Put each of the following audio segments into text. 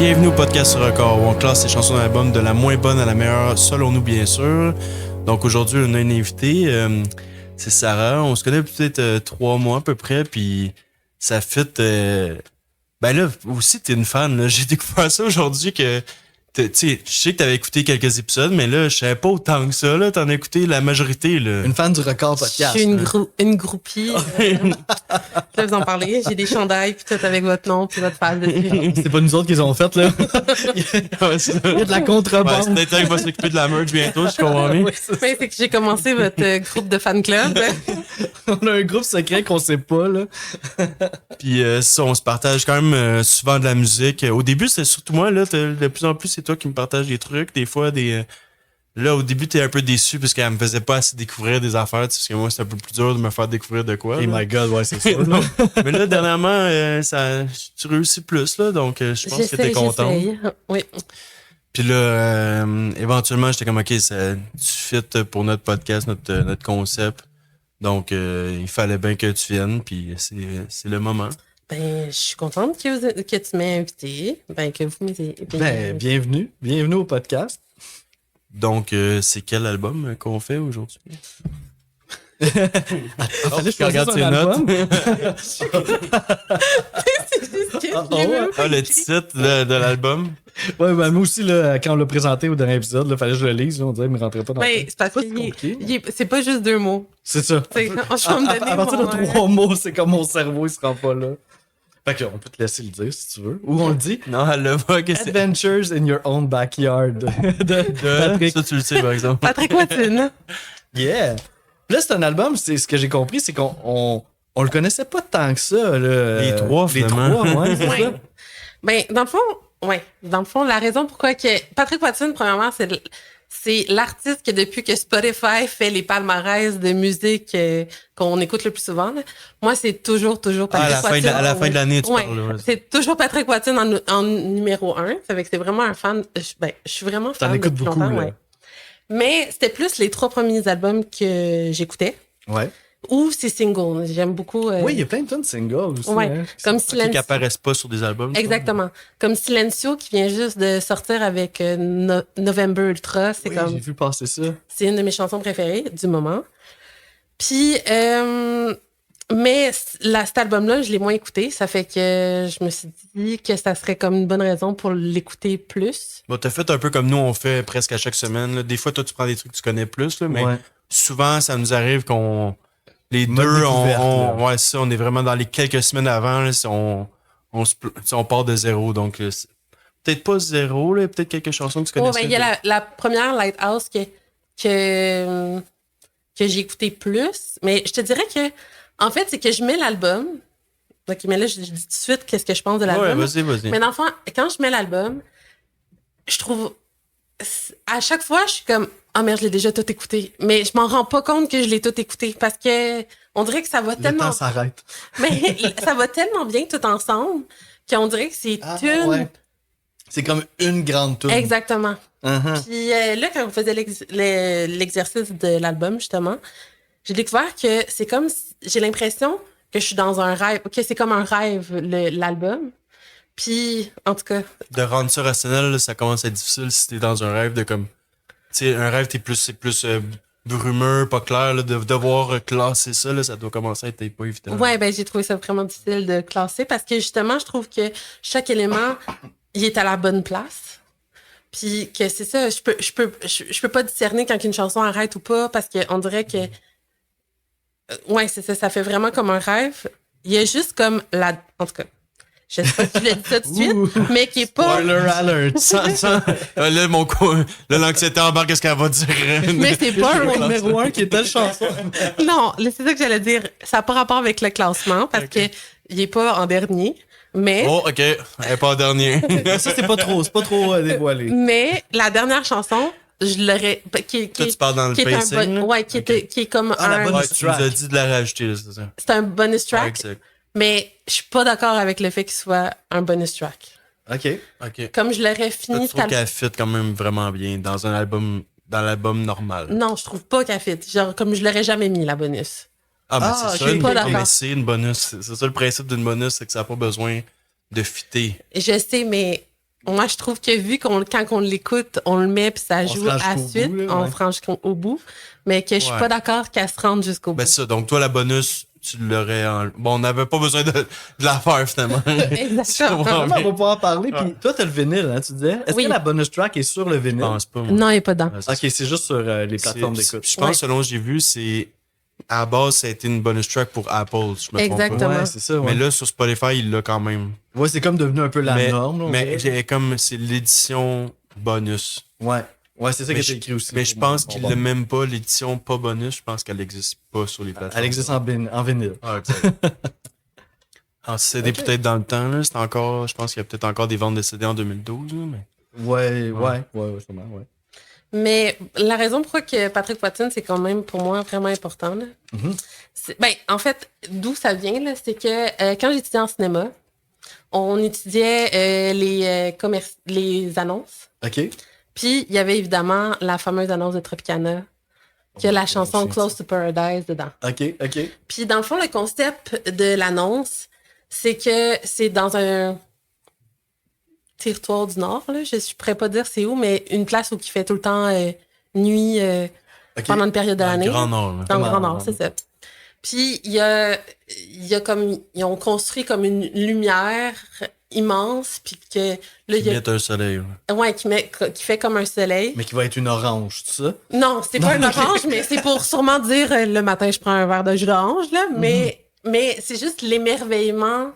Bienvenue au podcast sur Record, où on classe les chansons d'album de la moins bonne à la meilleure, selon nous bien sûr. Donc aujourd'hui, on a une invitée, c'est Sarah. On se connaît peut-être 3 mois à peu près, puis ça fait... Ben là, aussi, t'es une fan. Là. J'ai découvert ça aujourd'hui que... Tu sais, je sais que t'avais écouté quelques épisodes, mais là, je savais pas autant que ça. Là, t'en as écouté la majorité. Là. Une fan du Record podcast. Je suis une groupie. Je vais vous en parler. J'ai des chandails, puis tout avec votre nom, puis votre face dessus. C'est pas nous autres qui les ont faites, là. Ouais, c'est ça. Il y a de la contrebande. C'est peut-être qu'il va s'occuper de la merch bientôt, je comprends bien. Oui, c'est Mais c'est que j'ai commencé votre groupe de fan club. On a un groupe secret qu'on sait pas, là. Puis ça, on se partage quand même souvent de la musique. Au début, c'était surtout moi, là. De plus en plus, c'est toi qui me partages des trucs. Des fois, là, au début, t'es un peu déçu parce qu'elle me faisait pas assez découvrir des affaires. Parce que moi, c'est un peu plus dur de me faire découvrir de quoi. Oh là. my god, ouais, c'est ça. Non. Mais là, dernièrement, tu réussis plus, là. Donc, je pense que t'es content. Oui. Puis là, éventuellement, j'étais comme, OK, ça, tu fit pour notre podcast, notre concept. Donc, il fallait bien que tu viennes, puis c'est le moment. Ben, je suis contente que tu m'aies invité. Ben, que vous m'ayez. Ben, bienvenue. Bienvenue au podcast. Donc, c'est quel album qu'on fait aujourd'hui? Fallait je regarde tes notes. Le titre de l'album. Ouais, ben, moi aussi, là, quand on l'a présenté au dernier épisode, là, fallait que je le lise, là, on dirait qu'il me rentrait pas dans Ben, le c'est parce que c'est pas juste 2 mots. C'est ça. Je vais me donner À partir de mon, 3 mots, c'est comme mon cerveau, il se rend pas là. Fait que, on peut te laisser le dire si tu veux. Ou on le dit. Non, elle le voit que c'est... Adventures in your own backyard. de Patrick. Ça, tu le sais, par exemple. Patrick Watson. Yeah! Là, c'est un album, c'est ce que j'ai compris, c'est qu'on le connaissait pas tant que ça. Là. Les trois, finalement. Les trois, ouais, c'est Ouais. ça. Ben, dans le fond, la raison pourquoi que Patrick Watson, premièrement, c'est l'artiste que depuis que Spotify fait les palmarès de musique qu'on écoute le plus souvent, là, moi, c'est toujours Patrick Watson. À la fin de l'année, tu Ouais, parles. Ouais. c'est toujours Patrick Watson en numéro 1. Ça fait que c'est vraiment un fan. Je suis vraiment fan. T'en écoutes depuis beaucoup, longtemps, là. ouais. Mais c'était plus les 3 premiers albums que j'écoutais. Ouais. Ou c'est single. J'aime beaucoup. Oui, il y a plein de tonnes de singles aussi. Ouais, hein. comme Qui Silencio. apparaissent pas sur des albums. Exactement. Comme Silencio qui vient juste de sortir avec November Ultra. C'est Oui, comme. j'ai vu passer ça. C'est une de mes chansons préférées du moment. Puis, mais cet album-là, je l'ai moins écouté. Ça fait que je me suis dit que ça serait comme une bonne raison pour l'écouter plus. Bon, t'as fait un peu comme nous, on fait presque à chaque semaine. Là. Des fois, toi, tu prends des trucs que tu connais plus, là, mais Ouais. souvent, ça nous arrive qu'on... Les Mode deux, découverte, là. ouais, ça, on est vraiment dans les quelques semaines avant, là, on part de zéro. Donc, peut-être pas zéro, là, peut-être quelques chansons que tu connais. Ben, il y a la première Lighthouse que j'ai écouté plus. Mais je te dirais que, en fait, c'est que je mets l'album. OK, mais là, je dis tout de suite qu'est-ce que je pense de l'album. Ouais, vas-y. Mais dans le fond, quand je mets l'album, je trouve... À chaque fois, je suis comme... Ah merde, je l'ai déjà tout écouté. Mais je m'en rends pas compte que je l'ai tout écouté parce que on dirait que ça va Le tellement... temps s'arrête. Mais ça va tellement bien tout ensemble qu'on dirait que c'est une... Ouais. C'est comme une grande tour. Exactement. Uh-huh. Puis là, quand on faisait l'exercice de l'album, justement, j'ai découvert que c'est comme... J'ai l'impression que je suis dans un rêve. Que c'est comme un rêve, l'album. Puis, en tout cas... De rendre ça rationnel, là, ça commence à être difficile si t'es dans un rêve de comme... Tu sais, un rêve, c'est plus brumeux, pas clair, là, de devoir classer ça, là, ça doit commencer à être pas évident. Ouais, ben j'ai trouvé ça vraiment difficile de classer parce que justement, je trouve que chaque élément, il est à la bonne place. Puis que c'est ça, je peux pas discerner quand une chanson arrête ou pas parce qu'on dirait que... Ouais, c'est ça, ça fait vraiment comme un rêve. Il y a juste comme la... En tout cas, je sais pas si je l'ai dit ça tout de suite, mais qui est pas... Spoiler alert. Là, là, l'anxiété embarque, qu'est-ce qu'elle va dire? Mais c'est pas un... Numéro 1 qui est telle chanson. Non, là, c'est ça que j'allais dire. Ça n'a pas rapport avec le classement parce que il est pas en dernier. Mais, Oh, OK. Elle est pas en dernier. Ça, c'est pas trop dévoilé. mais la dernière chanson, je l'aurais. Toi, tu parles dans le qui est un pacing, là? ouais, qui est comme Ah, la un. bonne- Ouais, tu nous as dit de la rajouter, là, c'est ça. C'est un bonus Ouais, track, exact. mais je suis pas d'accord avec le fait qu'il soit un bonus track. OK. OK. Comme je l'aurais Toi, fini. tu trouves qu'elle fit quand même vraiment bien dans un album, dans l'album normal. Non, je trouve pas qu'elle fit. Genre, comme je l'aurais jamais mis, la bonus. Ah, mais Ah, c'est ok, ça, pas d'accord. mais c'est une bonus. C'est ça le principe d'une bonus, c'est que ça n'a pas besoin de fitter. Je sais, mais Moi, je trouve que vu quand on l'écoute, on le met puis ça On se joue rend à jusqu'au suite, bout, là, on ouais. se rend jusqu'au bout, mais que je suis Ouais. pas d'accord qu'elle se rende jusqu'au bout. Ben ça, donc toi, la bonus, tu l'aurais Bon, on n'avait pas besoin de la faire, finalement. Exactement. Si je comprends On va bien. pouvoir en parler. Ouais. Puis toi, t'as le vinyle, hein, tu disais. Est-ce Oui. que la bonus track est sur le Je vinyle? pense pas, moi. Non, il est pas dedans. Ouais, c'est Ok, c'est juste sur les plateformes C'est- d'écoute. Je pense, Ouais. selon ce que j'ai vu, c'est. À la base, ça a été une bonus track pour Apple, je me trompe Exactement. pas. Ouais, c'est ça, ouais. Mais là, sur Spotify, il l'a quand même. Ouais, c'est comme devenu un peu la norme, là, on mais dirait. j'ai comme c'est l'édition bonus. Ouais. Ouais, c'est ça Mais que je- t'as écrit aussi. Mais je pour moi. pense Bon, qu'il bon. l'a même pas, l'édition pas bonus. Je pense qu'elle n'existe pas sur les plateformes. Elle existe en vinyle. Ah, exact. En CD, Ok. peut-être dans le temps, là, c'est encore. Je pense qu'il y a peut-être encore des ventes de CD en 2012, là, mais. Ouais, sûrement, ouais. Mais la raison pourquoi que Patrick Poitine, c'est quand même pour moi vraiment important. Là. Mhm. Ben, en fait, d'où ça vient, là, c'est que quand j'étudiais en cinéma, on étudiait les annonces. Ok. Puis, il y avait évidemment la fameuse annonce de Tropicana, qui a la chanson Close to Paradise dedans. Ok. Puis, dans le fond, le concept de l'annonce, c'est que c'est dans un territoire du Nord, là. Je ne pourrais pas dire c'est où, mais une place où il fait tout le temps nuit Ok. pendant une période de Dans le l'année. Grand Nord, là. Dans le Comme Grand en- Nord, c'est ça. Puis, il y a comme... Ils ont construit comme une lumière immense, puis que... Là, Qui il y a... mettent un soleil. Ouais. Ouais, qui fait comme un soleil. Mais qui va être une orange, tout ça. Non, c'est pas Non, un ok. orange, mais c'est pour sûrement dire le matin, je prends un verre de jus d'orange, là. Mais c'est juste l'émerveillement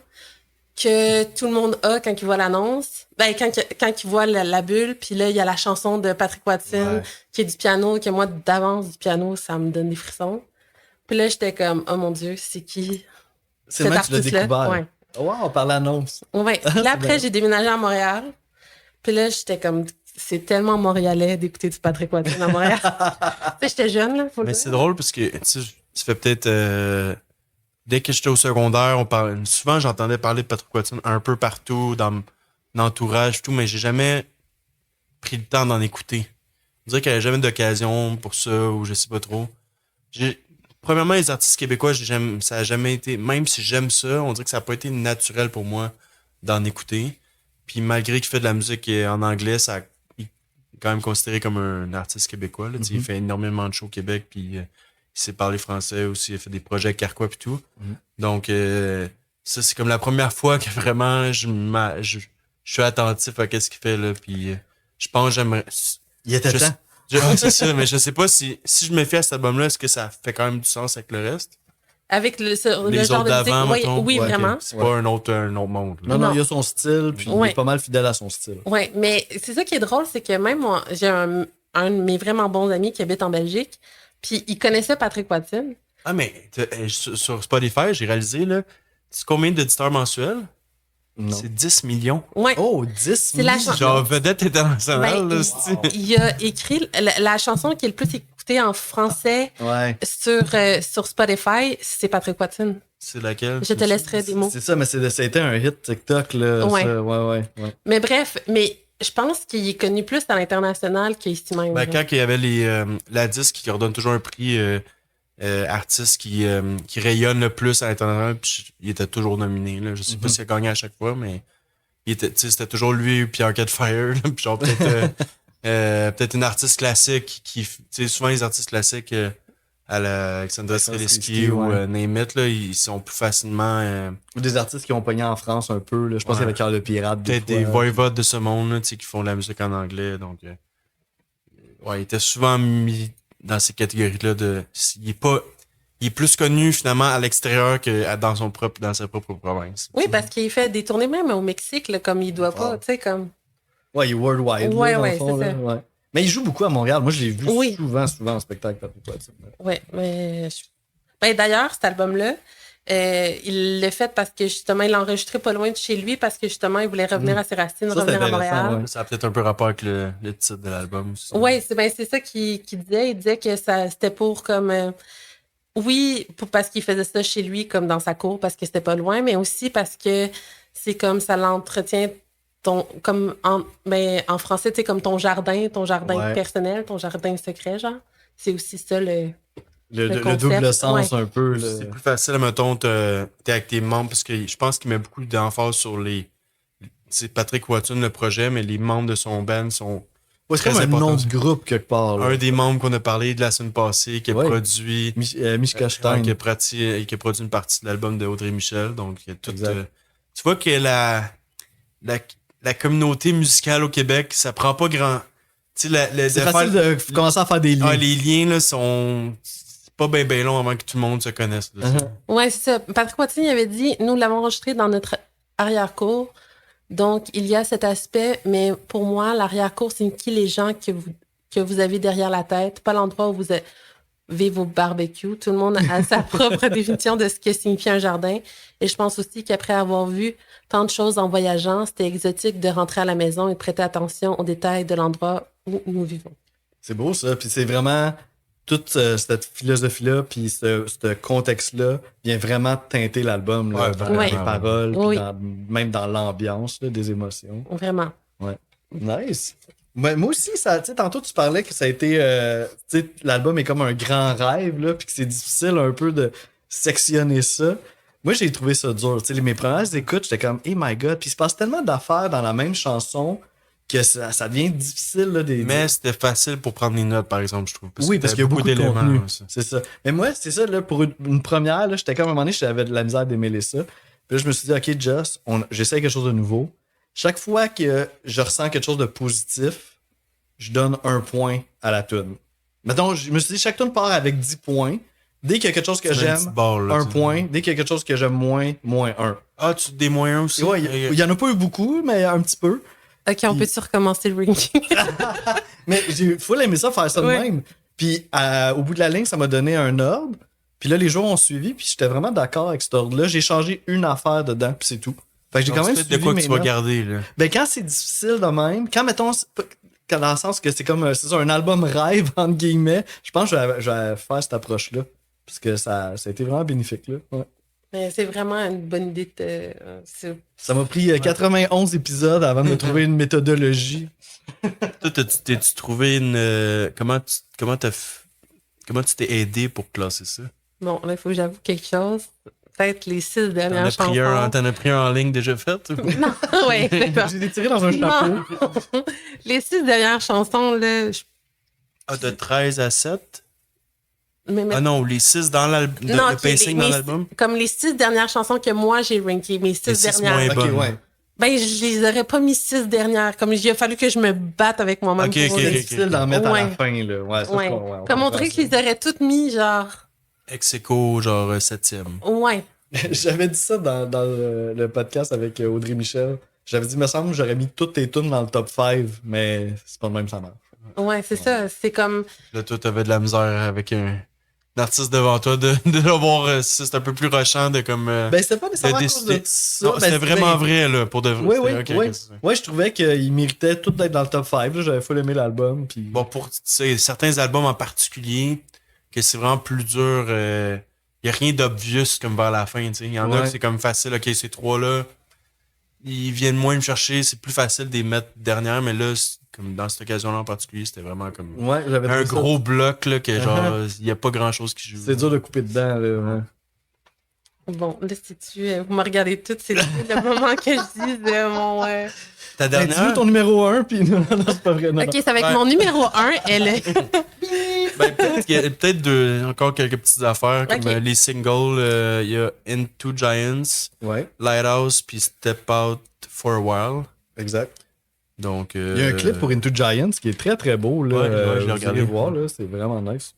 que tout le monde a quand il voit l'annonce. Ben, quand il voit la bulle, puis là, il y a la chanson de Patrick Watson Ouais. qui est du piano, que moi, d'avance, du piano, ça me donne des frissons. Puis là, j'étais comme, oh mon Dieu, c'est qui C'est cet le même que tu l'as artiste-là? découvert. Ouais. Wow, par l'annonce. Ouais. Puis là, après, j'ai déménagé à Montréal. Puis là, j'étais comme, c'est tellement montréalais d'écouter du Patrick Watson à Montréal. Tu sais, j'étais jeune, là, faut le Mais dire. c'est drôle parce que, tu sais, ça fait peut-être. Dès que j'étais au secondaire, souvent j'entendais parler de Patrick Watson un peu partout, dans mon entourage, tout, mais j'ai jamais pris le temps d'en écouter. On dirait qu'il n'y avait jamais d'occasion pour ça, ou je sais pas trop. Premièrement, les artistes québécois, ça a jamais été. Même si j'aime ça, on dirait que ça n'a pas été naturel pour moi d'en écouter. Puis malgré qu'il fait de la musique en anglais, il est quand même considéré comme un artiste québécois. Là. Tu sais, il fait énormément de shows au Québec, puis il sait parler français aussi, il a fait des projets avec Carquois et tout. Donc, ça, c'est comme la première fois que vraiment je suis attentif à ce qu'il fait, là. Puis je pense que j'aimerais. Il était Je- temps. Ouais, c'est ça, mais je sais pas si je me fie à cet album-là, est-ce que ça fait quand même du sens avec le reste? Avec le Les genre autres de musique. d'avant, Oui, mettons? oui, Ouais, vraiment. C'est pas un autre monde. là. Non, Non. il a son style, puis il Ouais. est pas mal fidèle à son style. Oui, mais c'est ça qui est drôle, c'est que même moi, j'ai un de mes vraiment bons amis qui habite en Belgique, puis il connaissait Patrick Watson. Ah, mais sur Spotify, j'ai réalisé, là, c'est combien d'éditeurs mensuels? Non. C'est 10 millions. Ouais. Oh, 10 la millions. chanson. Genre vedette internationale, Ben, là, il- c'est- Il a écrit la chanson qui est le plus écoutée en français Ouais. sur Spotify, c'est Patrick Watson. C'est laquelle? Je te laisserai des mots. C'est ça, mais ça a été un hit TikTok, là. Ouais. Ça. Ouais. Mais bref, mais je pense qu'il est connu plus à l'international qu'ici même. Ben, là. quand il y avait la disque qui redonne toujours un prix artiste qui rayonne le plus à l'international, puis il était toujours nominé. Là. Je sais pas s'il a gagné à chaque fois, mais tu sais, c'était toujours lui et Pierre Fire. Là, puis genre peut-être une artiste classique tu sais, souvent les artistes classiques à la Alexandra Streliski ou ouais. Name It, là, ils sont plus facilement Ou des artistes qui ont pogné en France un peu, là. Je pense Ouais. qu'il y avait Cœur de Pirate. peut-être des voivodes de ce monde là, tu sais, qui font de la musique en anglais. Donc, ouais, il était souvent mis dans ces catégories-là de. Il est plus connu finalement à l'extérieur que dans sa propre province. Oui, parce qu'il fait des tournées même au Mexique, là, comme il doit pas, Wow. tu sais, comme... Ouais, il est worldwide. Ouais, là, dans le ouais, fond, c'est là, ça. ouais. Mais il joue beaucoup à Montréal. Moi, je l'ai vu Oui. souvent en spectacle, Patrick Watson. Ouais, mais... Ben, d'ailleurs, cet album-là, il l'a fait parce que, justement, il l'a enregistré pas loin de chez lui parce que, justement, il voulait revenir à ses racines, Ça, c'est revenir à intéressant, Montréal. ouais. Ça a peut-être un peu rapport avec le titre de l'album aussi. Oui, c'est ça qu'il disait. Il disait que c'était pour comme... oui, parce qu'il faisait ça chez lui, comme dans sa cour, parce que c'était pas loin, mais aussi parce que c'est comme ça l'entretient comme en français, tu sais, comme ton jardin Ouais. personnel, ton jardin secret, genre. C'est aussi ça le Le concept, double sens, ouais. un peu. Là. C'est plus facile, mettons, t'es avec tes membres, parce que je pense qu'il met beaucoup d'emphase sur tu c'est Patrick Watson le projet, mais les membres de son band sont Ouais, c'est très comme un nom importants. de groupe quelque part. Là. Un des membres qu'on a parlé de la semaine passée qui a Ouais. produit Mishka Stein. qui a produit une partie de l'album de Audrey Michel. Donc, il y a tout. Exact. Tu vois que la communauté musicale au Québec, ça prend pas grand. Tu sais, C'est facile de commencer à faire des liens. les liens là, sont. C'est pas bien long avant que tout le monde se connaisse. Là, Ouais, c'est ça. Patrick Watson il avait dit, nous l'avons enregistré dans notre arrière-cour. Donc, il y a cet aspect, mais pour moi, l'arrière-cour signifie les gens que vous avez derrière la tête, pas l'endroit où vous avez vos barbecues. Tout le monde a sa propre définition de ce que signifie un jardin. Et je pense aussi qu'après avoir vu tant de choses en voyageant, c'était exotique de rentrer à la maison et de prêter attention aux détails de l'endroit où nous vivons. C'est beau ça, puis c'est vraiment toute cette philosophie-là, puis ce contexte-là vient vraiment teinter l'album, là, Ouais, dans vraiment. les paroles, puis Oui. même dans l'ambiance là, des émotions. Vraiment. Nice. Moi aussi, ça, tu sais, tantôt tu parlais que ça a été, tu sais, l'album est comme un grand rêve, là, puis que c'est difficile un peu de sectionner ça. Moi, j'ai trouvé ça dur. Tu sais, mes premières écoutes, j'étais comme, hey my god, puis il se passe tellement d'affaires dans la même chanson que ça devient difficile, là, Mais c'était facile pour prendre les notes, par exemple, je trouve. Oui, parce qu'il y a beaucoup d'éléments. d'éléments. C'est ça. Mais moi, c'est ça, là, pour une première, là, j'étais comme à un moment donné, j'avais de la misère d'aimer ça. Puis là, je me suis dit, OK, Just, j'essaie quelque chose de nouveau. Chaque fois que je ressens quelque chose de positif, je donne 1 point à la tune. Mettons, je me suis dit, chaque tune part avec 10 points. Dès qu'il y a quelque chose que j'aime, 1 point. Dès qu'il y a quelque chose que j'aime moins, -1. Ah, tu des moyens aussi? Ouais, il y en a pas eu beaucoup, mais un petit peu. OK, on peut-tu recommencer le ranking? Mais j'ai full aimé ça, faire ça de Ouais. même. Puis au bout de la ligne, ça m'a donné un ordre. Puis là, les jours ont suivi, puis j'étais vraiment d'accord avec cet ordre-là. J'ai changé une affaire dedans, puis c'est tout. Fait que j'ai quand même suivi de quoi que mes tu vas notes. garder, là. Ben quand c'est difficile de même, quand mettons, dans le sens que c'est comme c'est ça, un album rêve, entre guillemets, je pense que je vais faire cette approche-là. Parce que ça a été vraiment bénéfique, là. Ouais. Mais c'est vraiment une bonne idée de... Ça m'a pris 91 épisodes avant de me trouver une méthodologie. Toi, t'es-tu trouvé une. Comment tu t'es aidé pour classer ça? Bon, là, il faut que j'avoue quelque chose. Peut-être les 6 dernières chansons. T'en as pris un en ligne déjà fait? Ou? Non, oui, d'accord. J'ai tiré dans un chapeau. Non. Les 6 dernières chansons, là... Ah, de 13 à 7? Mais Ah non, les 6 dans l'album. non, Le ok, pacing dans mes- l'album? Comme les 6 dernières chansons que moi, j'ai rankées, mes 6 Les 6 dernières... moins Ok, bonnes. ouais. Ben, je les aurais pas mis 6 dernières. Comme il a fallu que je me batte avec moi-même. Ok, pour ok, C'est les- difficile d'en mettre à la Ouais. fin, là. Ouais, ça, Ouais. on Comme on comprend dirait que ça. je les aurais toutes mis, genre... Ex-Aequo, genre 7e. Ouais. J'avais dit ça dans le podcast avec Audrey Michel. J'avais dit, me semble que j'aurais mis toutes tes tunes dans le top 5, mais c'est pas le même, ça marche. Ouais, c'est ça. C'est comme... Là, toi, t'avais de la misère avec un artiste devant toi de le voir. C'est un peu plus rushant de comme. Ben, c'était pas nécessairement à de cause de décider. ça. Non, ben, c'était vraiment vrai, là, pour de vrai. Oui, C'était- oui, ok, oui. ok, c'est ça. Ouais, je trouvais qu'il méritait tout d'être dans le top 5. Là. J'avais full aimé l'album. Puis... Bon, pour tu sais, certains albums en particulier, que c'est vraiment plus dur. Il n'y a rien d'obvious comme vers la fin. Il y en a Ouais. que c'est comme facile. Ok, ces trois-là, ils viennent moins me chercher. C'est plus facile de les mettre dernière, mais là, comme dans cette occasion-là en particulier, c'était vraiment comme Ouais, j'avais un trouvé ça- gros bloc là, que genre, il n'y a pas grand-chose qui joue. C'est dur de couper dedans. Là. Bon, là, si vous me regardez toutes, c'est le moment que je dise mon... Ta Ben, dernière, dis-nous ton numéro 1, puis non, c'est pas vrai. Non, OK, c'est avec Ouais. mon numéro 1, elle est... ben, peut-être qu'il y a peut-être encore quelques petites affaires, comme Ok. les singles, il y a Into Giants, non. Ouais, Lighthouse, puis Step Out for a While. exact. Donc, Il y a un clip pour Into Giants qui est très très beau. Là. Ouais, je l'ai vous regardé. irez voir, là, c'est vraiment nice.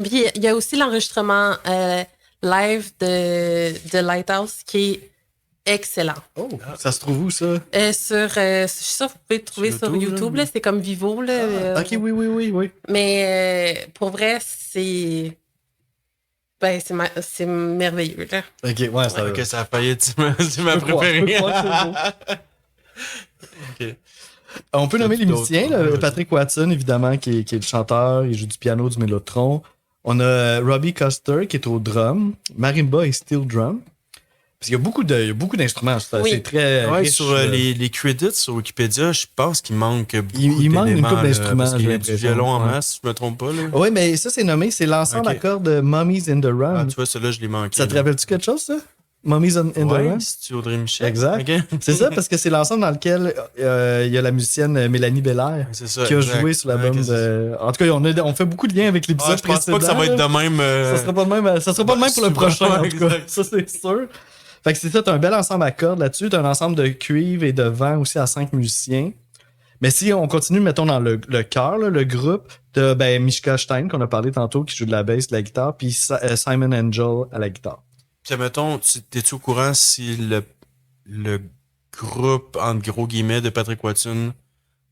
Puis il y a aussi l'enregistrement live de Lighthouse qui est excellent. Oh, ça se trouve où ça? Je suis sûre que vous pouvez le trouver Sur sur YouTube, YouTube. là. Là, c'est comme Vivo. Là, Ok, oui. Mais pour vrai, c'est... Ben, c'est merveilleux. Là. Ok, ouais, ça Ok, ça a failli être c'est ma Je peux préférée. croire que c'est beau. Ok. On peut nommer les D'autres, musiciens. Là. ouais. Patrick Watson, évidemment, qui est le chanteur. Il joue du piano, du mélotron. On a Robbie Custer, qui est au drum. Marimba et steel drum. Parce qu'il y a beaucoup d'instruments. C'est Oui. c'est très Ouais, riche. sur les credits sur Wikipédia, je pense qu'il manque beaucoup Il manque une d'éléments, couple là, d'instruments, parce qu'il y j'ai a du l'impression. violon en Ouais. masse, si je me trompe pas. Là. Oui, mais ça, c'est nommé. C'est l'ensemble Ok. à cordes de Mummies in the Run. Ah, tu vois, celui-là, je l'ai manqué. Ça te là. rappelle-tu quelque chose, ça? Mummies in the Ouais, Run. c'est Audrey Michel. Exact. Ok. C'est ça, parce que c'est l'ensemble dans lequel il y a la musicienne Mélanie Belair C'est ça, qui a exact. joué sur l'album Ouais, de... En tout cas, on fait beaucoup de liens avec l'épisode je pense précédent. pas que ça va être de même. Ça sera pas de même, ça sera pas de même pour le souvent, prochain, en tout cas. exact. Ça, c'est sûr. Fait que c'est ça, t'as un bel ensemble à cordes là-dessus. T'as un ensemble de cuivre et de vent aussi à 5 musiciens. Mais si on continue, mettons, dans le cœur, là, le groupe, t'as Mishka Stein, qu'on a parlé tantôt, qui joue de la basse, de la guitare, puis Simon Angel à la guitare. Puis, mettons, t'es-tu au courant si le groupe, entre gros guillemets, de Patrick Watson,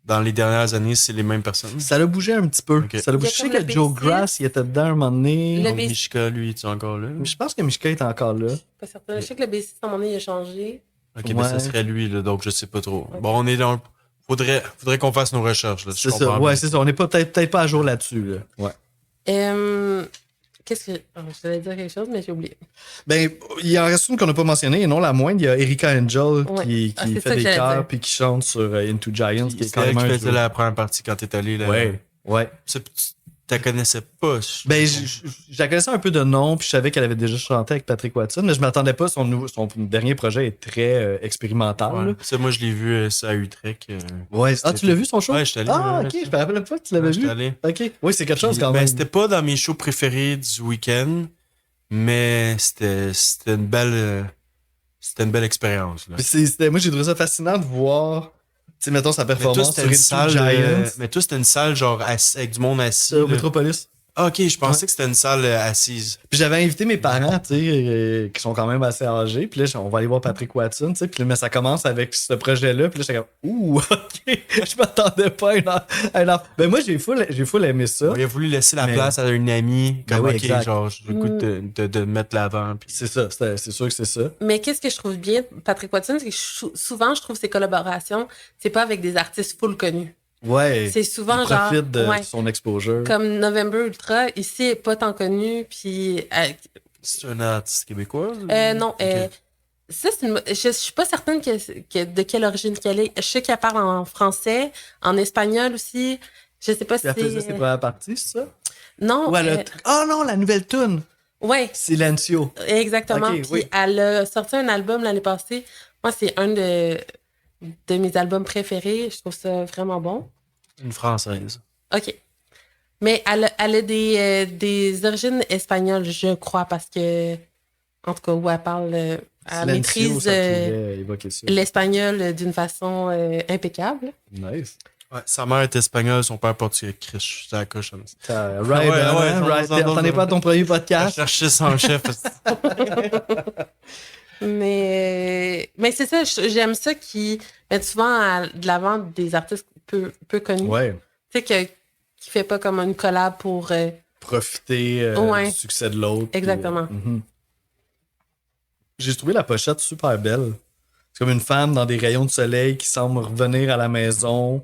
dans les dernières années, c'est les mêmes personnes? Ça l'a bougé un petit peu. Ok. Ça l'a bougé. Je sais Il y a comme que le Joe bassiste. Grass, il était dedans un moment donné. Le Donc, bassiste. Mishka, lui, est encore là? Je pense que Mishka est encore là. Pas certain. Je sais que le bassiste, à un moment donné, il a changé. Ok, Ouais. ben ça serait lui, là, donc je sais pas trop. Ok. Bon, on est dans... Faudrait qu'on fasse nos recherches, là. si C'est je ça. comprends Ouais, bien. c'est ça. On n'est peut-être pas à jour là-dessus. Là. Ouais. Qu'est-ce que. Je devais dire quelque chose, mais j'ai oublié. Ben, il en reste une qu'on n'a pas mentionnée, et non la moindre. Il y a Erika Angel Ouais. qui Ah, c'est ça fait que des j'allais chœurs dire. puis qui chante sur Into Giants, qui est C'est elle carrément qui un faisait duo. la première partie quand t'es allé, là. Ouais, ouais. Tu la connaissais pas. Ben, je la connaissais un peu de nom, puis je savais qu'elle avait déjà chanté avec Patrick Watson, mais je m'attendais pas. Son dernier projet est très expérimental. Ouais. là. Ça, moi, je l'ai vu ça à Utrecht. Ouais. Ah, tu l'as vu son show? Ouais, j'étais allé. Ah, ouais, ok, ouais, je me rappelle pas que tu l'avais ouais, vu. j'étais allé. Ok. Oui, c'est quelque chose quand Ben, même. c'était pas dans mes shows préférés du week-end, mais c'était une belle expérience. Là. Puis moi, j'ai trouvé ça fascinant de voir, tu sais, mettons sa Mais toi, performance c'était sur une Into salle. Giants. Mais toi, c'était une salle genre avec du monde assis. Au là. Metropolis. Ah, ok, je pensais que c'était une salle assise. Puis j'avais invité mes parents, tu sais, qui sont quand même assez âgés. Puis là, on va aller voir Patrick Watson, tu sais. Puis là, mais ça commence avec ce projet-là. Puis là, j'étais comme, ouh, ok, je m'attendais pas à une Ben moi, j'ai full aimé ça. Il a voulu laisser la Mais- place à une amie. Comme, oui, ok, exact. genre, j'ai le goût de mettre l'avant. Puis... C'est ça, c'est sûr que c'est ça. Mais qu'est-ce que je trouve bien de Patrick Watson, c'est que souvent, je trouve ses collaborations, c'est pas avec des artistes full connus. Ouais. C'est souvent il genre. profite de ouais, son exposure. comme November Ultra, ici, est pas tant connu, puis. C'est un artiste québécois? Non, Ok. ça, je suis pas certaine de quelle origine qu'elle est. Je sais qu'elle parle en français, en espagnol aussi. Je sais pas si Puis elle faisait ses c'est. premières parties, c'est ça? Non. Ouais, oh non, la nouvelle tune! Ouais, Silencio. exactement. Ok, Puis oui. elle a sorti un album l'année passée. Moi, c'est un de mes albums préférés. Je trouve ça vraiment bon. Une française. OK. Mais elle a des origines espagnoles, je crois, parce que, en tout cas, où elle parle, elle Silencio, maîtrise ça pourrait évoquer ça. l'espagnol d'une façon impeccable. Nice. Ouais, sa mère est espagnole, son père portugais. Chris, c'est la cochonne. Right, ouais, hein, ouais, right. non, T'en es pas à ton premier Je podcast? cherchais son chef. Mais c'est ça, j'aime ça qui met souvent de l'avant des artistes peu connus. Ouais. Tu sais, qui fait pas comme une collab pour. Profiter Ouais. du succès de l'autre. Exactement. Mhm. J'ai trouvé la pochette super belle. C'est comme une femme dans des rayons de soleil qui semble revenir à la maison.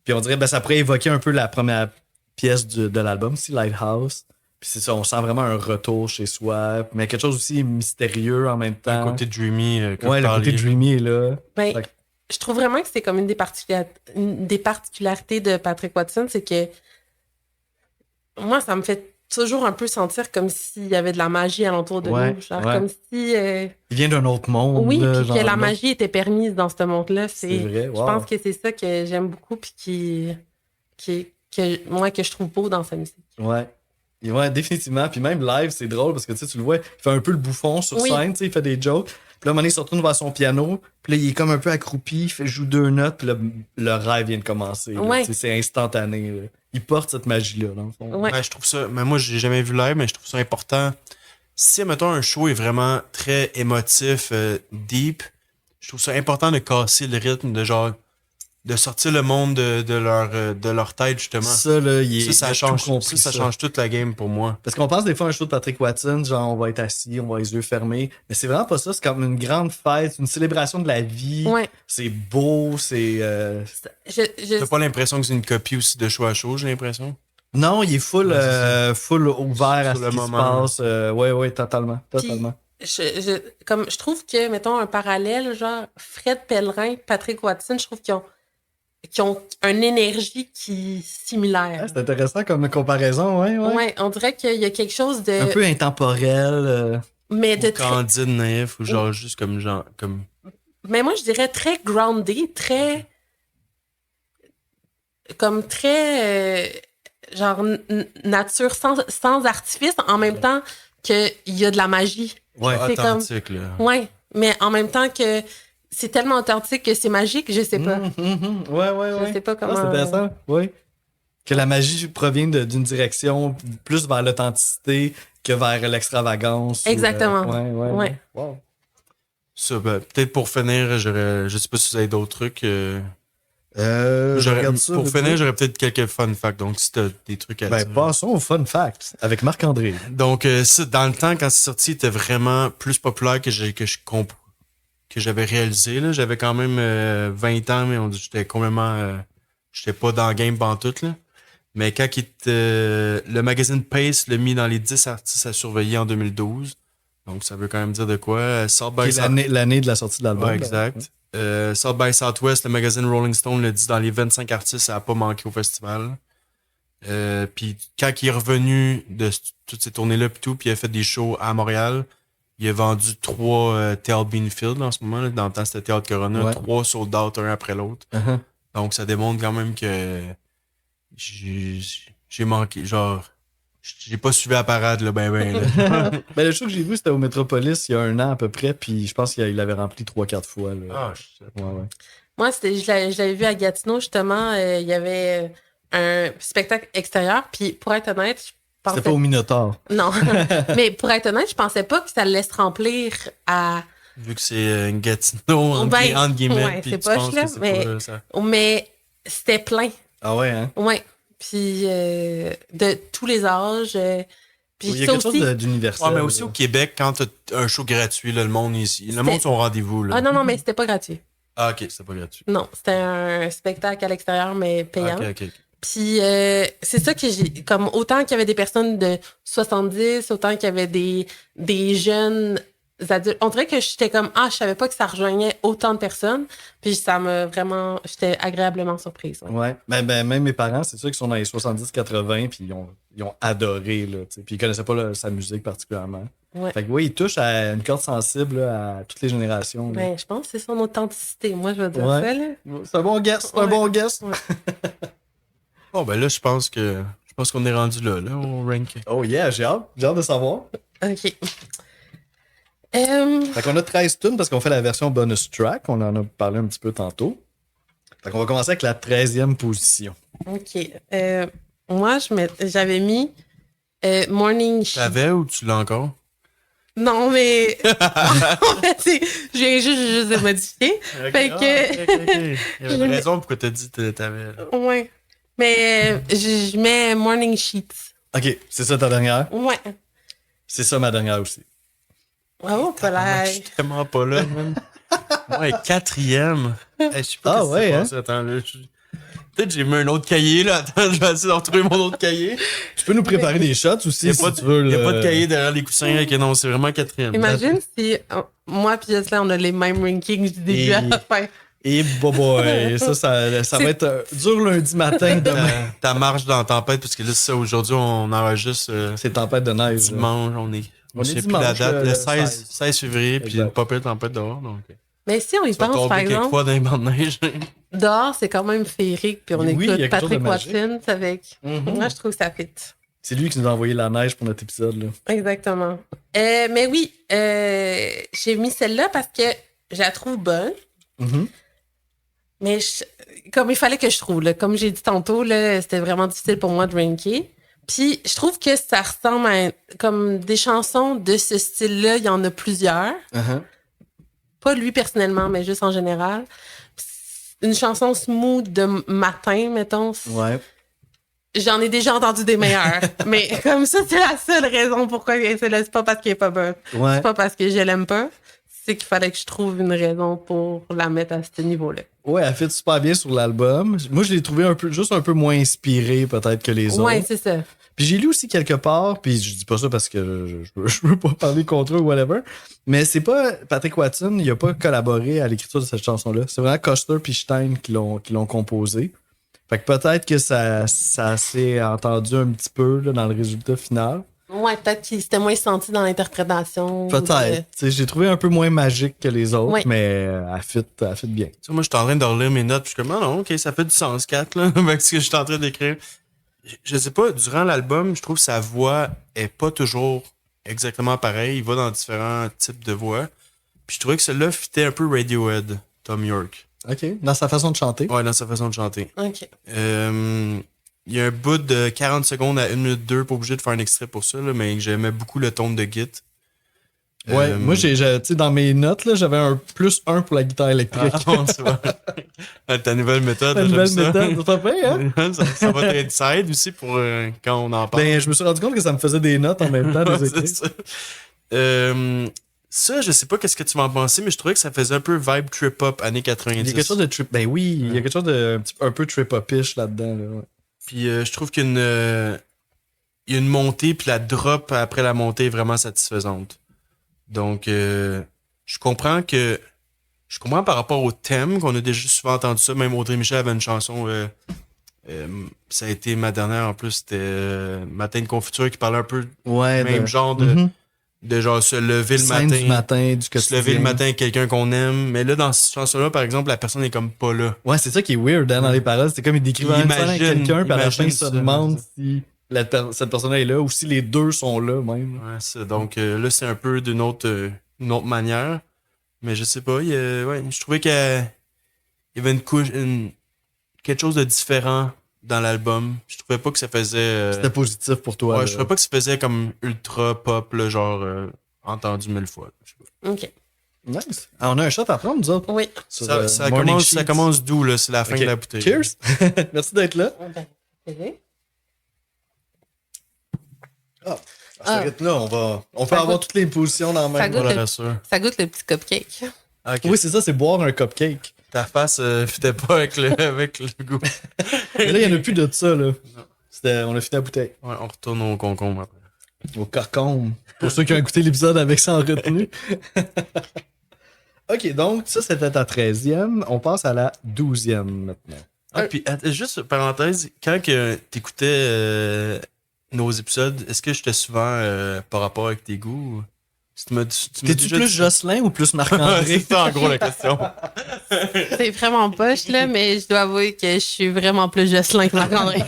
Puis on dirait, ça pourrait évoquer un peu la première pièce de l'album, si Lighthouse. Puis c'est ça, on sent vraiment un retour chez soi, mais quelque chose aussi mystérieux en même temps. Le côté dreamy. Comme ouais, le côté dreamy est là. Ben, Fait que- je trouve vraiment que c'est comme une des particularités de Patrick Watson, c'est que moi, ça me fait toujours un peu sentir comme s'il y avait de la magie alentour de Ouais, nous. Genre, ouais. comme si. Il vient d'un autre monde. Oui, là, puis genre que la là. magie était permise dans ce monde-là. C'est vrai, Je wow. pense que c'est ça que j'aime beaucoup, puis que je trouve beau dans sa musique. Ouais. Et ouais, définitivement. Puis même live, c'est drôle parce que tu le vois, il fait un peu le bouffon sur Oui. scène, tu sais, il fait des jokes. Puis là, à un moment donné, il se retourne vers son piano. Puis là, il est comme un peu accroupi, il joue 2 notes. Puis là, le rêve vient de commencer. là. Ouais. Tu sais, c'est instantané. Là. Il porte cette magie-là, dans le fond. Ouais. Ouais, je trouve ça. Mais moi, j'ai jamais vu live, mais je trouve ça important. Si, mettons, un show est vraiment très émotif, deep, je trouve ça important de casser le rythme, de sortir le monde de leur tête, justement. Ça, là, il Ça, a change, tout compris, ça change toute la game pour moi. Parce qu'on pense des fois à un show de Patrick Watson, genre on va être assis, on va avoir les yeux fermés. Mais c'est vraiment pas ça. C'est comme une grande fête, une célébration de la vie. Ouais. C'est beau, c'est. T'as pas l'impression que c'est une copie aussi de show à show, j'ai l'impression? Non, il est full, Ouais, c'est full ouvert à Sur ce le qui moment. se passe. Ouais, totalement. Puis, Totalement. je trouve que, mettons, un parallèle, genre Fred Pellerin, Patrick Watson, je trouve qu'ils ont une énergie qui est similaire. Ah, c'est intéressant comme comparaison, ouais. Ouais, on dirait qu'il y a quelque chose de. Un peu intemporel. Mais de Ou candide, naïf, ou genre juste comme Mais moi, je dirais très groundé, très. Comme très. Genre nature sans artifice, en même temps qu'il y a de la magie. Ouais, c'est comme. authentique, là. Ouais, mais en même temps que c'est tellement authentique que c'est magique, je sais pas. Ouais. Je sais pas comment. C'est intéressant, oui. Que la magie provient d'une direction plus vers l'authenticité que vers l'extravagance. Exactement. Ouais. Wow. Ça, ben, peut-être pour finir, je sais pas si vous avez d'autres trucs. Je regarde ça. Pour finir, j'aurais peut-être quelques fun facts. Donc, si t'as des trucs à dire. Passons au fun fact avec Marc-André. Donc, ça, dans le temps, quand c'est sorti, il était vraiment plus populaire que j'avais réalisé. Là. J'avais quand même 20 ans, mais j'étais complètement... j'étais pas dans le game pantoute, là. Mais quand le magazine Pace l'a mis dans les 10 artistes à surveiller en 2012. Donc, ça veut quand même dire de quoi. L'année de la sortie de l'album. Ouais, exact. South by Southwest, le magazine Rolling Stone l'a dit dans les 25 artistes, ça n'a pas manqué au festival. Puis quand il est revenu de toutes ces tournées-là puis tout, puis il a fait des shows à Montréal, il a vendu 3 Théâtre Beanfield en ce moment. Là. Dans le temps, c'était Théâtre Corona. 3 sold out, un après l'autre. Uh-huh. Donc, ça démontre quand même que j'ai manqué. Genre, j'ai pas suivi la parade, là, ben. Là. Le show que j'ai vu, c'était au Metropolis il y a 1 an à peu près, puis je pense qu'il l'avait rempli 3-4 fois. Là. Ah, ouais. Moi, je l'avais vu à Gatineau, justement. Il y avait un spectacle extérieur. Puis, pour être honnête, je pensais... C'était pas au Minotaur. Non. Mais pour être honnête, je pensais pas que ça allait se remplir à... Vu que c'est une Gatineau, entre guillemets. Ouais, puis c'est tu poche, penses là. que c'est pas ça. Mais c'était plein. Ah ouais, hein? Ouais. Puis, de tous les âges. Puis il y a ça quelque aussi... chose d'universel. Ouais, mais aussi au Québec, quand t'as un show gratuit, là, le monde ici. Le monde sont au rendez-vous. Là. Ah non, mais c'était pas gratuit. Ah, ok, c'était pas gratuit. Non, c'était un spectacle à l'extérieur, mais payant. Ok. Puis c'est ça que j'ai... Comme autant qu'il y avait des personnes de 70, autant qu'il y avait des jeunes adultes. On dirait que j'étais comme, je savais pas que ça rejoignait autant de personnes. Puis ça m'a vraiment... J'étais agréablement surprise. Ouais. Ben, même mes parents, c'est sûr qu'ils sont dans les 70-80, puis ils ont adoré, là, tu sais. Puis ils connaissaient pas sa musique particulièrement. Ouais. Fait que oui, il touche à une corde sensible là, à toutes les générations. Là. Ben, je pense que c'est son authenticité. Moi, je vais dire Ouais. ça, là. C'est un bon guess, c'est un bon guess. Ouais. Bon, ben là, je pense qu'on est rendu là, au ranking. Oh yeah, j'ai hâte de savoir. OK. Fait qu'on a 13 tunes parce qu'on fait la version bonus track. On en a parlé un petit peu tantôt. Fait qu'on va commencer avec la 13e position. OK. Moi, j'avais mis Morning Sheet. T'avais ou tu l'as encore? Non, mais en fait, je viens juste de modifier. Fait que... Ok. Il y avait une raison pourquoi t'as dit que t'avais. Ouais. Mais je mets Morning Sheets. OK, c'est ça ta dernière? Ouais. C'est ça ma dernière aussi. Oh, pas Je suis tellement pas là, man. Ouais, 4e. Je sais pas Ah, ce qui ouais, s'est hein? passé. Attends, là. Peut-être que j'ai mis un autre cahier, là. Attends, je vais essayer de retrouver mon autre cahier. Tu peux nous préparer des shots aussi Il n'y si a, tu veux. pas de cahier derrière les coussins. Ok, non, c'est vraiment 4e. Imagine si moi et Jocelyn, on a les mêmes rankings du début à la fin. Et boy, ça va être dur lundi matin demain. Ta marche dans la tempête, parce que là, c'est ça, aujourd'hui, on enregistre C'est tempête de neige. dimanche. On est sait plus dimanche, la date, le le 16 février, puis Exact. une pas pire tempête dehors. Donc, Mais si on y ça va pense, par tomber quelques exemple, fois dans les bancs de neige. dehors, c'est quand même féerique, puis on Oui, il y a écoute quelque chose de Patrick magique. Watson avec... Mhm. Moi, je trouve que ça fit. C'est lui qui nous a envoyé la neige pour notre épisode. Là. Exactement. Mais oui, j'ai mis celle-là parce que je la trouve bonne. Mhm. Mais comme il fallait que je trouve, là, comme j'ai dit tantôt, là, c'était vraiment difficile pour moi de ranker. Puis je trouve que ça ressemble à comme des chansons de ce style-là, il y en a plusieurs. Uh-huh. Pas lui personnellement, mais juste en général. Une chanson smooth de matin, mettons. Ouais. J'en ai déjà entendu des meilleures. Mais comme ça, c'est la seule raison pourquoi c'est pas parce qu'il est pas bon. Ouais. C'est pas parce que je l'aime pas. C'est qu'il fallait que je trouve une raison pour la mettre à ce niveau-là. Ouais, elle fit super bien sur l'album. Moi, je l'ai trouvé juste un peu moins inspiré peut-être que les autres. Ouais, c'est ça. Puis j'ai lu aussi quelque part, puis je dis pas ça parce que je veux pas parler contre eux ou whatever, mais c'est pas Patrick Watson, il a pas collaboré à l'écriture de cette chanson-là. C'est vraiment Custer puis Stein qui l'ont composé. Fait que peut-être que ça s'est entendu un petit peu là, dans le résultat final. Ouais, peut-être qu'il s'était moins senti dans l'interprétation. Peut-être. Tu sais, j'ai trouvé un peu moins magique que les autres, Oui. mais elle fit bien. Tu sais, moi, je suis en train de relire mes notes, puis je suis comme, ah non, ok, ça fait du sens, 4, là, avec ce que je suis en train d'écrire. Je sais pas, durant l'album, je trouve que sa voix est pas toujours exactement pareille. Il va dans différents types de voix. Puis je trouvais que celle-là fitait un peu Radiohead, Tom York. OK. Dans sa façon de chanter. Ouais, dans sa façon de chanter. OK. Il y a un bout de 40 secondes à 1 minute 2, pas obligé de faire un extrait pour ça, là, mais j'aimais beaucoup le ton de Git. Ouais, moi, tu sais, dans mes notes, là, j'avais un +1 pour la guitare électrique. Ah, bon, tu vois. Ta nouvelle méthode. La j'aime nouvelle ça. méthode, ça fait, hein? ça va être side aussi pour quand on en parle. Ben, je me suis rendu compte que ça me faisait des notes en même temps. Des C'est écrits. ça. Ça, je sais pas qu'est-ce que tu vas en penser, mais je trouvais que ça faisait un peu vibe trip-hop années 90. Il y a quelque chose de trip. Ben oui, il y a quelque chose de un peu trip-hop-ish là-dedans. Là, ouais. Puis je trouve qu'il y a une montée, puis la drop après la montée est vraiment satisfaisante. Donc, je comprends par rapport au thème, qu'on a déjà souvent entendu ça. Même Audrey Michel avait une chanson, ça a été ma dernière en plus, c'était Matin de confiture, qui parlait un peu Ouais, même genre de genre se lever le Scène matin. du matin, du Se quotidien. lever le matin avec quelqu'un qu'on aime. Mais là, dans cette chanson-là, par exemple, la personne est comme pas là. Ouais, c'est ça qui est weird hein, dans les paroles. C'est comme il décrivait une scène avec quelqu'un, puis à la fin, il se demande si cette personne-là est là ou si les deux sont là même. Ouais, ça. Donc là, c'est un peu d'une autre manière. Mais je sais pas, je trouvais qu'il y avait une couche, quelque chose de différent dans l'album. Je trouvais pas que ça faisait... C'était positif pour toi. Ouais, là. je trouvais pas que ça faisait comme ultra pop, là, genre entendu 1000 fois. Je sais pas. OK. Nice. Ah, on a un shot à prendre, nous autres. Oui. Sur, Ça Morning commence, ça Sheets. commence doux, là. C'est la fin Ok. de la bouteille. Cheers. Merci d'être là. Ben, À ce rythme-là, on peut Ça avoir goûte- toutes les positions dans la ça même. goûte Voilà, le- rassure. ça goûte le petit cupcake. Ok. Oui, c'est ça, c'est boire un cupcake. Ta face fitait pas avec le goût. Mais là, il n'y en a plus de ça, là. On a fini la bouteille. Ouais, on retourne au concombre après. Au cocon. Pour ceux qui ont écouté l'épisode avec ça en retenue. OK, donc ça, c'était ta 13e. On passe à la 12e maintenant. Ah, puis juste parenthèse, quand que t'écoutais nos épisodes, est-ce que j'étais souvent par rapport avec tes goûts? Ou... Tu m'as T'es-tu déjà plus dit- Jocelyn ou plus Ouais, Marc-André? c'est ça en gros la question. C'est vraiment poche, là, mais je dois avouer que je suis vraiment plus Jocelyn que Marc-André.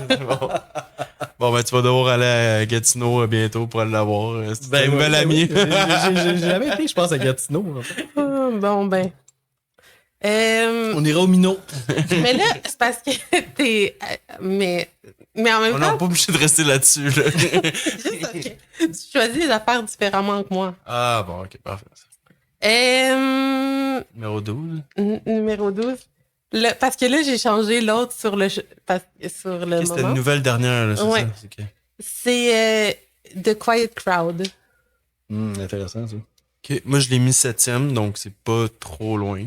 Bon, ben tu vas devoir aller à Gatineau bientôt pour aller la voir. C'est un nouvel ami. J'ai jamais été, je pense, à Gatineau. En fait. Ah, bon, ben. On ira au Minot. Mais là, c'est parce que t'es. Mais en même On n'est temps, pas obligé de rester là-dessus. Là. juste parce que tu choisis les affaires différemment que moi. Ah bon, ok, parfait. Numéro 12. Numéro 12. Parce que là, j'ai changé l'autre sur le C'était une moment. nouvelle dernière, là, c'est Ouais. ça? C'est que- C'est The Quiet Crowd. Intéressant, ça. Ok, moi je l'ai mis 7e, donc c'est pas trop loin.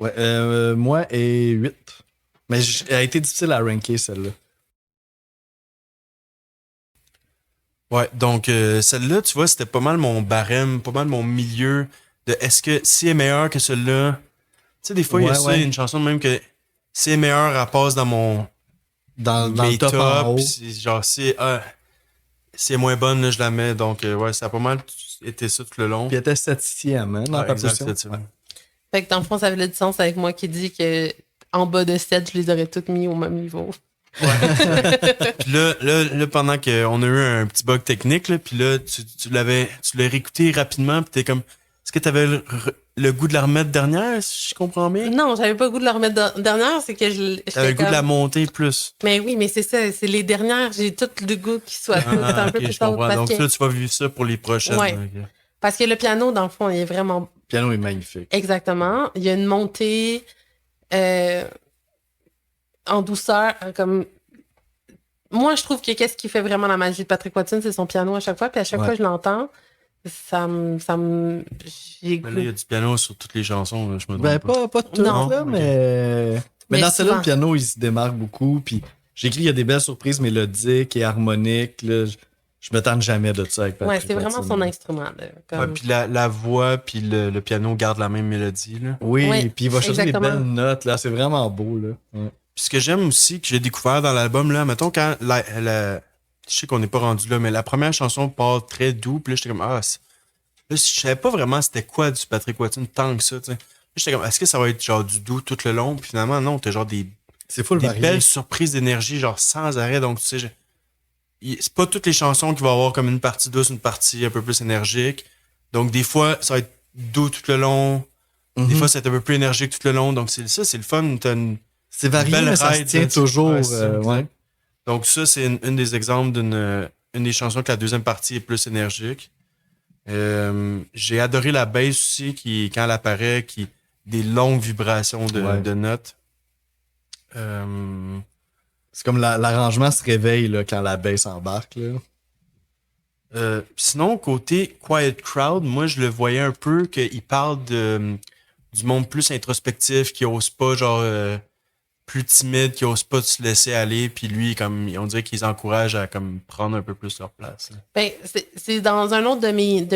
Ouais, moi et 8. Mais elle a été difficile à ranker, celle-là. Ouais, donc celle-là, tu vois, c'était pas mal mon barème, pas mal mon milieu de est-ce que si elle est meilleure que celle-là. Tu sais, des fois, il y a Ouais, ça, ouais. une chanson de même que si elle est meilleure, elle passe dans mon Dans mes le top en haut. puis c'est genre si elle est moins bonne, là, je la mets. Donc ouais, ça a pas mal été ça tout le long. Puis elle était 7e, hein, dans Ouais, ta exact, position. c'est ça. Fait que dans le fond, ça avait du sens avec moi qui dit que en bas de 7, je les aurais toutes mis au même niveau. Puis là, pendant qu'on a eu un petit bug technique, là, puis là, tu l'as réécouté rapidement, puis t'es comme, est-ce que t'avais le goût de la remettre dernière, si je comprends bien? Non, j'avais pas le goût de la remettre dernière, c'est que T'avais le goût de la monter plus. Mais oui, mais c'est ça, c'est les dernières, j'ai tout le goût qui soit tout un peu Ok, plus je comprends. haut. Donc là, tu vas vivre ça pour les prochaines. Ouais. Ok. Parce que le piano, dans le fond, il est vraiment Le piano est magnifique. exactement. Il y a une montée en douceur, comme. Moi, je trouve que qu'est-ce qui fait vraiment la magie de Patrick Watson, c'est son piano à chaque fois. Puis à chaque Ouais. fois que je l'entends, ça me. J'ai Mais là, il y a du piano sur toutes les chansons, là, je me Ben, demande pas. pas tout, Non. là, Ok. mais Mais dans celle-là, souvent. le piano, il se démarque beaucoup. Puis j'ai écrit, il y a des belles surprises mélodiques et harmoniques. Là. Je me tente jamais de ça avec Patrick Ouais, c'est vraiment Watson. son instrument. Là, comme- Ouais, puis la voix, puis le piano gardent la même mélodie, là. Oui, Ouais, puis il va chercher exactement. des belles notes. Là. C'est vraiment beau. Là. Ouais. Puis ce que j'aime aussi, que j'ai découvert dans l'album, là, mettons, quand je sais qu'on n'est pas rendu là, mais la première chanson part très doux, puis là, j'étais comme, là, je savais pas vraiment c'était quoi du Patrick Watson tant que ça, tu sais. Là, j'étais comme, est-ce que ça va être genre du doux tout le long? Puis finalement, non, t'as genre des C'est full varié. belles surprises d'énergie, genre sans arrêt, donc tu sais, c'est pas toutes les chansons qui vont avoir comme une partie douce, une partie un peu plus énergique. Donc, des fois, ça va être doux tout le long. Des fois, ça va être un peu plus énergique tout le long. Donc, c'est le fun. T'as une C'est varié, belle mais ça se ride, tient là, toujours. ouais, c'est ça, Ouais. Donc, ça, c'est une des exemples une des chansons que la deuxième partie est plus énergique. J'ai adoré la bass aussi, quand elle apparaît, des longues vibrations de notes. C'est comme l'arrangement se réveille là, quand la bass embarque. Là. Sinon, côté Quiet Crowd, moi, je le voyais un peu qu'il parle du monde plus introspectif, qui ose pas, genre, plus timide, qui ose pas se laisser aller, puis lui, comme, on dirait qu'ils encouragent à comme prendre un peu plus leur place. Là. Ben, c'est dans un autre de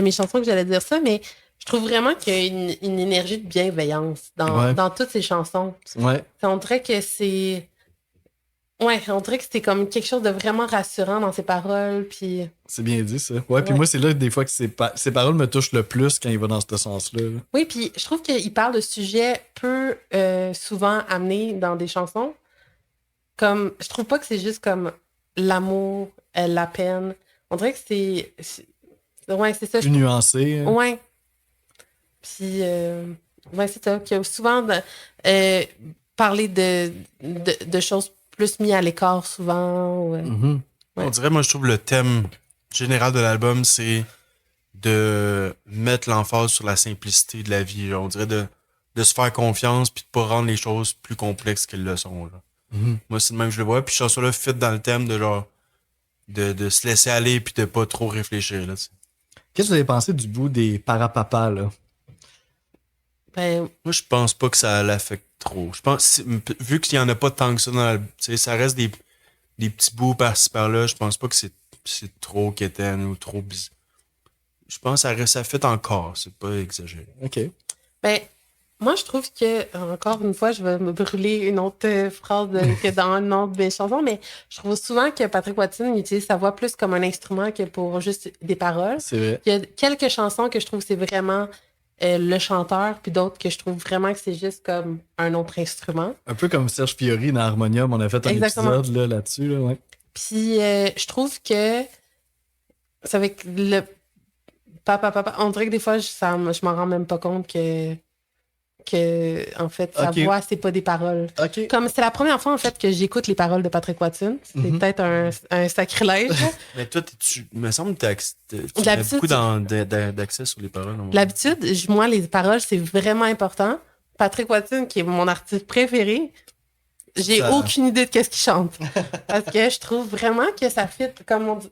mes chansons que j'allais dire ça, mais je trouve vraiment qu'il y a une énergie de bienveillance dans toutes ces chansons. Ouais. On dirait que c'est... Ouais, on dirait que c'était comme quelque chose de vraiment rassurant dans ses paroles, puis... C'est bien dit, ça. Ouais, puis moi, c'est là, des fois, que ses paroles me touchent le plus quand il va dans ce sens-là. Là. Oui, puis je trouve qu'il parle de sujets peu souvent amenés dans des chansons. Comme, je trouve pas que c'est juste comme l'amour, la peine. On dirait que ouais, c'est ça. Plus nuancé. Hein. Ouais. Puis, ouais, c'est ça. Qu'il y a souvent parler de choses plus mises à l'écart souvent. Ouais. Mm-hmm. Ouais. On dirait, moi, je trouve le thème général de l'album, c'est de mettre l'emphase sur la simplicité de la vie. Genre, on dirait de se faire confiance puis de pas rendre les choses plus complexes qu'elles le sont. Là. Mm-hmm. Moi, c'est de même que je le vois. Puis, cette chanson-là fit dans le thème de genre de se laisser aller puis de pas trop réfléchir. Là, Qu'est-ce que vous avez pensé du bout des parapapas, là? Ben, moi, je pense pas que ça l'affecte trop. Je pense, vu qu'il y en a pas tant que ça dans l'album, ça reste des petits bouts par-ci par-là, je pense pas que c'est trop quétaine ou trop bizarre. Je pense que ça fait encore, c'est pas exagéré. OK. ben, moi, je trouve que, encore une fois, je vais me brûler une autre phrase que dans une autre de mes chansons, mais je trouve souvent que Patrick Watson utilise sa voix plus comme un instrument que pour juste des paroles. C'est vrai. Il y a quelques chansons que je trouve que c'est vraiment le chanteur, puis d'autres que je trouve vraiment que c'est juste comme un autre instrument. Un peu comme Serge Fiori dans Harmonium, on a fait un Exactement. épisode là-dessus. Là, ouais. Puis je trouve que c'est avec le papa, on dirait que des fois, je m'en rends même pas compte que en fait, sa Ok. voix, c'est pas des paroles. OK. Comme c'est la première fois, en fait, que j'écoute les paroles de Patrick Watson. C'est peut-être un sacrilège. là. Mais toi, il me semble que tu as D'habitude, beaucoup d'accès sur les paroles. L'habitude, moi, les paroles, c'est vraiment important. Patrick Watson, qui est mon artiste préféré, j'ai Ça- aucune idée de qu'est-ce qu'il chante. Parce que je trouve vraiment que ça fit, comme on dit.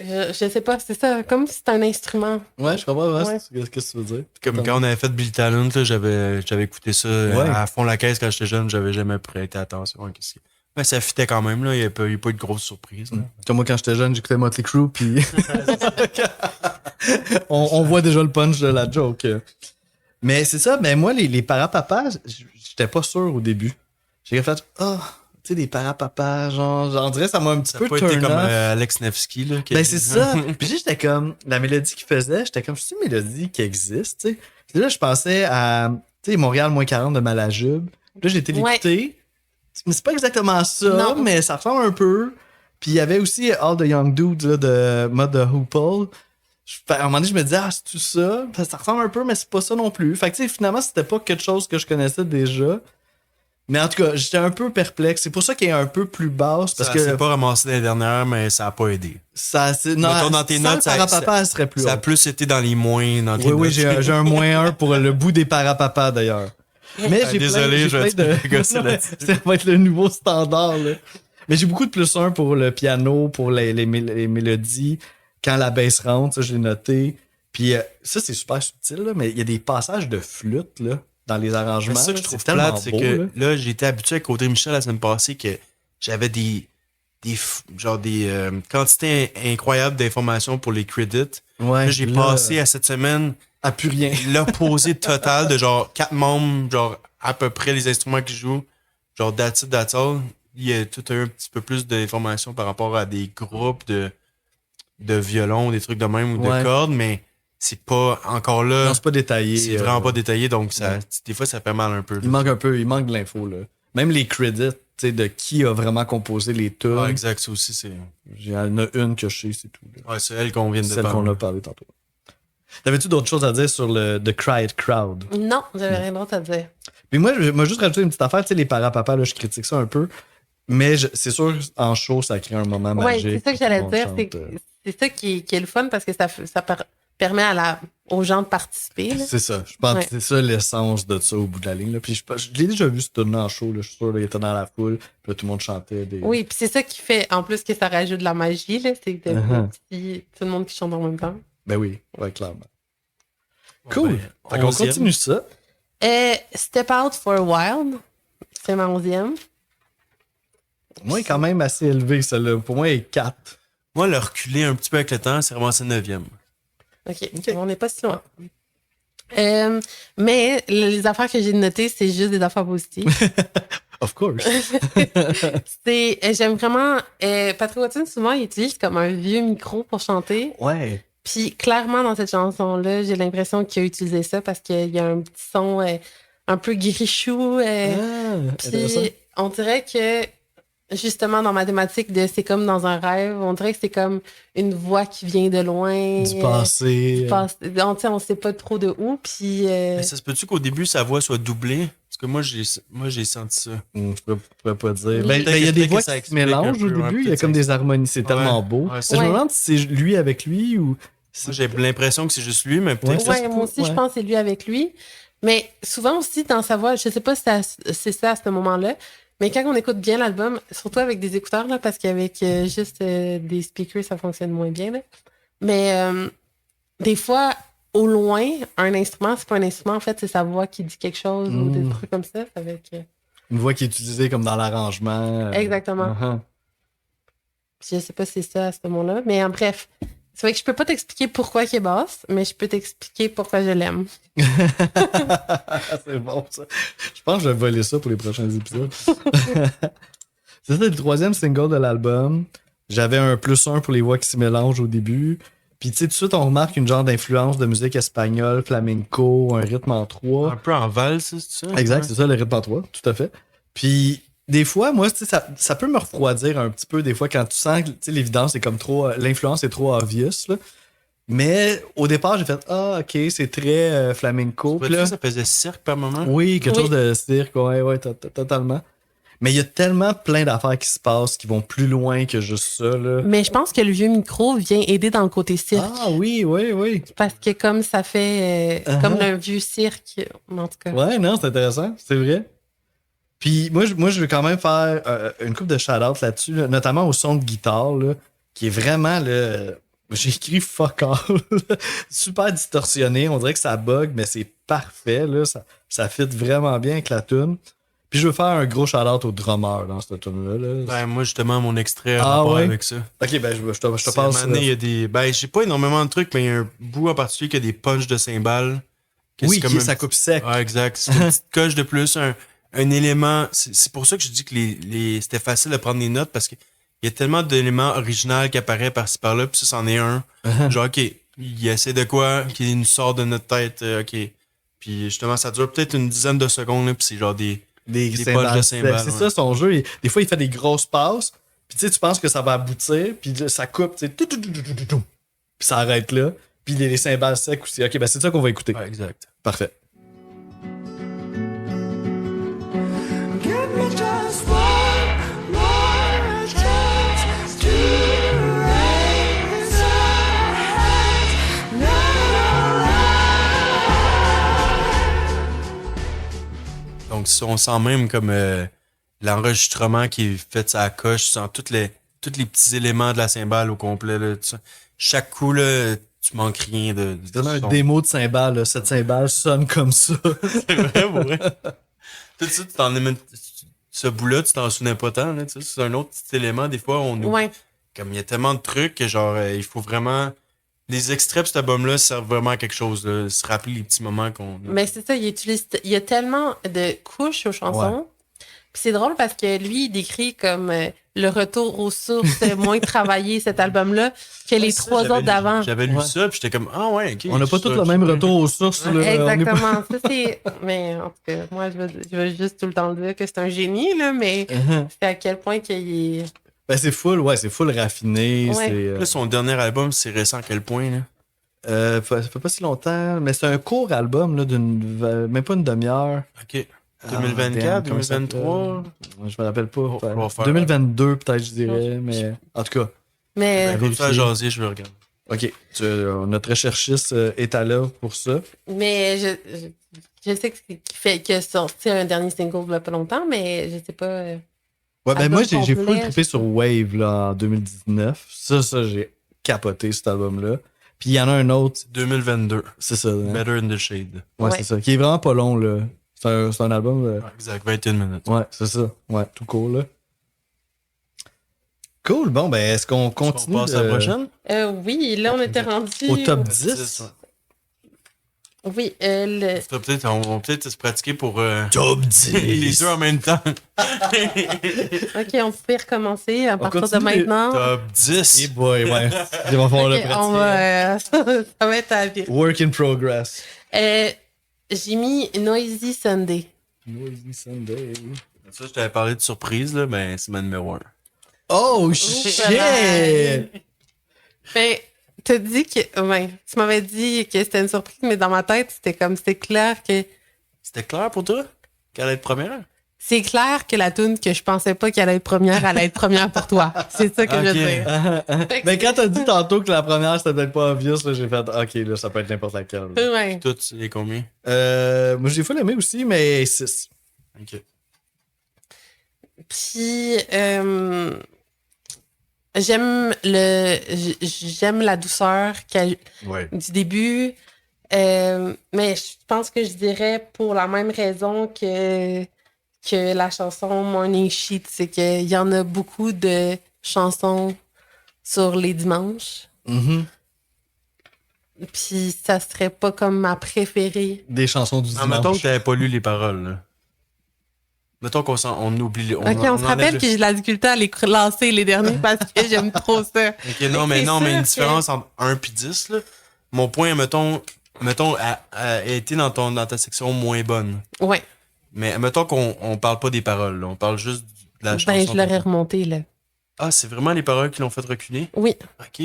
Je sais pas, c'est ça, comme si c'était un instrument. Ouais, je comprends. Ouais, Ouais. Qu'est-ce que tu veux dire? Comme quand on avait fait Billy Talent, là, j'avais écouté ça Ouais. à fond la caisse quand j'étais jeune, j'avais jamais prêté attention à qu'est-ce que... Mais ça fitait quand même, là. Il n'y a pas eu de grosse surprise. là. Comme moi, quand j'étais jeune, j'écoutais Motley Crue, puis on voit déjà le punch de la joke. Mais c'est ça, mais moi, les parapapas, j'étais pas sûr au début. J'ai fait, tu sais, des parapapas, genre, on dirait que ça m'a un petit Ça peu n'a pas été turn comme off. Alex Nevsky, là. qui a Ben, dit- c'est ça. Puis j'étais comme, la mélodie qu'il faisait, j'étais comme, c'est une mélodie qui existe, tu sais. Puis là, je pensais à, tu sais, Montréal moins 40 de Malajube. Puis là, j'ai été Ouais. l'écouter. Mais c'est pas exactement ça, Non. mais ça ressemble un peu. Puis il y avait aussi All the Young Dudes là, de Mud the Hoople. À un moment donné, je me disais, c'est tout ça? Ça ressemble un peu, mais c'est pas ça non plus. Fait que, tu sais, finalement, c'était pas quelque chose que je connaissais déjà. Mais en tout cas, j'étais un peu perplexe. C'est pour ça qu'il est un peu plus basse. Parce Ça que s'est pas ramassé l'année dernière, mais ça n'a pas aidé. ça, non, Mettons, dans tes sans notes, le ça- parapapa, elle serait plus Ça a haut. plus été dans les moins dans tes Oui, oui, notes. j'ai un -1 pour le bout des parapapas, d'ailleurs. Mais j'ai désolé, plein, je vais j'ai plein te gosser là-dessus. Ça va être le nouveau standard, là. Mais j'ai beaucoup de +1 pour le piano, pour les mélodies. Quand la bass rentre, ça, je l'ai noté. Puis ça, c'est super subtil, là, mais il y a des passages de flûte, là, dans les arrangements. Mais ça que là. je trouve C'est tellement plate, c'est beau, que là. là, j'ai été habitué avec Audrey Michel la semaine passée que j'avais des quantités incroyables d'informations pour les credits. Ouais, Là, j'ai passé à cette semaine à plus rien. l'opposé total de genre 4 membres, genre à peu près les instruments qu'ils jouent, genre that's it, that's all. il y a tout un petit peu plus d'informations par rapport à des groupes de violon, des trucs de même ou Ouais. de cordes, mais c'est pas encore là. Non, c'est pas détaillé. C'est vraiment pas détaillé, donc ça, ouais. des fois ça fait mal un peu. là. Il manque de l'info, là. Même les credits, tu sais, de qui a vraiment composé les tunes. Ouais, exact, ça aussi c'est. Il y en a une que je sais, c'est tout. Là. Ouais, c'est elle qu'on vient de Celle parler. qu'on a parlé tantôt. T'avais-tu d'autres choses à dire sur le The Quiet Crowd? Non, j'avais rien d'autre à dire. Puis moi, je m'a juste rajouté une petite affaire, tu sais, les parapapas, là, je critique ça un peu. Mais c'est sûr, en show, ça crée un moment Ouais, magique. c'est ça que j'allais Tout le dire. monde chante, C'est ça qui est le fun parce que ça permet aux gens de participer. Là. C'est ça. Je pense Ouais. que c'est ça l'essence de ça au bout de la ligne. Là. Puis je l'ai déjà vu ce tune-là en show. Là. Je suis sûr, là, il était dans la foule. Puis là, tout le monde chantait. Oui, puis c'est ça qui fait en plus que ça rajoute de la magie. Là, c'est que tout le monde qui chante en même temps. Ben oui, ouais, clairement. Bon, Cool. ben, Fait qu'on 11e. continue ça. Step Out for a While, c'est ma 11e. Moi, il est quand même assez élevé, celle-là. Pour moi, il est 4. Moi, le reculer un petit peu avec le temps, c'est vraiment 9e. OK, on n'est pas si loin. Mais les affaires que j'ai notées, c'est juste des affaires positives. Of course. J'aime vraiment. Patrick Watson, souvent, il utilise comme un vieux micro pour chanter. Ouais. Puis clairement, dans cette chanson-là, j'ai l'impression qu'il a utilisé ça parce qu'il y a un petit son un peu grichou. Intéressant. Puis on dirait que, justement, dans ma thématique de c'est comme dans un rêve, on dirait que c'est comme une voix qui vient de loin. Du passé. On sait pas trop de où. Puis. Mais ça se peut-tu qu'au début, sa voix soit doublée? Parce que moi, j'ai senti ça. Je pourrais pas dire. Oui. Ben, il y a des Peut-être voix que ça qui se explique mélangent un au peu, ouais, début. Il y a peut-être comme ça des harmonies. C'est tellement beau. Ouais, Je me demande si c'est lui avec lui ou. Moi, j'ai l'impression que c'est juste lui, mais peut-être que Ouais, moi aussi, je pense que c'est lui avec lui. Mais souvent aussi, dans sa voix, je sais pas si c'est ça à ce moment-là, mais quand on écoute bien l'album, surtout avec des écouteurs, là, parce qu'avec juste des speakers, ça fonctionne moins bien. Là. Mais des fois, au loin, un instrument, c'est pas un instrument, en fait, c'est sa voix qui dit quelque chose ou des trucs comme ça. Avec, Une voix qui est utilisée comme dans l'arrangement. Exactement. Uh-huh. Je sais pas si c'est ça à ce moment-là, mais bref. C'est vrai que je peux pas t'expliquer pourquoi il est basse, mais je peux t'expliquer pourquoi je l'aime. C'est bon, ça. Je pense que je vais voler ça pour les prochains épisodes. C'était le 3e single de l'album. J'avais un +1 pour les voix qui se mélangent au début. Puis, tu sais, tout de suite, on remarque une genre d'influence de musique espagnole, flamenco, un rythme en 3. un peu en valse, c'est ça? Exact, c'est ça, le rythme en 3, tout à fait. Puis, des fois, moi, tu sais, ça peut me refroidir un petit peu, des fois, quand tu sens que tu sais, l'évidence est comme trop. L'influence est trop obvious, là. Mais au départ, j'ai fait ah, ok, c'est très flamenco. Puis là, Ça faisait cirque par moment? oui, quelque Oui. chose de cirque, ouais, totalement. Mais il y a tellement plein d'affaires qui se passent qui vont plus loin que juste ça, là. Mais je pense que le vieux micro vient aider dans le côté cirque. Ah oui. Parce que comme ça fait comme un vieux cirque, en tout cas. Ouais, non, c'est intéressant, c'est vrai. Puis moi, je veux quand même faire une couple de shout-out là-dessus, là, notamment au son de guitare, là, qui est vraiment le. J'ai écrit fuck all. Super distorsionné. On dirait que ça bug, mais c'est parfait. Là. Ça fit vraiment bien avec la tune. Puis je veux faire un gros shout-out au drummer dans cette tune-là. Là. Ben, moi, justement, mon extrait en Ah, rapport ouais? avec ça. Ok, ben je te C'est, passe. à un moment donné, il y a des. Ben, j'ai pas énormément de trucs, mais il y a un bout en particulier qui a des punches de cymbales. Oui, c'est qui un ça petit- coupe sec. Ouais, exact. C'est une petite coche de plus, un élément. C'est pour ça que je dis que c'était facile de prendre des notes parce qu'il y a tellement d'éléments originaux qui apparaissent par-ci par-là, puis ça, c'en est un. Genre, OK, il essaie de quoi qui nous sort de notre tête, OK. Puis justement, ça dure peut-être une dizaine de secondes, là, puis c'est genre des cymbales poches de sec. cymbales. C'est ouais. ça son jeu. Des fois, il fait des grosses passes. Puis tu sais, tu penses que ça va aboutir. Puis là, ça coupe. Tu sais, puis ça arrête là. Puis les cymbales secs aussi. Ok, ben c'est ça qu'on va écouter. Ouais, exact. Parfait. Give me just one more chance to raise a hand, not alright. Donc, on sent même comme l'enregistrement qui est fait à la coche, tu sens tous les petits éléments de la cymbale au complet. Là, tu sais. Chaque coup, là, tu manques rien de Je donne un son. démo de cymbale. Là. Cette cymbale sonne comme ça. C'est vrai, pour vrai. Tout ça, tu t'en es ce bout-là, tu t'en souvenais pas tant. Là, tu sais. C'est un autre petit élément. Des fois, on Ouais. comme il y a tellement de trucs que genre il faut vraiment. Les extraits de cet album-là servent vraiment à quelque chose. Là, se rappeler les petits moments qu'on a. Mais c'est ça, il y a tellement de couches aux chansons. Puis Puis c'est drôle parce que lui, il décrit comme le retour aux sources moins travaillé, cet album-là, que les Ça, 3 autres d'avant. J'avais lu Ouais. ça, puis j'étais comme, ah ouais, ok. On n'a pas ça, tous le même je- retour aux sources. Là. On est pas- Exactement. Ça, c'est... Mais en tout cas, moi, je veux juste tout le temps dire que c'est un génie, là, mais c'est à quel point qu'il est... Ben, c'est full raffiné. Ouais. C'est, Là, son dernier album, c'est récent à quel point, là? ça fait pas si longtemps, mais c'est un court album, là, même pas une demi-heure. Ok. Ah, 2024, damn, comment ça 2023. Je me rappelle pas. On va faire- 2022, peut-être, je dirais, mais en tout cas. Mais, Ben, continue à jaser, je vais regarder. OK. Notre recherchiste est à l'œuvre pour ça. mais je sais qu'il a sorti un dernier single il y a pas longtemps, mais je sais pas... Ouais, ben Album moi, j'ai full complet, trippé sur Wave là, en 2019. Ça, j'ai capoté cet album-là. Puis il y en a un autre, 2022. c'est ça. Hein? Better in the Shade. Ouais, Ouais. c'est ça. Qui est vraiment pas long, là. C'est un album. Exact, 21 minutes. Ouais, c'est ça. Ouais, tout court, là. Cool. Bon, ben, est-ce qu'on On continue? passe à la prochaine? Oui, là, on était rendu... Au top 10, 10? Oui, On va peut-être se pratiquer pour Top les deux en même temps. OK, on peut recommencer à partir de continue. maintenant. Top 10. Hey boy, ouais. Il va falloir Ok, le pratiquer. on va, ça va être à la vie. Work in progress. J'ai mis Noisy Sunday. Noisy Sunday. Ça, je t'avais parlé de surprise, là, ben c'est ma numéro 1. Oh, shit! Ben, t'as dit que... Ouais, tu m'avais dit que c'était une surprise, mais dans ma tête, c'était clair que... C'était clair pour toi qu'elle allait être première? C'est clair que la tune que je pensais pas qu'elle allait être première, elle allait être première pour toi. C'est ça que je veux Ok. dire. Fait que Mais quand t'as dit tantôt que la première c'était peut-être pas obvious, là, j'ai fait OK, là, ça peut être n'importe laquelle. là. Ouais. Toutes les combien? Moi, j'ai full aimé aussi, mais 6. Ok. Puis, j'aime la douceur Ouais. du début, mais je pense que je dirais pour la même raison que la chanson Morning Sheet, c'est qu'il y en a beaucoup de chansons sur les dimanches, puis ça serait pas comme ma préférée. Des chansons du Ah, mettons que dimanche. t'avais pas lu les paroles, là. Mettons on oublie les. Ok, on se rappelle que j'ai de la difficulté à les lancer les derniers parce que j'aime trop ça. Ok, non, mais C'est non, mais sûr une que- différence entre 1 et 10, là. Mon point, mettons a été dans ta section moins bonne. Ouais, Mais mettons qu'on parle pas des paroles, là. On parle juste de la chanson. ben je l'aurais remonté là. Ah, c'est vraiment les paroles qui l'ont fait reculer? Oui. Ok.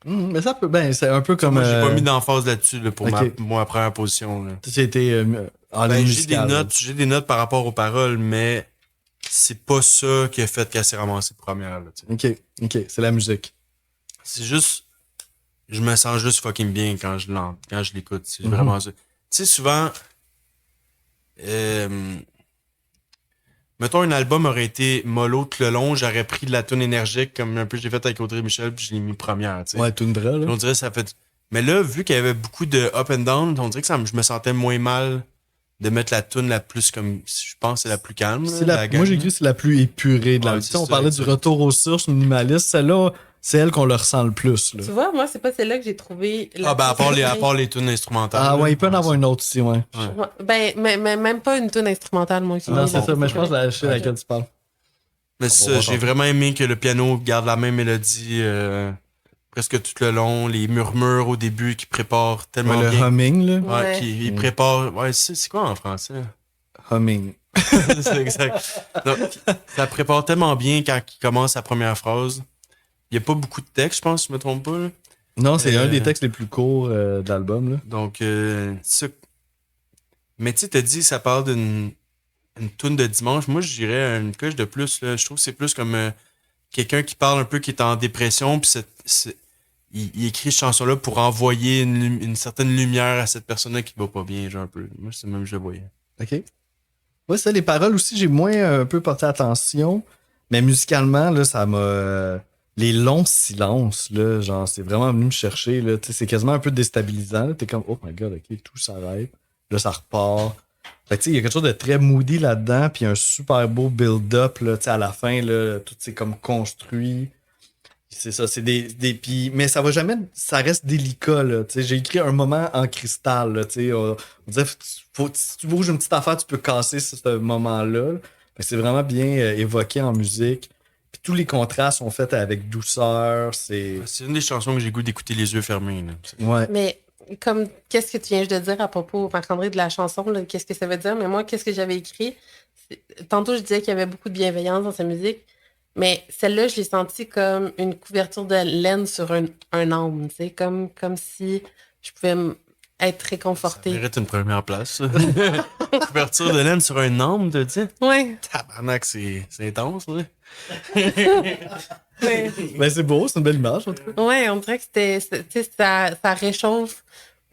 Mais ça peut. Ben, c'est un peu comme. Moi, j'ai pas mis d'emphase là-dessus, là, pour ok. ma première position, là. Tu été en Ben, ligne j'ai des notes par rapport aux paroles, mais c'est pas ça qui a fait qu'elle s'est ramassée première, là, tu sais. OK, c'est la musique. C'est juste, je me sens juste fucking bien quand je l'écoute. C'est vraiment ça. Tu sais, souvent, mettons, un album aurait été mollo tout le long, j'aurais pris de la tune énergique, comme un peu j'ai fait avec Audrey Michel, puis je l'ai mis première, tu sais. Ouais, Tundra, là. On dirait que ça fait. Mais là, vu qu'il y avait beaucoup de up and down, on dirait que je me sentais moins mal de mettre la tune la plus comme. Je pense que c'est la plus calme. C'est là, la gamme. moi, j'ai écrit c'est la plus épurée de la Ouais, musique. c'est On ça, parlait du exact. retour aux sources minimaliste. Celle-là, c'est elle qu'on le ressent le plus. Là. Tu vois, moi, c'est pas celle-là que j'ai trouvé. Ah, ben, à part les tunes instrumentales. Ah là. ouais, il peut en avoir une autre aussi, ouais. Ouais, ben, mais même pas une tune instrumentale, moi. qui Non, est c'est là. ça, mais je pense que la chaîne à laquelle tu parles. Mais On va ça, voir j'ai tantôt. vraiment aimé que le piano garde la même mélodie presque tout le long. Les murmures au début qui préparent tellement Ouais, le bien. humming, là. Ouais, Ouais. qui prépare. Ouais, c'est quoi en français? Humming. C'est exact. Non, ça prépare tellement bien quand il commence sa première phrase. Il n'y a pas beaucoup de texte, je pense, si je me trompe pas. Là. Non, c'est Euh, un des textes les plus courts de l'album, là. Donc, ça. Mais tu sais, t'as dit, ça parle d'une toune de dimanche. Moi, je dirais une coche de plus. Là. Je trouve que c'est plus comme quelqu'un qui parle un peu, qui est en dépression, puis il écrit cette chanson-là pour envoyer une certaine lumière à cette personne-là qui va pas bien, genre un peu. Moi, c'est même que je le voyais. OK. Ouais, ça, les paroles aussi, j'ai moins un peu porté attention. Mais musicalement, là, ça m'a. Les longs silences, là, genre, c'est vraiment venu me chercher, là. Tu sais, c'est quasiment un peu déstabilisant. là. T'es comme, oh my god, OK, tout s'arrête. Là, ça repart. Fait que, tu sais, il y a quelque chose de très moody là-dedans, puis un super beau build-up, là, tu sais, à la fin, là, tout c'est comme construit. C'est ça, c'est puis, mais ça va jamais, ça reste délicat, là, tu sais, j'ai écrit un moment en cristal, là, tu sais, on disait, si tu bouges une petite affaire, tu peux casser ce moment-là, là. Fait que c'est vraiment bien évoqué en musique. Puis tous les contrastes sont faits avec douceur. C'est. C'est une des chansons que j'ai goût d'écouter les yeux fermés. Là. Ouais. Mais comme, qu'est-ce que tu viens de dire à propos, Marc-André, de la chanson, là, qu'est-ce que ça veut dire? Mais moi, qu'est-ce que j'avais écrit? Tantôt, je disais qu'il y avait beaucoup de bienveillance dans sa musique, mais celle-là, je l'ai sentie comme une couverture de laine sur un âme, tu sais, comme si je pouvais être Ça réconfortée. mérite une première place. ça. Couverture de laine sur un âme, tu dis? Ouais. Tabarnak, c'est intense, là. Ouais. Ben, c'est beau, c'est une belle image, en tout cas. Ouais, on dirait que tu sais, ça réchauffe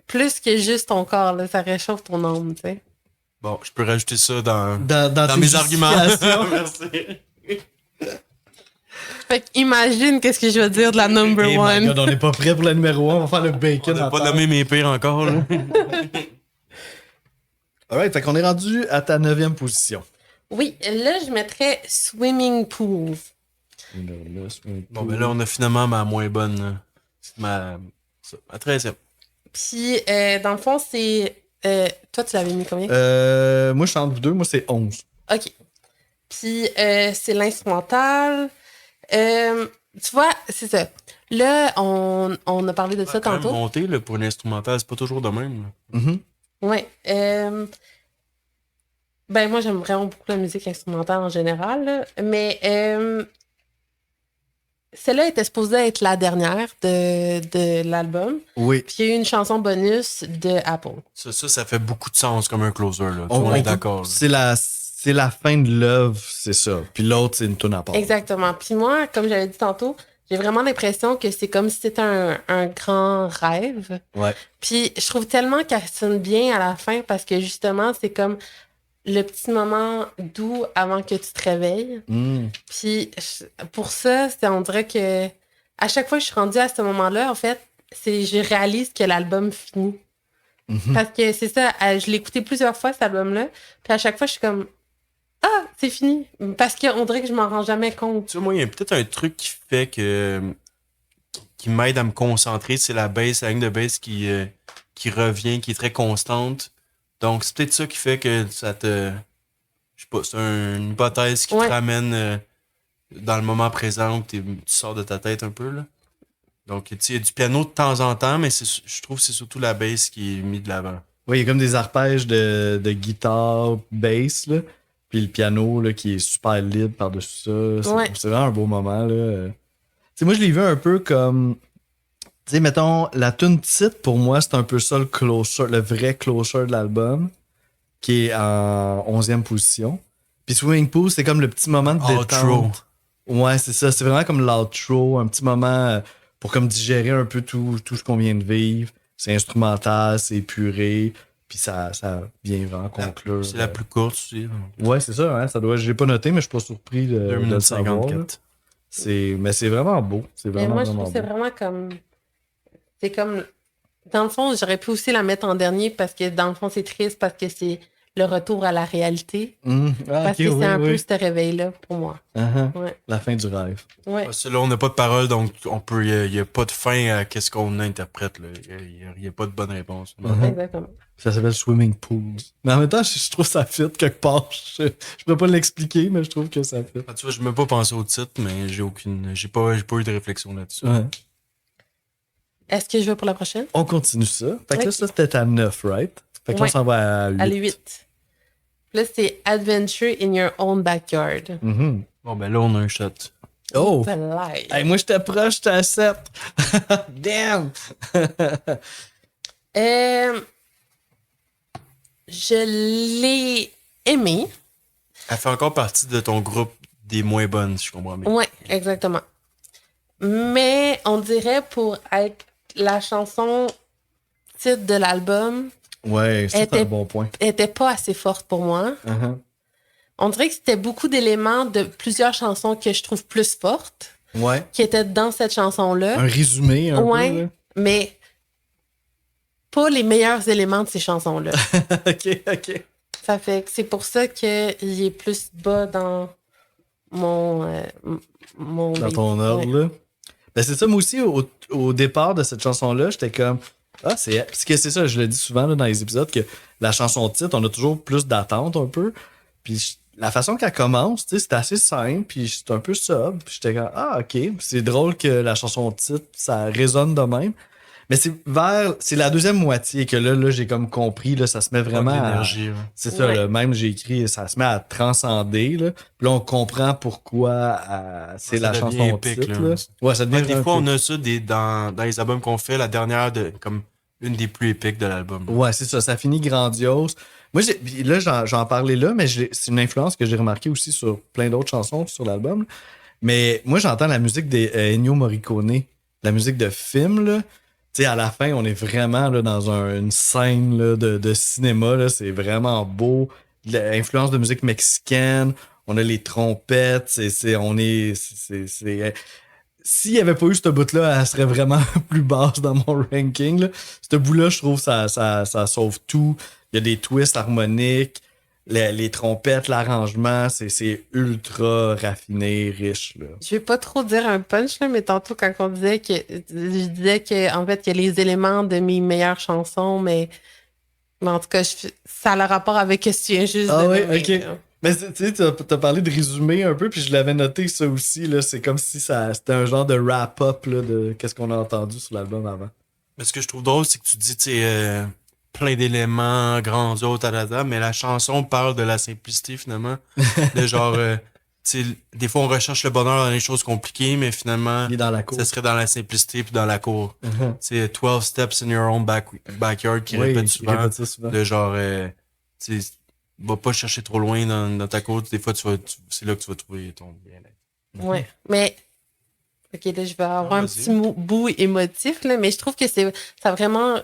plus que juste ton corps, là, ça réchauffe ton âme, tu sais. Bon, je peux rajouter ça dans Dans tes mes arguments. justifications. Merci. Fait que imagine qu'est-ce que je veux dire de la number Eh my one. God, on n'est pas prêt pour la numéro 1. On va faire le On bacon. n'a en pas temps. nommé mes pires encore, là. Alright, fait qu'on est rendu à ta 9e position. Oui, là, je mettrais Swimming Pools. Bon, ben là, on a finalement ma moins bonne. Là. C'est ma 13e. Puis, dans le fond, c'est... toi, tu l'avais mis combien? Moi, je suis entre vous deux. Moi, c'est 11. OK. Puis, c'est l'instrumental. Tu vois, c'est ça. Là, on a parlé de ça Quand même tantôt. monté, là, pour l'instrumental, c'est pas toujours de même. Là. Mhm. Ouais. Ben, moi, j'aime vraiment beaucoup la musique instrumentale en général, là. Mais celle-là était supposée être la dernière de l'album. Oui. Puis il y a eu une chanson bonus de Apple. Ça fait beaucoup de sens comme un closer. Là. Tout le monde est d'accord. là. C'est la fin de l'œuvre, c'est ça. Puis l'autre, c'est une tune à part. Exactement. Puis moi, comme j'avais dit tantôt, j'ai vraiment l'impression que c'est comme si c'était un grand rêve. Ouais. Puis je trouve tellement qu'elle sonne bien à la fin parce que justement, c'est comme le petit moment doux avant que tu te réveilles. Mm. Puis pour ça, on dirait que à chaque fois que je suis rendue à ce moment-là, en fait, je réalise que l'album finit. Mhm. Parce que c'est ça, je l'ai écouté plusieurs fois, cet album-là. Puis à chaque fois, je suis comme, ah, c'est fini. Parce qu'on dirait que je m'en rends jamais compte. Tu vois, moi, il y a peut-être un truc qui fait qui m'aide à me concentrer, c'est la bass, la ligne de bass qui revient, qui est très constante. Donc, c'est peut-être ça qui fait que ça te... Je sais pas, c'est une hypothèse qui Ouais. te ramène dans le moment présent où tu sors de ta tête un peu, là. Donc, tu sais, il y a du piano de temps en temps, mais je trouve que c'est surtout la bass qui est mise de l'avant. Oui, il y a comme des arpèges de guitare, bass, là. Puis le piano, là, qui est super libre par-dessus ça. Ouais. C'est vraiment un beau moment, là. Tu sais, moi, je l'ai vu un peu comme... Tu sais, mettons, la tune titre, pour moi, c'est un peu ça le closer, le vrai closer de l'album, qui est en 11e position. Puis Swimming Pool, c'est comme le petit moment de Outro. détente. Ouais, c'est ça. C'est vraiment comme l'outro, un petit moment pour comme digérer un peu tout ce qu'on vient de vivre. C'est instrumental, c'est épuré, puis ça vient vraiment conclure. C'est la plus courte aussi. Ouais, c'est ça, hein, ça doit. Je l'ai pas noté, mais je suis pas surpris de 2 le minutes savoir. là. 54. Mais c'est vraiment beau. C'est Mais vraiment, moi, je trouve vraiment que c'est beau. vraiment comme. C'est comme. Dans le fond, j'aurais pu aussi la mettre en dernier parce que dans le fond, c'est triste parce que c'est le retour à la réalité. Ah, Parce ok, que c'est oui, un peu oui. ce réveil-là pour moi. Uh-huh. Ouais. La fin du rêve. Ouais. Parce que là, on n'a pas de parole, donc il n'y a pas de fin à qu'est-ce qu'on interprète. Là. Il n'y a pas de bonne réponse. Mhm. Exactement. Ça s'appelle Swimming Pools. Mais en même temps, je trouve ça fit quelque part. Je peux pas l'expliquer, mais je trouve que ça fit. Ah, tu vois, je ne m'ai pas pensé au titre, mais j'ai pas eu de réflexion là-dessus. Ouais. Est-ce que je vais pour la prochaine? On continue ça. Fait que là, Ok. ça, c'était à 9, right? Fait que là, on Ouais. s'en va à 8. À 8. Là, c'est Adventure in Your Own Backyard. Mhm. Bon, ben là, on a un shot. Oh! Live. Hey, moi, j'étais proche, j'étais à 7. Damn! Je l'ai aimé. Elle fait encore partie de ton groupe des moins bonnes, si je comprends bien. Ouais, exactement. Mais on dirait pour être la chanson titre de l'album, Ouais, c'est un était- bon point. elle était pas assez forte pour moi. Uh-huh. On dirait que c'était beaucoup d'éléments de plusieurs chansons que je trouve plus fortes Ouais. qui étaient dans cette chanson-là. Un résumé, un Ouais. peu. Mais pas les meilleurs éléments de ces chansons-là. Là. OK. Ça fait que c'est pour ça qu'il est plus bas dans mon Dans ton ordre, Ouais. là. Ben, c'est ça, moi aussi, au départ de cette chanson-là, j'étais comme... Ah, c'est... Parce que c'est ça, je le dis souvent là, dans les épisodes, que la chanson titre, on a toujours plus d'attente un peu. Puis la façon qu'elle commence, tu sais, c'est assez simple, puis c'est un peu sobre. Puis j'étais comme, ah, ok. C'est drôle que la chanson titre, ça résonne de même. Mais c'est la deuxième moitié que là j'ai comme compris, là, ça se met vraiment Pas de à, l'énergie, ouais. c'est ça, Ouais. là, même j'ai écrit, ça se met à transcender, là. Puis là, on comprend pourquoi c'est Ça la devient chanson épique, titre, là. là. Ouais, ça devient Des un fois, peu- on a ça dans les albums qu'on fait, la dernière, comme une des plus épiques de l'album. Ouais, c'est ça finit grandiose. Moi, puis là, j'en parlais là, mais c'est une influence que j'ai remarqué aussi sur plein d'autres chansons sur l'album. Mais moi, j'entends la musique des Ennio Morricone, la musique de film, là. Tu sais, à la fin, on est vraiment là, dans une scène là, de cinéma. Là, c'est vraiment beau. L'influence de musique mexicaine. On a les trompettes. S'il n'y avait pas eu ce bout-là, elle serait vraiment plus basse dans mon ranking. Là. Ce bout-là, je trouve, ça sauve tout. Il y a des twists harmoniques. Les trompettes, l'arrangement, c'est ultra raffiné, riche. Là. Je vais pas trop dire un punch, là, mais tantôt, quand on disait que. Je disais que, en fait, il y a les éléments de mes meilleures chansons, mais en tout cas, ça a le rapport avec ce que tu viens juste Ah de oui, nommer, ok. là. Mais tu sais, t'as parlé de résumé un peu, puis je l'avais noté ça aussi. Là, c'est comme si c'était un genre de wrap-up là, de qu'est-ce qu'on a entendu sur l'album avant. Mais ce que je trouve drôle, c'est que tu dis, tu sais, plein d'éléments grandioses, mais la chanson parle de la simplicité, finalement. De genre, tu sais, des fois, on recherche le bonheur dans les choses compliquées, mais finalement, Il est dans la cour. ça serait dans la simplicité puis dans la cour. Mhm. C'est 12 steps in your own backyard qui Oui, répète il souvent. répète ça souvent. De genre, tu sais, va pas chercher trop loin dans ta cour. Des fois, c'est là que tu vas trouver ton bien-être. Ouais. Mais. Ok, là, je vais avoir Ah, un vas-y. petit bout émotif, là, mais je trouve que ça vraiment.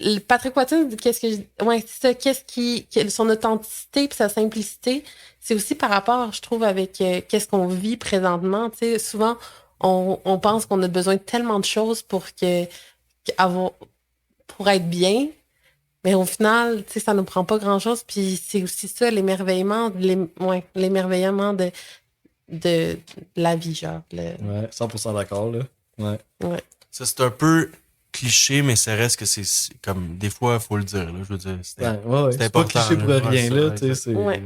Le Patrick Watson, qu'est-ce que ouais, c'est ça, son authenticité puis sa simplicité, c'est aussi par rapport, je trouve, avec qu'est-ce qu'on vit présentement. Tu sais, souvent, on pense qu'on a besoin de tellement de choses pour pour être bien, mais au final, tu sais, ça ne prend pas grand-chose. Puis c'est aussi ça, l'émerveillement de la vie, genre. Ouais, 100% d'accord. Là. Ouais. Ça, c'est un peu cliché, mais ça reste que c'est comme, des fois, il faut le dire, là. Je veux dire, Ouais. c'est C'est pas important, cliché pour là. rien, Ouais, là. ça, Tu sais, c'est. Ouais.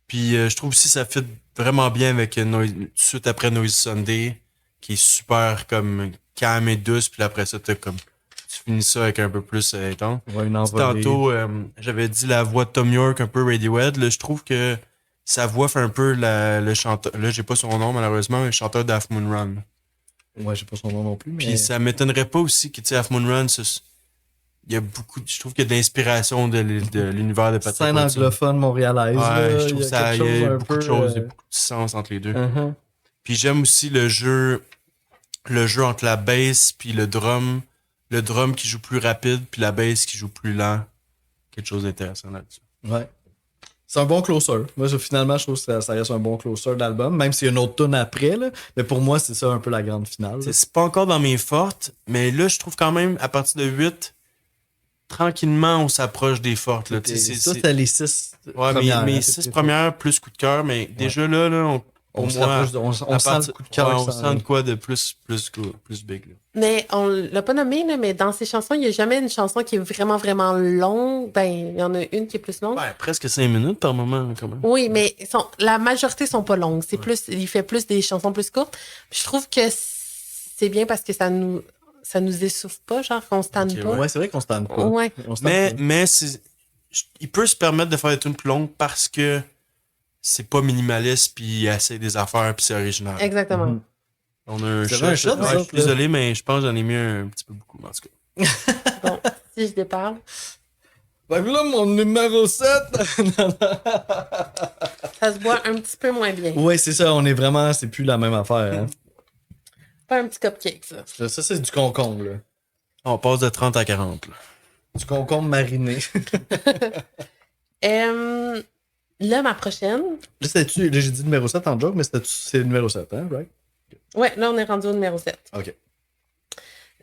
Puis je trouve aussi ça fit vraiment bien avec tout de suite après Noisy Sunday, qui est super comme calme et douce, puis après ça, tu finis ça avec un peu plus intense. Ouais, une Puis envolée. tantôt, j'avais dit la voix de Tom York, un peu Radiohead. Là, je trouve que sa voix fait un peu le chanteur. Là, j'ai pas son nom malheureusement, mais le chanteur d'Half Moon Run. Ouais, j'ai pas son nom non plus. Mais... Puis ça m'étonnerait pas aussi que, tu sais, Half Moon Run, il y a beaucoup, je trouve qu'il y a de l'inspiration de l'univers de Patrick Scène Watson. anglophone montréalaise. là, Ouais, je trouve il y a ça, il quelque y chose a un beaucoup de peu, choses, il y a beaucoup de sens entre les deux. uh-huh. Puis j'aime aussi le jeu entre la bass puis le drum. Le drum qui joue plus rapide, puis la bass qui joue plus lent. Quelque chose d'intéressant là-dessus. Ouais. C'est un bon closer. Moi, finalement, je trouve que ça reste un bon closer d'album, même s'il y a une autre tune après. Là. Mais pour moi, c'est ça un peu la grande finale. là. C'est pas encore dans mes fortes, mais là, je trouve quand même, à partir de 8, tranquillement, on s'approche des fortes. Là. Tu sais, Ça, c'était les 6 ouais, premières. mes hein, 6 c'est- premières, plus coup de cœur, mais déjà là, On pour se moi, rapproche on à sent partir- le coup de cœur. ouais, qui on s'en sent de vient. quoi de plus big. Là. Mais on l'a pas nommé, là, mais dans ces chansons, il n'y a jamais une chanson qui est vraiment, vraiment longue. Ben, il y en a une qui est plus longue. Ouais, presque 5 minutes par moment, quand même. Oui, mais la majorité sont pas longues. C'est plus, il fait plus des chansons plus courtes. Puis je trouve que c'est bien parce que ça nous essouffle pas, genre qu'on se tanne Ok, pas. Ouais, c'est vrai qu'on se tente pas. Ouais. On se tente Mais, pas. mais il peut se permettre de faire des tunes plus longues parce que c'est pas minimaliste, puis il essaie des affaires, puis c'est original. Exactement. Mhm. On a un C'est shot. vrai, un shot, Ouais, vous je suis autres, là. désolé, mais je pense que j'en ai mis un petit peu beaucoup, en tout cas. Bon, si je déparle. Fait que là, mon numéro 7. Ça se boit un petit peu moins bien. Ouais, c'est ça. On est vraiment. C'est plus la même affaire. Hein. Pas un petit cupcake, ça. Ça, c'est du concombre. Là. On passe de 30 à 40. Là. Du concombre mariné. Là, ma prochaine. Là, là, j'ai dit numéro 7 en joke, mais c'est le numéro 7, hein, right? Ouais, là, on est rendu au numéro 7. OK.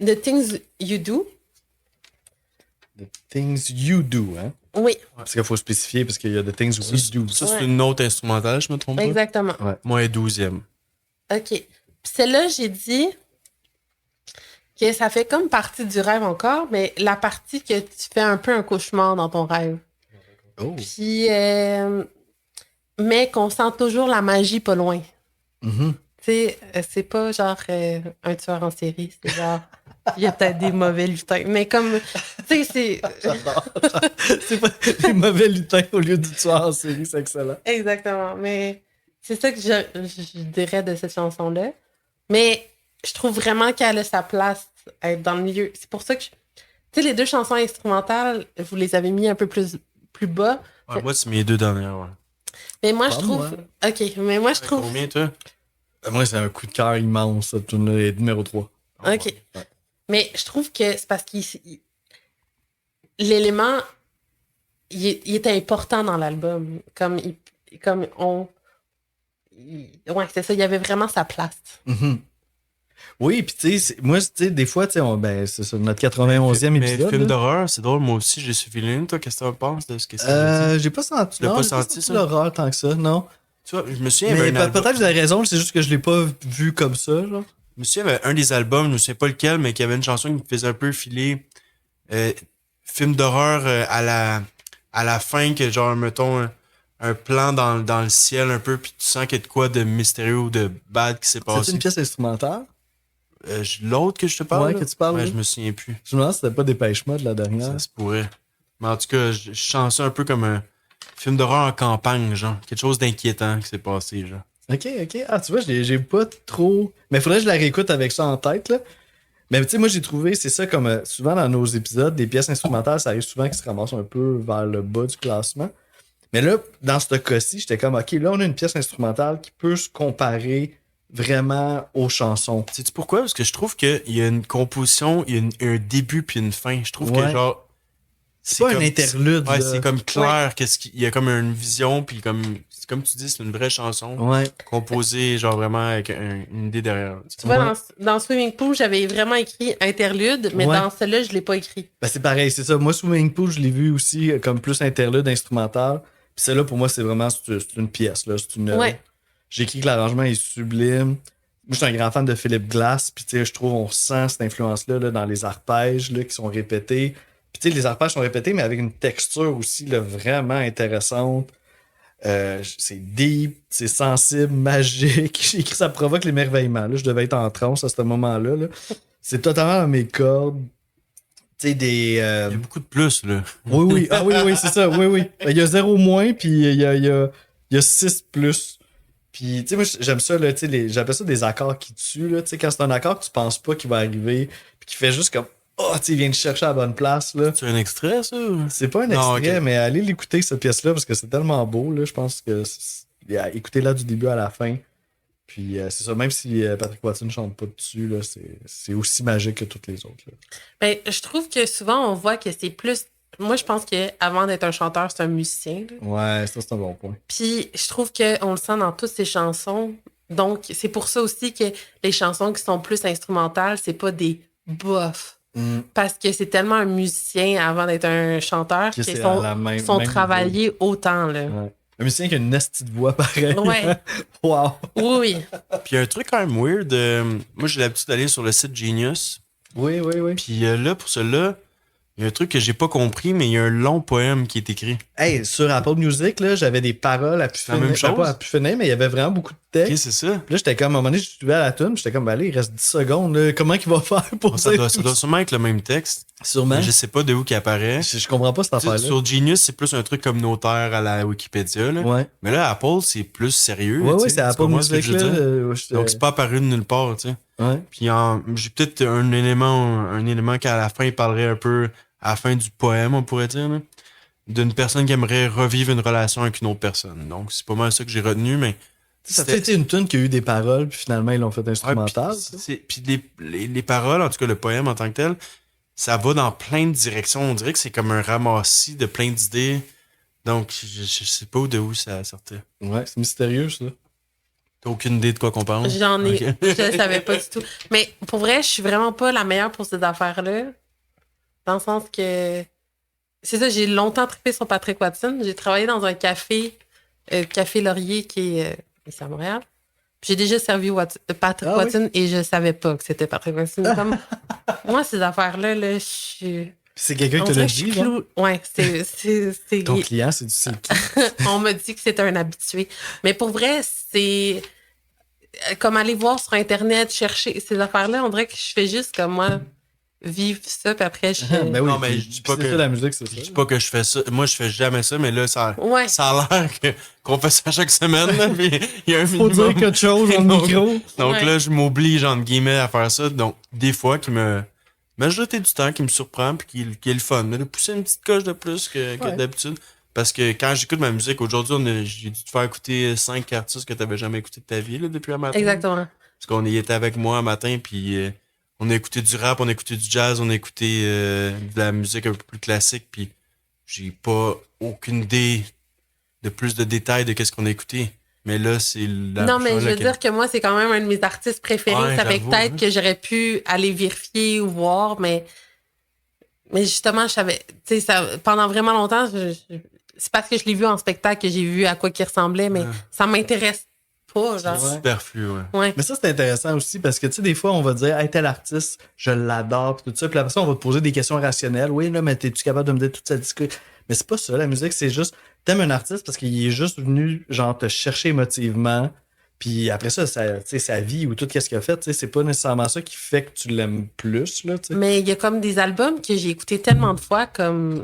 The Things You Do. The things you do, hein? Oui, Parce qu'il faut spécifier, parce qu'il y a the things we do. Ça, c'est Ouais. une note instrumentale, je me trompe pas? exactement. Moi, elle est 12e. OK. Puis celle-là, j'ai dit que ça fait comme partie du rêve encore, mais la partie que tu fais un peu un cauchemar dans ton rêve. Oh. Puis, mais qu'on sent toujours la magie pas loin. Mhm. Tu sais, c'est pas genre un tueur en série, c'est genre, il y a peut-être des mauvais lutins. Mais comme, tu sais, c'est. J'adore. C'est pas des mauvais lutins au lieu du tueur en série, c'est excellent. Exactement. Mais c'est ça que je dirais de cette chanson-là. Mais je trouve vraiment qu'elle a sa place à être dans le milieu. C'est pour ça que, tu sais, les deux chansons instrumentales, vous les avez mis un peu plus bas. Ouais, moi, c'est mes deux dernières. Ouais. Mais moi, je Pas trouve. moi. OK, mais moi, je trouve. Combien, toi? Moi, c'est un coup de cœur immense, cette tune-là est numéro 3. OK. Ouais. Mais je trouve que c'est parce l'élément, il était important dans l'album. Ouais, c'est ça, il y avait vraiment sa place. Mhm. Oui, puis tu sais, moi, tu sais, des fois, tu sais, c'est ça, notre 91e Mais épisode. film là. d'horreur, c'est drôle. Moi aussi, j'ai suivi l'une. Toi, qu'est-ce que t'en penses de ce que c'est? J'ai pas senti. Tu l'as non, pas j'ai senti, ça? l'horreur tant que ça, non. Tu vois, je me souviens, il y Mais avait un album. peut-être que vous avez raison, c'est juste que je l'ai pas vu comme ça, genre. Je me souviens, il y avait un des albums, je ne sais pas lequel, mais qui avait une chanson qui me faisait un peu filer film d'horreur à la fin, que genre, mettons, un plan dans le ciel un peu, puis tu sens qu'il y a de quoi de mystérieux ou de bad qui s'est C'est passé. une pièce instrumentale. L'autre que je te parle? Ouais, là? que tu parles, Ouais, oui. je me souviens plus. Je me demande si c'était pas Dépêche Mode la dernière. Ça se pourrait. Mais en tout cas, je sens ça un peu comme un film d'horreur en campagne, genre. Quelque chose d'inquiétant qui s'est passé, genre. Ok. Ah, tu vois, j'ai pas trop. Mais faudrait que je la réécoute avec ça en tête, là. Mais tu sais, moi, j'ai trouvé, c'est ça, comme souvent dans nos épisodes, des pièces instrumentales, ça arrive souvent qu'ils se ramassent un peu vers le bas du classement. Mais là, dans ce cas-ci, j'étais comme, ok, là, on a une pièce instrumentale qui peut se comparer vraiment aux chansons. Sais-tu pourquoi? Parce que je trouve qu'il y a une composition, il y a un début puis une fin. Je trouve que Ouais. genre. C'est pas un interlude, Ouais, là. c'est comme clair. Il y a comme une vision, puis comme tu dis, c'est une vraie chanson Ouais. composée, genre vraiment avec une idée derrière. Tu vois, Ouais. dans Swimming Pool, j'avais vraiment écrit interlude, mais Ouais. dans celle-là, je l'ai pas écrit. Ben, c'est pareil, c'est ça. Moi, Swimming Pool, je l'ai vu aussi comme plus interlude instrumental. Puis celle-là, pour moi, c'est vraiment c'est une pièce, là. C'est une œuvre. Ouais. J'ai écrit que l'arrangement est sublime. Moi, je suis un grand fan de Philip Glass. Puis, tu sais, je trouve on sent cette influence-là là, dans les arpèges là, qui sont répétés. Puis, tu sais, les arpèges sont répétés, mais avec une texture aussi là, vraiment intéressante. C'est deep, c'est sensible, magique. J'ai écrit ça provoque l'émerveillement. Là, je devais être en transe à ce moment-là. Là. C'est totalement dans mes cordes. Tu sais, des. Il y a beaucoup de plus, là. Oui. Ah oui, c'est ça. Oui. Il y a 0 moins, puis il y a 6 plus. Puis, tu sais, moi, j'aime ça, là, tu sais, j'appelle ça des accords qui tuent, là. Tu sais, quand c'est un accord que tu penses pas qu'il va arriver, puis qui fait juste comme, oh, tu sais, il vient de chercher à la bonne place, là. C'est un extrait, ça? C'est pas un Non, extrait, ok. mais allez l'écouter, cette pièce-là, parce que c'est tellement beau, là. Je pense que écoutez-la du début à la fin. Puis, c'est ça, même si Patrick Watson ne chante pas dessus, là, c'est aussi magique que toutes les autres, là. Ben, je trouve que souvent, on voit que c'est plus. Moi, je pense qu'avant d'être un chanteur, c'est un musicien. Là. Ouais, ça, c'est un bon point. Puis, je trouve qu'on le sent dans toutes ses chansons. Donc, c'est pour ça aussi que les chansons qui sont plus instrumentales, c'est pas des bofs. Parce que c'est tellement un musicien avant d'être un chanteur Que qu'ils c'est sont, à la même- sont même travaillés autant. Là. Ouais. Un musicien qui a une nasty de voix pareil. Ouais. Wow. Oui. Puis il y a un truc quand même weird. Moi, j'ai l'habitude d'aller sur le site Genius. Oui. Puis là, pour celui-là, il y a un truc que j'ai pas compris, mais il y a un long poème qui est écrit. Hey, sur Apple Music, là, j'avais des paroles à pu C'est la même chose? Pas à pu finir, mais il y avait vraiment beaucoup de texte. Ok, c'est ça. Puis là, j'étais comme, à un moment donné, je suivais à la tune, puis j'étais comme, ben allez, il reste 10 secondes, là. Comment il va faire pour Ça ça? doit sûrement être le même texte. Sûrement. Mais je sais pas de où qui apparaît. Je comprends pas cette Tu sais, affaire-là. sur Genius, c'est plus un truc communautaire à la Wikipédia. Là. Ouais. Mais là, Apple, c'est plus sérieux. Ouais, tu ouais, sais. c'est Tu Apple comprends ce que Music, je là. veux dire? J'étais- Donc, c'est pas apparu de nulle part. Tu sais. Ouais. Puis j'ai peut-être un élément qu'à la fin, il parlerait un peu, à la fin du poème, on pourrait dire, là, d'une personne qui aimerait revivre une relation avec une autre personne. Donc, c'est pas mal ça que j'ai retenu, mais. Ça c'était- fait une tune qui a eu des paroles, puis finalement, ils l'ont fait Ouais, instrumental. puis les paroles, en tout cas le poème en tant que tel, ça va dans plein de directions. On dirait que c'est comme un ramassis de plein d'idées. Donc, je sais pas de où ça sortait. Ouais, c'est mystérieux, ça. T'as aucune idée de quoi qu'on parle? J'en ai. Ok. Je le savais pas du tout. Mais pour vrai, je suis vraiment pas la meilleure pour ces affaires-là. Dans le sens que. C'est ça, j'ai longtemps trippé sur Patrick Watson. J'ai travaillé dans un café, Café Laurier, qui est ici à Montréal. Puis j'ai déjà servi Patrick Ah oui? Watson et je savais pas que c'était Patrick Watson. Comme, moi, ces affaires-là, là, je suis. C'est quelqu'un On qui te dirait l'a que je dit, suis genre? Ouais, c'est... Ton client, c'est qui? On m'a dit que c'était un habitué. Mais pour vrai, c'est comme aller voir sur Internet, chercher ces affaires-là. On dirait que je fais juste comme moi, vivre ça, puis après, je... Ben oui, Non, mais puis je dis pas c'est que- ça, la musique, c'est Je ça. dis pas que je fais ça. Moi, je fais jamais ça, mais là, ça Ouais. a l'air qu'on fait ça chaque semaine. Là, puis il y a un Faut dire minimum. quelque chose dans le Donc- micro. Donc Ouais. là, je m'oblige, entre guillemets, à faire ça. Donc, des fois, qui me jeter du temps, qui me surprend, puis qui est le fun. Mais de pousser une petite coche de plus que Ouais. d'habitude. Parce que quand j'écoute ma musique, aujourd'hui, j'ai dû te faire écouter 5 artistes que t'avais jamais écouté de ta vie, là, depuis un matin. Exactement. Parce qu'on y était avec moi un matin, puis on a écouté du rap, on a écouté du jazz, on a écouté de la musique un peu plus classique, puis j'ai pas aucune idée de plus de détails de qu'est-ce qu'on a écouté. Mais là, c'est la Non, mais je veux laquelle- dire que moi, c'est quand même un de mes artistes préférés. Ouais, ça fait j'avoue, peut-être hein. que j'aurais pu aller vérifier ou voir, mais justement, je savais, tu sais, pendant vraiment longtemps, c'est parce que je l'ai vu en spectacle que j'ai vu à quoi qu'il ressemblait, mais Ouais. ça m'intéresse pas, genre. Ouais. superflu, ouais. Ouais. Mais ça, c'est intéressant aussi parce que, tu sais, des fois, on va dire, hey, tel artiste, je l'adore, pis tout ça. Puis après ça, on va te poser des questions rationnelles. Oui, là, mais t'es-tu capable de me dire toute sa disque? Mais c'est pas ça, la musique, c'est juste, t'aimes un artiste parce qu'il est juste venu, genre, te chercher émotivement. Puis après ça, tu sais, sa vie ou tout ce qu'il a fait, tu sais, c'est pas nécessairement ça qui fait que tu l'aimes plus, là, tu sais. Mais il y a comme des albums que j'ai écoutés tellement de fois, comme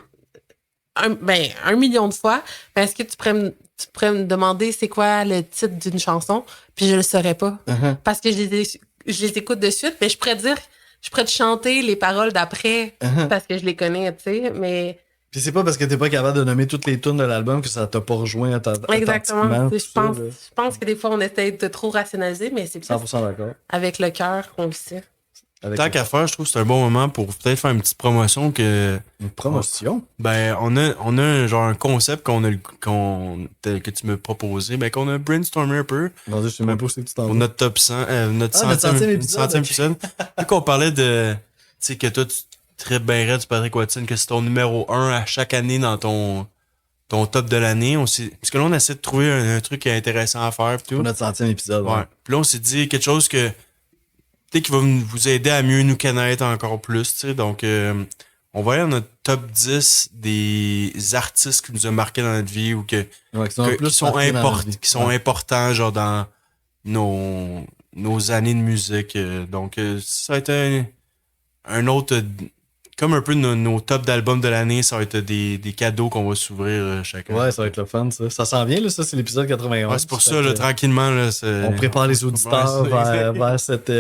1 million de fois. Ben, est-ce que tu pourrais me demander c'est quoi le titre d'une chanson? Puis je le saurais pas. Uh-huh. Parce que je les écoute de suite, mais je pourrais te chanter les paroles d'après Uh-huh. parce que je les connais, tu sais, mais Puis c'est pas parce que t'es pas capable de nommer toutes les tunes de l'album que ça t'a pas rejoint exactement. authentiquement, Tu tout sais, ça, là. je pense que des fois, on essaie de trop rationaliser, mais c'est plus 100% d'accord. avec le cœur qu'on le sait. Avec Tant qu'à faire, je trouve que c'est un bon moment pour peut-être faire une petite promotion que une promotion. ben on a genre un concept que tu m'as proposé, ben qu'on a brainstormé un peu Mon Dieu, je sais même pas où c'est que tu t'en pour vas. notre top 100 notre Ah, notre centième épisode, centième ok. épisode. Vu qu'on parlait de tu sais que toi tu tripes bien raide du Patrick Watson, que c'est ton numéro 1 à chaque année dans ton top de l'année, parce que là on essaie de trouver un truc qui est intéressant à faire pis tout. Pour notre 100e épisode. Ouais. Puis là, on s'est dit quelque chose que peut-être qui va vous aider à mieux nous connaître encore plus, tu sais. Donc, on va aller dans notre top 10 des artistes qui nous ont marqué dans notre vie ou Ouais, qui sont, qui sont marqués dans notre vie. qui sont Ouais. importants, genre, dans nos années de musique. Donc, ça va être un autre... Comme un peu nos tops d'albums de l'année, ça va être des cadeaux qu'on va s'ouvrir chacun. Ouais, ça va être le fun, ça. Ça s'en vient, là, ça, c'est l'épisode 91. Ouais, c'est pour Fait ça, là, que tranquillement, là, on prépare les auditeurs Ouais, vers cette...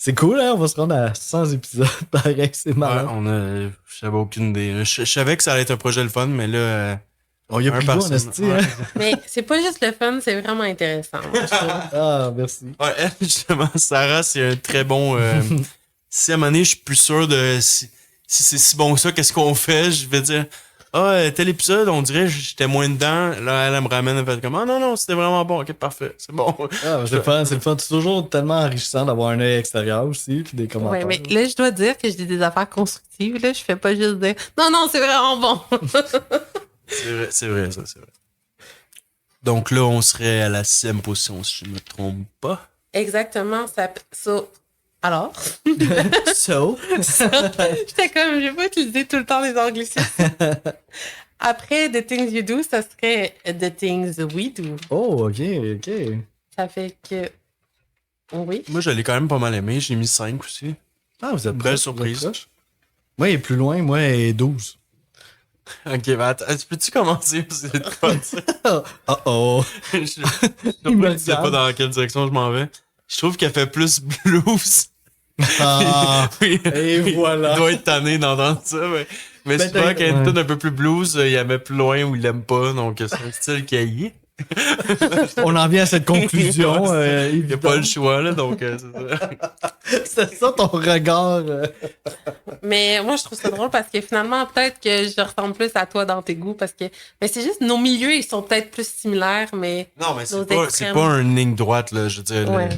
C'est cool, hein? On va se rendre à 100 épisodes. Pareil, c'est Ouais, malin. j'avais aucune idée. Je savais que ça allait être un projet le fun, mais là, On y a un pris goût, par en semaine. esti, Ouais. hein? Mais c'est pas juste le fun, c'est vraiment intéressant. moi, je trouve. Ah, merci. Ouais, elle, justement, Sarah, c'est un très bon. Si à un moment donné, je suis plus sûr de si c'est si bon que ça, qu'est-ce qu'on fait, je vais dire tel épisode, on dirait que j'étais moins dedans. Là, elle me ramène, elle fait comme non, c'était vraiment bon, ok, parfait, c'est bon. Ah, c'est le fun, c'est le fun. C'est toujours tellement enrichissant d'avoir un œil extérieur aussi, puis des Ouais, commentaires. mais là, je dois dire que je dis des affaires constructives. Là, je fais pas juste dire non, c'est vraiment bon. C'est vrai, ça, c'est vrai. Donc là, on serait à la 6e position, si je me trompe pas. Exactement. Alors, So, j'étais comme, je vais pas utiliser tout le temps les anglicismes. Après The Things You Do, ça serait The Things We Do. oh, ok. Ça fait que. Oui. Moi, je l'ai quand même pas mal aimé. J'ai mis 5 aussi. Ah, vous êtes Belle proche, surprise. vous êtes proche. Moi, il est plus loin, moi, il est 12. Ok, ben attends, peux-tu commencer? C'est quoi, ça? Oh. Je sais pas dans quelle direction je m'en vais. Je trouve qu'elle fait plus blues. Ah, Oui. et voilà. Il doit être tanné d'entendre ça, mais Ben, souvent, quand il y a une ouais. tune un peu plus blues, il la met plus loin ou il l'aime pas, donc c'est un style qui haït. On en vient à cette conclusion. Il n'y a pas le choix, là, donc c'est ça. C'est ça ton regard. Mais moi, je trouve ça drôle parce que finalement, peut-être que je ressemble plus à toi dans tes goûts parce que. Mais c'est juste, nos milieux, ils sont peut-être plus similaires, mais. Non, mais Nos c'est extrêmes. pas une ligne droite, là, je veux dire. Ouais.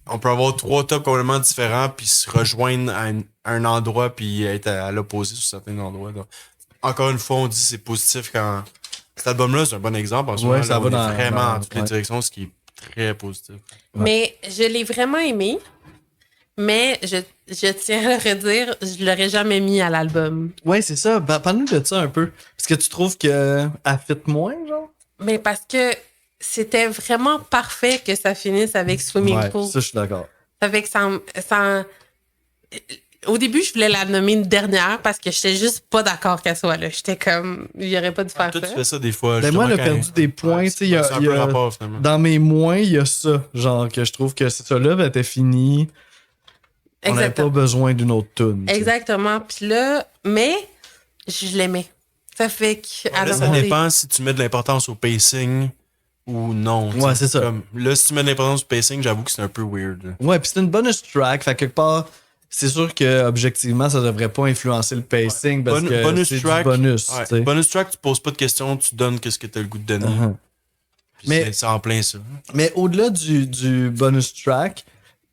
On peut avoir 3 tops complètement différents, puis se rejoindre à un endroit, puis être à l'opposé sur certains endroits. Donc, encore une fois, on dit que c'est positif quand. Cet album-là, c'est un bon exemple. En ce Ouais, moment, ça là, va on est dans- vraiment dans- dans toutes les ouais. directions, ce qui est très positif. Mais je l'ai vraiment aimé. mais je tiens à le redire, je l'aurais jamais mis à l'album. Ouais, c'est ça. Parle-nous de ça un peu. Parce que tu trouves qu'elle fit moins, genre? Mais parce que c'était vraiment parfait que ça finisse avec Swimming Ouais, Pool. ça, je suis d'accord. Ça fait que ça. Au début, je voulais la nommer une dernière parce que j'étais juste pas d'accord qu'elle soit là. J'étais comme, il y aurait pas dû faire Toi, tu ça. fais ça des fois. Ben moi, elle a justement, perdu des points. Tu sais, il y a, c'est un il y peu a- le rapport, finalement. dans mes moins, il y a ça. Genre, que je trouve que ça là, elle était fini. On n'avait pas Exactement. besoin d'une autre tune. tu sais. Exactement. Puis là, mais je l'aimais. Ça fait que. Là, ça dépend si tu mets de l'importance au pacing ou non. Ouais, c'est ça. Comme, là, si tu mets de l'importance au pacing, j'avoue que c'est un peu weird. Là. Ouais, puis c'est une bonus track. Fait que quelque part, c'est sûr que objectivement, ça devrait pas influencer le pacing parce que Bonus c'est track, du bonus. ouais, tu sais. bonus track, tu poses pas de questions, tu donnes qu'est-ce que t'as le goût de donner. Uh-huh. Puis Mais- c'est en plein ça. Mais au-delà du bonus track,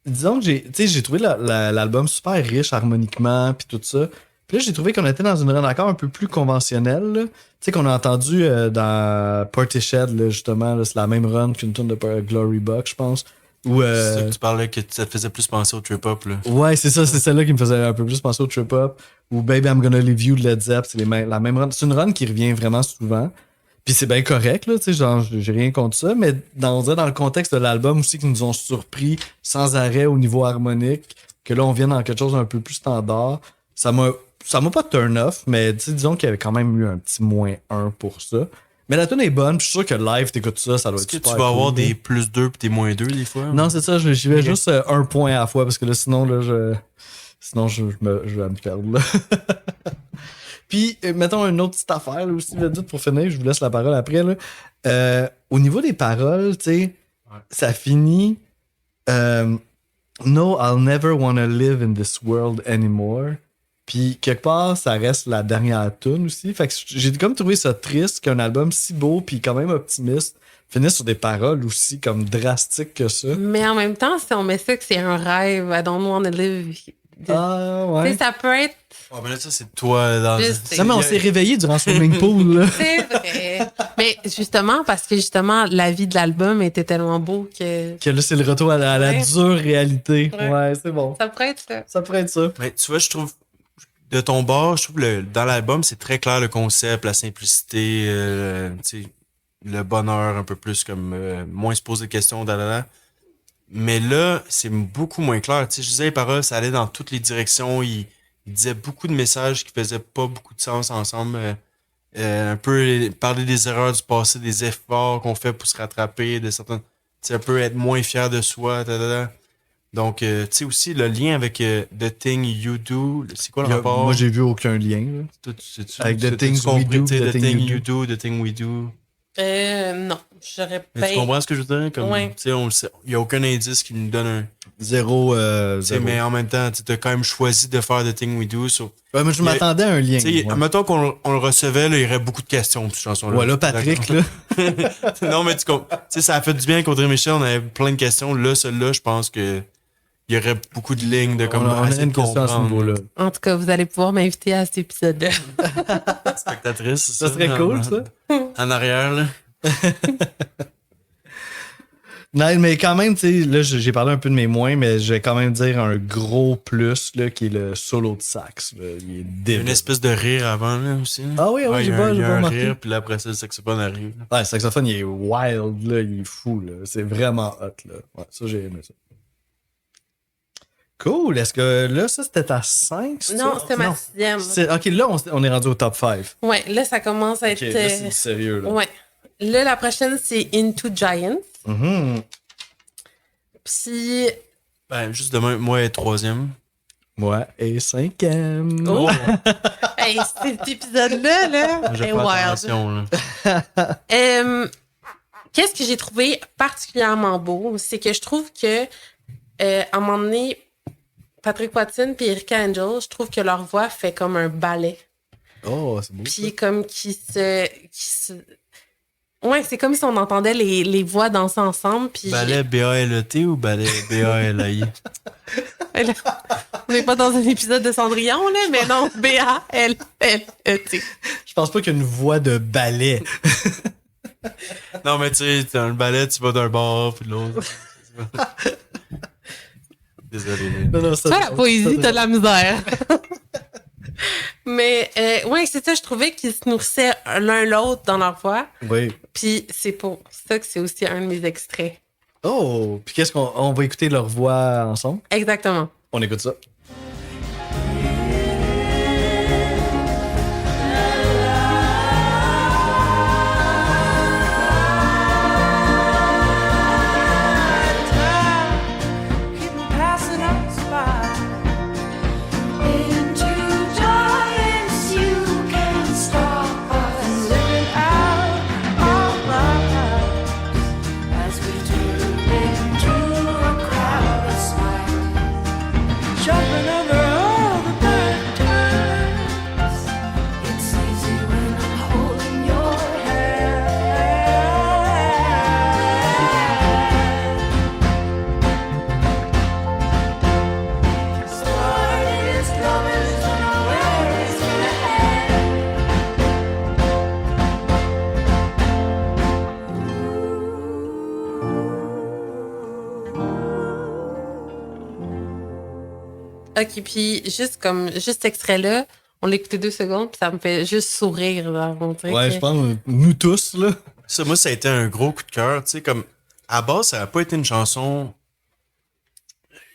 disons que j'ai trouvé l'album super riche harmoniquement puis tout ça. Puis là, j'ai trouvé qu'on était dans une run encore un peu plus conventionnelle. là. Tu sais, qu'on a entendu dans Portishead, là, justement, là, c'est la même run qu'une tune de Glory Buck, je pense. Où, C'est ça que tu parlais que ça te faisait plus penser au trip-hop. Là. ouais, c'est ça, c'est celle-là qui me faisait un peu plus penser au trip-hop. Ou Baby I'm Gonna Leave You de Led Zepp, c'est la même run. C'est une run qui revient vraiment souvent. Puis c'est bien correct, là, tu sais, genre, j'ai rien contre ça, mais on dirait dans le contexte de l'album aussi, qui nous ont surpris sans arrêt au niveau harmonique, que là, on vient dans quelque chose d'un peu plus standard. Ça m'a pas turn off, mais tu sais, disons qu'il y avait quand même eu un petit -1 pour ça. Mais la tune est bonne, puis je suis sûr que live, t'écoutes ça, ça doit Est-ce être que super tu vas avoir cool, là. des +2 puis des -2 des fois? Non, c'est ça, j'y vais Ok. juste un point à la fois, parce que là, sinon, là, je vais me perdre, là. Puis, mettons une autre petite affaire, là, aussi, vite, pour finir, je vous laisse la parole après, là. Au niveau des paroles, tu sais, ça finit No, I'll never wanna live in this world anymore. Puis, quelque part, ça reste la dernière tune aussi. Fait que j'ai comme trouvé ça triste qu'un album si beau, puis quand même optimiste, finisse sur des paroles aussi comme drastiques que ça. Mais en même temps, si on met ça que c'est un rêve, I don't want to live. Ah, Tu ouais. sais, ça peut être. Oh, ben là, ça, c'est toi dans Je sais. Non, mais on s'est réveillé durant Swimming Pool, là. C'est vrai. Mais justement, parce que justement, la vie de l'album était tellement beau que Que là, c'est le retour à la Ouais. dure réalité. Ouais. Ouais, c'est bon. ça pourrait être ça. Ça pourrait être ça. Mais tu vois, je trouve, de ton bord, je trouve dans l'album, c'est très clair le concept, la simplicité, tu sais, le bonheur un peu plus comme moins se poser de questions, dalala. Mais là, c'est beaucoup moins clair. Tu sais, je disais les paroles, ça allait dans toutes les directions. Il disait beaucoup de messages qui faisaient pas beaucoup de sens ensemble. Un peu parler des erreurs du passé, des efforts qu'on fait pour se rattraper, de certains. Tu sais, un peu être moins fier de soi, dalala. Donc, tu sais aussi, le lien avec The Thing You Do, c'est quoi le rapport? Moi, j'ai vu aucun lien, là. Toi, sais-tu- Avec The t'as-tu Things We compris, Do, tu sais, The The Thing Thing You You Do, The Thing We Do. Non, j'aurais Mais pas. tu comprends ce que je veux dire? Comme, Ouais. tu sais, on le sait, il n'y a aucun indice qui nous donne un. Zéro. Tu sais, Zéro. mais en même temps, tu as quand même choisi de faire The Thing We Do. So, Ouais, mais je il y a- m'attendais à un lien. tu sais, ouais. mettons on le recevait, là, il y aurait beaucoup de questions pour cette chanson-là. Ouais, là, Patrick, là. Non, mais tu sais, ça a fait du bien contre Michel, on avait plein de questions. Là, celle-là, je pense que il y aurait beaucoup de lignes de comme on a essayer une de question à ce comprendre. niveau-là. En tout cas, vous allez pouvoir m'inviter à cet épisode-là. Spectatrice, c'est Ça serait cool, ça. En arrière, là. Non, mais quand même, tu sais, là, j'ai parlé un peu de mes moins, mais je vais quand même dire un gros plus, là, qui est le solo de sax. Là. Il est Il y a débile. une espèce de rire avant, là, aussi. là. Ah oui, oui, Ouais, j'ai il y a pas, un- il y j'ai a pas un remarqué. rire, puis là, après ça, le saxophone arrive. là. Ouais, le saxophone, il est wild, là, il est fou, là. C'est vraiment hot, là. Ouais, ça, j'ai aimé ça. Cool. Est-ce que là, ça, c'était ta 5? Non, c'était ma sixième. Ok, là, on est rendu au top 5. Ouais, là, ça commence à être. Ok, là, c'est du sérieux, là. Ouais. Là, la prochaine, c'est Into Giants. Mhm. Puis. Ben, juste demain, moi, troisième. Ouais, et 5e. Oh! Hey, cet épisode-là, là, Moi, j'ai est pas wild. attention, là. Qu'est-ce que j'ai trouvé particulièrement beau? C'est que je trouve que, à un moment donné, Patrick Watson et Erika Angel, je trouve que leur voix fait comme un ballet. Oh, c'est beau. Puis comme qui se... Ouais, c'est comme si on entendait les voix danser ensemble. Puis Ballet B-A-L-E-T ou ballet B-A-L-A-I? on n'est pas dans un épisode de Cendrillon, là, mais non, B-A-L-L-E-T. Je pense pas qu'il y a une voix de ballet. Non, mais tu sais, dans le ballet, tu vas d'un bord puis de l'autre. Désolé. Non, Tu vois, la poésie, t'as de la misère. Mais, ouais, c'est ça, je trouvais qu'ils se nourrissaient l'un l'autre dans leur voix. Oui. Puis c'est pour ça que c'est aussi un de mes extraits. Oh, puis qu'est-ce qu'on va écouter leur voix ensemble? Exactement. On écoute ça. Keep passing us by. Into giants, you can't stop us. Living out our lives as we turn into a crowd of smiles. Jumping over all the bad times. It's easy when I'm holding your hand. Started as lovers, don't know where it's gonna end. OK, puis juste cet extrait-là, on l'a écouté 2 secondes, puis ça me fait juste sourire. Là, on dirait Ouais, que- je pense, nous tous, là. Ça, moi, ça a été un gros coup de cœur. Tu sais, comme, à base, ça n'a pas été une chanson.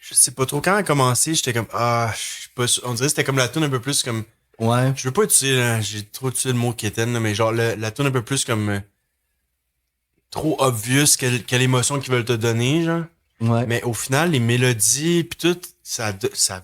Je sais pas trop. Quand elle a commencé, j'étais comme, je sais pas sûr. On dirait que c'était comme la tune un peu plus comme. Ouais. Je veux pas utiliser, là, j'ai trop utilisé le mot quétaine, là, mais genre, la tune un peu plus comme. Trop obvious quelle émotion qu'ils veulent te donner, genre. Ouais. Mais au final, les mélodies, pis tout, ça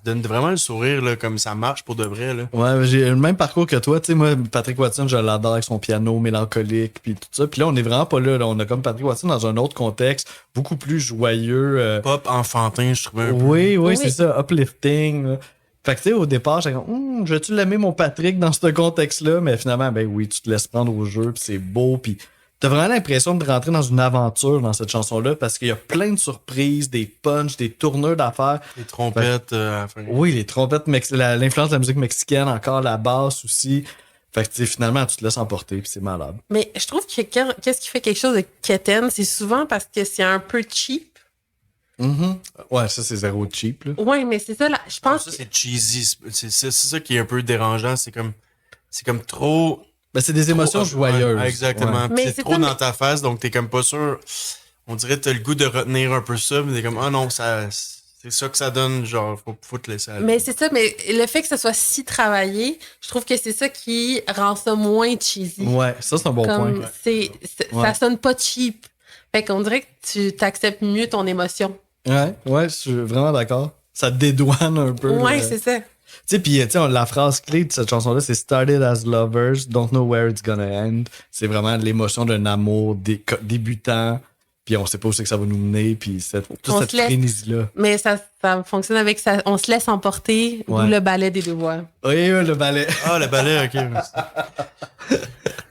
donne vraiment le sourire, là, comme ça marche pour de vrai, là. Ouais, j'ai le même parcours que toi. Tu sais, moi, Patrick Watson, je l'adore avec son piano mélancolique, puis tout ça. Puis là, on est vraiment pas là. On a comme Patrick Watson dans un autre contexte, beaucoup plus joyeux. Pop enfantin, je trouvais un peu. Oui, Oui. c'est ça, uplifting. Là. Fait que tu sais, au départ, j'étais comme, je vais-tu l'aimer mon Patrick dans ce contexte-là? Mais finalement, ben oui, tu te laisses prendre au jeu, puis c'est beau, puis t'as vraiment l'impression de rentrer dans une aventure dans cette chanson-là, parce qu'il y a plein de surprises, des punchs, des tourneurs d'affaires. Les trompettes, à la fin. Oui, les trompettes, l'influence de la musique mexicaine, encore la basse aussi. Fait que tu sais, finalement, tu te laisses emporter, puis c'est malade. Mais je trouve que qu'est-ce qui fait quelque chose de quétaine, c'est souvent parce que c'est un peu cheap. Ouais, ça, c'est zéro cheap, là. Ouais, mais c'est ça, là, je pense Ça, c'est cheesy. C'est ça qui est un peu dérangeant. C'est comme trop. Ben, c'est des émotions trop- joyeuses. Ouais, exactement. Ouais. Puis Mais c'est c'est trop pas- dans ta face, donc t'es comme pas sûr. On dirait que t'as le goût de retenir un peu ça, mais t'es comme, ah non, c'est ça que ça donne, genre, faut te laisser aller. Mais c'est ça, mais le fait que ça soit si travaillé, je trouve que c'est ça qui rend ça moins cheesy. Ouais, ça, c'est un bon Comme point. ça Ouais. sonne pas cheap. Fait qu'on dirait que tu t'acceptes mieux ton émotion. Ouais, je suis vraiment d'accord. Ça dédouane un peu. Ouais, là. c'est ça. Tu sais, puis la phrase clé de cette chanson-là, c'est Started as lovers, don't know where it's gonna end. C'est vraiment l'émotion d'un amour débutant, puis on sait pas où c'est que ça va nous mener, puis toute On cette se laisse. frénésie-là. Mais ça fonctionne avec ça. On se laisse emporter, d'où Ouais. le ballet des deux voix. Oui, le ballet. Ah, le ballet, ok. merci.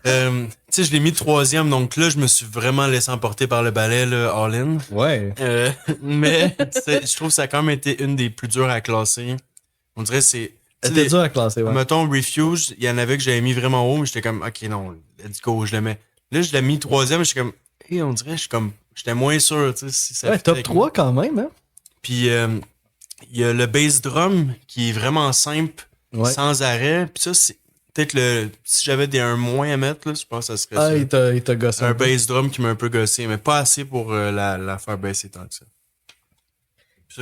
Tu sais, je l'ai mis 3e, donc là, je me suis vraiment laissé emporter par le ballet, là, all-in. Ouais. Mais je trouve que ça a quand même été une des plus dures à classer. On dirait que c'est. tu sais, C'était dur à classer, ouais. Mettons, Refuse, il y en avait que j'avais mis vraiment haut, mais j'étais comme, ok, non, let's go, je le mets. Là, je l'ai mis 3e, j'étais comme, on dirait, j'étais moins sûr, tu sais, si ça Ouais, fitait top avec 3 quand même, hein? Puis, il y a le bass drum qui est vraiment simple, Ouais. sans arrêt. Puis ça, c'est peut-être si j'avais un moins à mettre, là, je pense que ça serait Ah, ça. il t'a gossé. Un peu. bass drum qui m'a un peu gossé, mais pas assez pour la faire baisser tant que ça.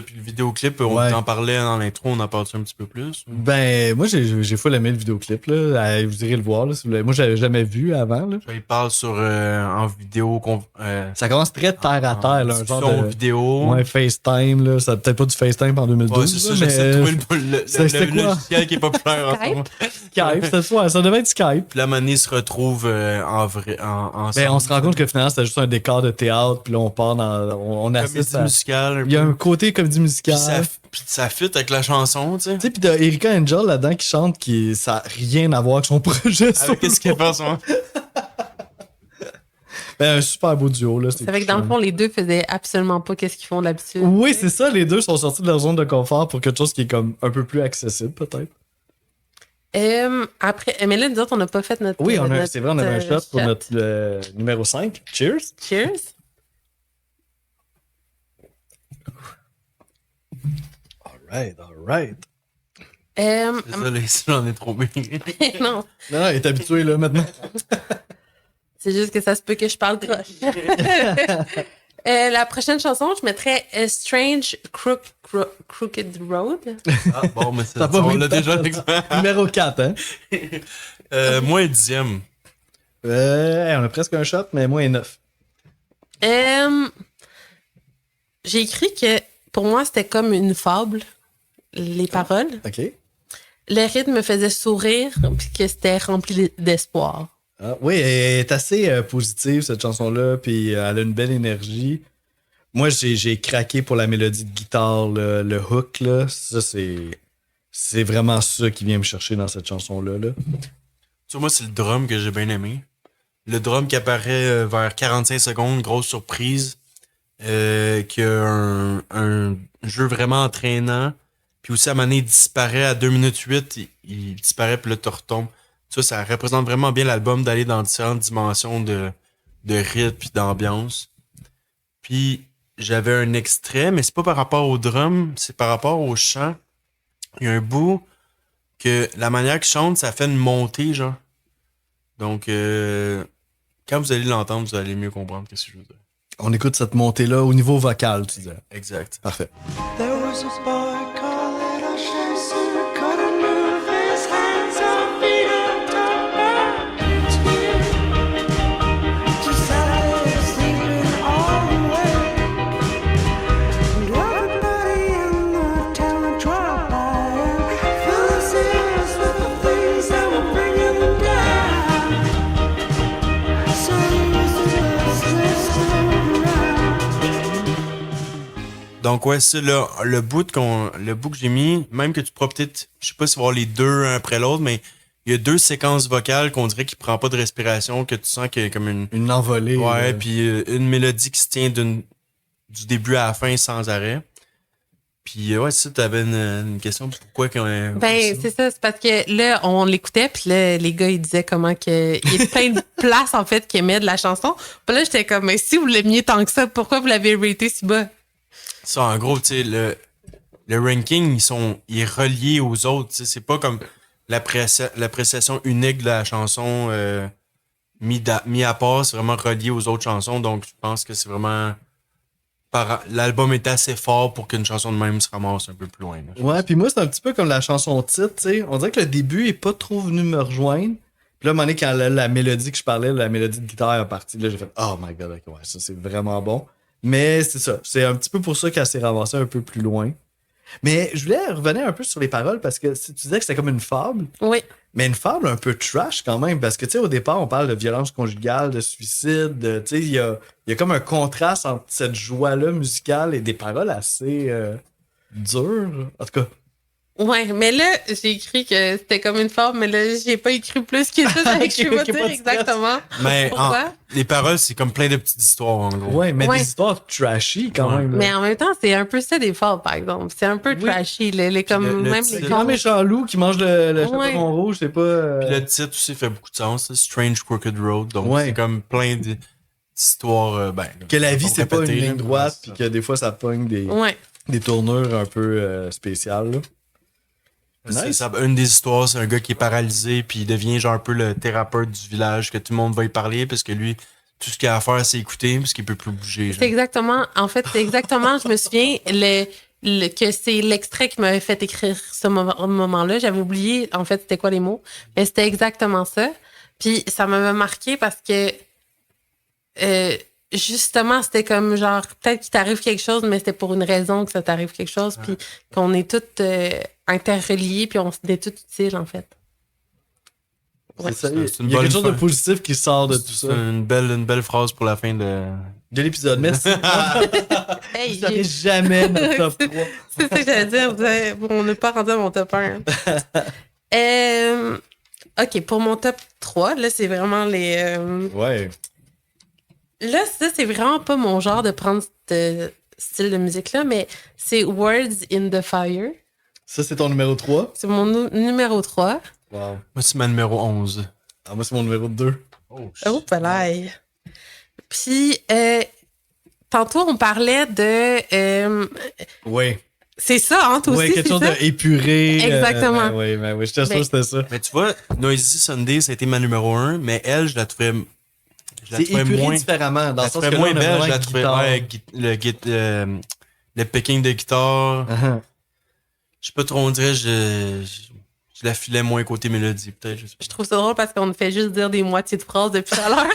Puis le vidéoclip, on Ouais. en parlait dans l'intro, on en parle un petit peu plus. Ben, moi, j'ai full aimé le vidéoclip, là. Vous irez le voir, là, si vous voulez. Moi, j'avais jamais vu avant, là. Il parle sur en vidéo, Ça commence très terre à terre, là. Un genre discussion de. vidéo. Ouais, FaceTime, là. Ça peut-être pas du FaceTime en 2012. Ouais, c'est ça, là, j'essaie de mais trouver c'était le quoi? logiciel qui est populaire en ce Skype? moment. Skype, c'était ça. Ça devait être Skype. Puis là, Mané se retrouve en vrai, ensemble. Ben, on se rend compte que finalement, c'était juste un décor de théâtre, puis là, on part dans. On assiste Comédie à. musicale. Il y a un côté comédie Puis musicale. puis ça fit avec la chanson, tu sais. Tu sais, pis t'as Erika Angel là-dedans qui chante, ça n'a rien à voir avec son projet. Avec qu'est-ce qu'elle fait en ce moment? Ben, un super beau duo, là. C'est vrai que dans le fond, les deux faisaient absolument pas qu'est-ce qu'ils font d'habitude. Oui, c'est ça, les deux sont sortis de leur zone de confort pour quelque chose qui est comme un peu plus accessible, peut-être. Après, mais là, nous autres, on n'a pas fait notre. Oui, notre, c'est vrai, on avait un shot pour shot. notre numéro 5. Cheers! Cheers. Alright. Désolé, j'en ai trop bien. Non, Non, il est habitué, là, maintenant. c'est juste que ça se peut que je parle croche. La prochaine chanson, je mettrais A Strange Crooked Road. Ah, bon, mais Ça va on vite, l'a déjà ça. l'expert. Numéro 4, hein? Moi, 10e. On a presque un shot, mais moins 9. J'ai écrit que pour moi, c'était comme une fable, les paroles. OK. Le rythme me faisait sourire, puis que c'était rempli d'espoir. Ah, oui, elle est assez positive, cette chanson-là, puis elle a une belle énergie. Moi, j'ai craqué pour la mélodie de guitare, le hook, là. Ça, c'est vraiment ça qui vient me chercher dans cette chanson-là. Là. Tu vois, moi, c'est le drum que j'ai bien aimé. Le drum qui apparaît vers 45 secondes, grosse surprise. Qui a un jeu vraiment entraînant. Puis aussi, à un moment donné, il disparaît à 2 minutes 8, il disparaît, puis là, tu retombes. Ça représente vraiment bien l'album d'aller dans différentes dimensions de rythme puis d'ambiance. Puis, j'avais un extrait, mais c'est pas par rapport au drum, c'est par rapport au chant. Il y a un bout que la manière qu'il chante, ça fait une montée, genre. Donc, quand vous allez l'entendre, vous allez mieux comprendre ce que je veux dire. On écoute cette montée-là au niveau vocal, tu disais. Exact. Parfait. There was a boy called Little Jason, couldn't move his hands or feet on top just sleeping all the way. And everybody in the town dropped by and filled his ears with the things that were bringing them down. So he was the restless around. Donc ouais, c'est là, le bout que j'ai mis, même que tu pourras peut-être, je sais pas si voir les deux un après l'autre, mais il y a 2 séquences vocales qu'on dirait qu'il prend pas de respiration, que tu sens qu'il y a comme une envolée. ouais, puis une mélodie qui se tient du début à la fin sans arrêt. Puis ouais, c'est ça, t'avais une question pourquoi qu'on Ben, c'est ça, c'est parce que là, on l'écoutait, puis là, les gars, ils disaient comment que il y a plein de places, en fait, qu'ils aimaient de la chanson. Puis là, j'étais comme, mais si vous l'aimiez tant que ça, pourquoi vous l'avez raté si bas? Ça, en gros, tu sais, le ranking, il est relié aux autres. Tu sais, c'est pas comme l'appréciation unique de la chanson mis à part, c'est vraiment relié aux autres chansons. Donc, je pense que c'est vraiment... L'album est assez fort pour qu'une chanson de même se ramasse un peu plus loin. Là, Ouais, puis moi, c'est un petit peu comme la chanson titre, tu sais. On dirait que le début est pas trop venu me rejoindre. Puis là, à un moment donné, quand la mélodie que je parlais, la mélodie de guitare est partie, là, j'ai fait « Oh my God, ok, ouais, ça, c'est vraiment bon. » Mais c'est ça. C'est un petit peu pour ça qu'elle s'est ramassée un peu plus loin. Mais je voulais revenir un peu sur les paroles parce que tu disais que c'était comme une fable. Oui. Mais une fable un peu trash quand même. Parce que, tu sais, au départ, on parle de violence conjugale, de suicide. Tu sais, il y a comme un contraste entre cette joie-là musicale et des paroles assez dures. En tout cas. Ouais, mais là, j'ai écrit que c'était comme une forme, mais là, j'ai pas écrit plus que ça. Ok, Je vais ok, dire pas de exactement. Mais Pourquoi? les paroles, c'est comme plein de petites histoires, en gros. Ouais, mais Ouais. des histoires trashy quand Ouais. même. là. Mais en même temps, c'est un peu ça des fables, par exemple. C'est un peu Oui. trashy. Comme le même titre- les Le grand contes. méchant loup qui mange le Ouais. chaperon rouge, c'est pas. Puis le titre aussi fait beaucoup de sens, là, Strange Crooked Road. Donc, Ouais. c'est comme plein d'histoires. Que la vie, pour c'est pas une répéter, ligne là, droite, mais puis que des fois, ça pogne Ouais. des tournures un peu spéciales. là. C'est Nice. ça. Une des histoires, c'est un gars qui est paralysé, puis il devient genre un peu le thérapeute du village, que tout le monde va y parler, parce que lui, tout ce qu'il a à faire, c'est écouter, parce qu'il peut plus bouger. genre. C'est exactement, en fait, c'est exactement, je me souviens que c'est l'extrait qui m'avait fait écrire ce moment-là. J'avais oublié, en fait, c'était quoi les mots, mais c'était exactement ça. Puis ça m'avait marqué parce que, justement, c'était comme genre, peut-être qu'il t'arrive quelque chose, mais c'était pour une raison que ça t'arrive quelque chose, puis qu'on est toutes interreliés, puis on est toutes utiles, en fait. Ouais. C'est ça. C'est une Il y a bonne quelque chose de fin. positif qui sort de tout C'est ça. une belle phrase pour la fin de. De l'épisode. Merci. Hey, Vous savez jamais notre top 3. c'est ça que j'allais dire. On n'est pas rendu à mon top 1. OK, pour mon top 3, là, c'est vraiment les... Ouais. Là, ça, c'est vraiment pas mon genre de prendre ce style de musique-là, mais c'est Words in the Fire. Ça, c'est ton numéro 3. C'est mon numéro 3. Wow. Moi, c'est ma numéro 11. Ah, moi, c'est mon numéro 2. Oh, palais. Puis, tantôt, on parlait de... Ouais. C'est ça, hein, toi Ouais, aussi, quelque c'est chose ça? d'épuré. Exactement. Oui, je t'assure Mais- que c'était ça. Mais tu vois, Noisy Sunday, ça a été ma numéro 1, mais elle, C'est épuré moins, différemment. Dans je la le sens trouvais que là, moins on a belle, vraiment je la une trouvais, guitare. ouais, le picking de guitare. Uh-huh. Je sais pas trop, on dirait, je la filais moins côté mélodie, peut-être. Je sais pas. Je trouve ça drôle parce qu'on fait juste dire des moitiés de phrases depuis tout à l'heure.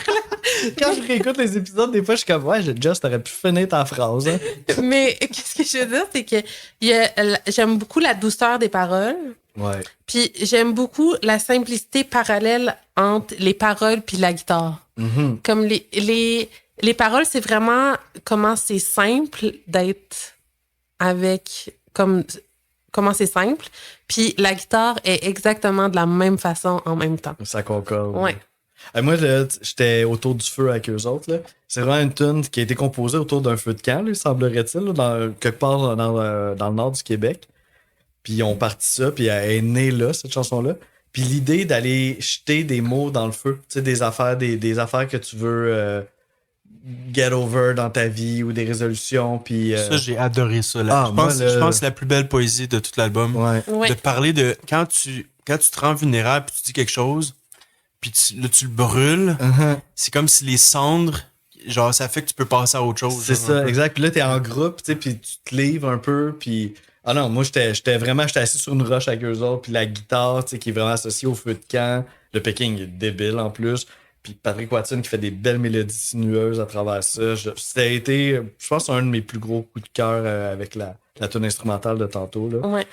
Quand je réécoute les épisodes, des fois, je suis comme, ouais, Just, t'aurais pu finir ta phrase. Hein. Mais qu'est-ce que je veux dire, c'est que j'aime beaucoup la douceur des paroles. Ouais. Puis j'aime beaucoup la simplicité parallèle entre les paroles puis la guitare. Mhm. Comme les paroles, c'est vraiment comment c'est simple d'être avec... comment c'est simple. Puis la guitare est exactement de la même façon en même temps. Ça concorde. Ouais. Moi, là, j'étais autour du feu avec eux autres. Là. C'est vraiment une tune qui a été composée autour d'un feu de camp, là, semblerait-il, là, quelque part dans le nord du Québec. Puis ils ont parti ça, puis elle est née là, cette chanson-là. Puis l'idée d'aller jeter des mots dans le feu, tu sais, des affaires que tu veux get over dans ta vie ou des résolutions, puis... Ça, j'ai adoré ça. Là. Ah, je moi, pense que c'est la plus belle poésie de tout l'album. Ouais. Ouais. De parler de... Quand tu te rends vulnérable puis tu dis quelque chose, puis là, tu le brûles, Uh-huh. c'est comme si les cendres, genre, ça fait que tu peux passer à autre chose. C'est genre, un ça, peu. exact. Puis là, t'es en groupe, tu sais, puis tu te livres un peu, puis... Ah non, moi, j'étais assis sur une roche avec eux autres, puis la guitare, tu sais, qui est vraiment associée au feu de camp. Le picking est débile, en plus. Puis Patrick Watson qui fait des belles mélodies sinueuses à travers ça. Ça a été, je pense, un de mes plus gros coups de cœur avec la tune instrumentale de tantôt, là. Ouais.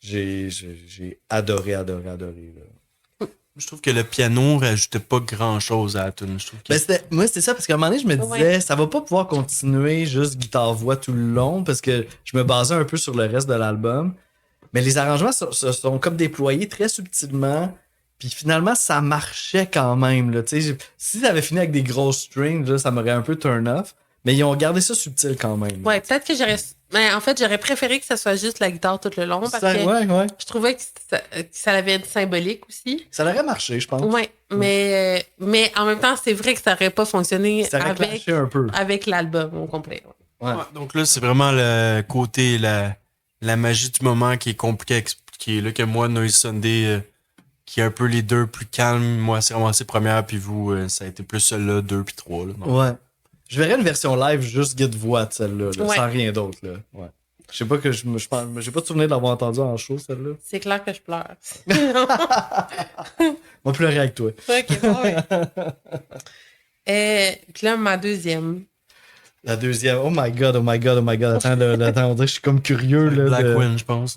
J'ai adoré, là. Je trouve que le piano rajoutait pas grand-chose à la tune. Je trouve que... Moi, c'était ça, parce qu'à un moment donné, je me disais, ça va pas pouvoir continuer juste guitare-voix tout le long, parce que je me basais un peu sur le reste de l'album. Mais les arrangements se sont comme déployés très subtilement, puis finalement, ça marchait quand même. Là, si ça avait fini avec des grosses strings, là, ça m'aurait un peu turn off, mais ils ont gardé ça subtil quand même. Ouais, peut-être que mais en fait, j'aurais préféré que ça soit juste la guitare tout le long parce que Ouais. je trouvais que ça avait une symbolique aussi. Ça aurait marché, je pense. Ouais, mais en même temps, c'est vrai que ça aurait pas fonctionné Ça aurait clashé un peu. avec l'album au complet. Ouais. Ouais, donc là, c'est vraiment le côté, la magie du moment qui est compliqué à expliquer. Là, que moi, Noisy Sunday, qui est un peu les deux plus calmes, moi, c'est ramassé première, puis vous, ça a été plus celle-là, 2 puis 3. Là, donc. Ouais. Je verrais une version live juste guide-voix de celle-là, là, Ouais. sans rien d'autre. Là. Ouais. Je sais pas que je pense, j'ai pas de souvenir de l'avoir entendu en show, celle-là. C'est clair que je pleure. On va pleurer avec toi. Ok, bon, ouais. Puis là, ma deuxième. La deuxième. Oh my god. Attends, on dirait que je suis comme curieux. Là, Black de- Wind, je pense.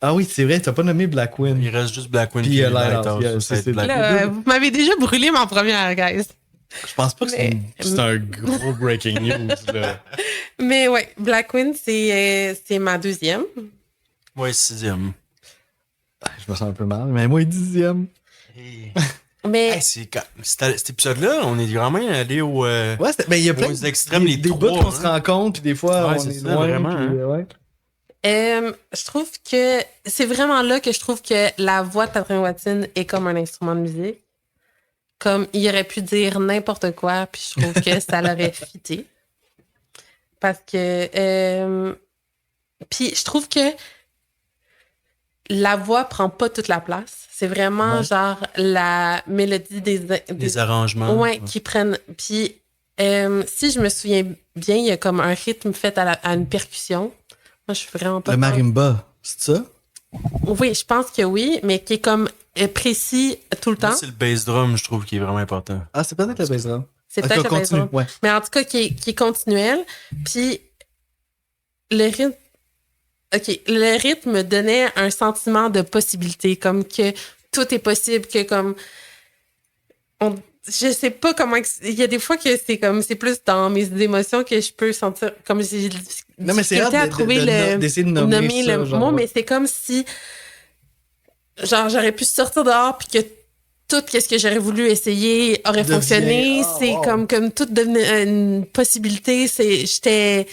Ah oui, c'est vrai, t'as pas nommé Black Wind. Il reste juste Black Wind Puis, et Lighthouse, Lighthouse. yeah, Ça va être c'est Black Black Wind. Là, vous m'avez déjà brûlé ma première, guys. Je pense pas que c'est un gros breaking news. Là. Mais ouais, Black Wind, c'est ma deuxième. Ouais, 6e. Je me sens un peu mal, mais moi, 10e. Mais Hey, cet épisode-là, on est vraiment allé au. Ouais, ben, il y a plein aux extrêmes, les des trois, bouts qu'on hein. se rencontre, puis des fois, Ouais, on c'est est ça, loin. vraiment, puis, ouais. je trouve que c'est vraiment là que je trouve que la voix de Patrick Watson est comme un instrument de musique. Comme il aurait pu dire n'importe quoi, puis je trouve que ça l'aurait fité. Parce que. Puis je trouve que la voix prend pas toute la place. C'est vraiment Ouais. genre la mélodie Des arrangements. Ouais, qui prennent. Puis, si je me souviens bien, il y a comme un rythme fait à une percussion. Moi, je suis vraiment pas. Le marimba, c'est ça? Oui, je pense que oui, mais qui est comme précis tout le Moi, temps. c'est le bass drum, je trouve, qui est vraiment important. Ah, c'est peut-être le bass drum. C'est Ok, peut-être le bass continue. drum. Ouais. Mais en tout cas, qui est continuel. Puis, le rythme. OK, le rythme me donnait un sentiment de possibilité, comme que tout est possible, que comme. Je sais pas comment. Il y a des fois que c'est plus dans mes émotions que je peux sentir. Comme j'ai Non, mais c'est difficulté hâte à trouver d'essayer de nommer ça, le genre, mot, ouais. mais c'est comme si. Genre, j'aurais pu sortir dehors puis que tout ce que j'aurais voulu essayer aurait Devient- fonctionné. Ah, C'est wow. comme tout devenait une possibilité. J'étais.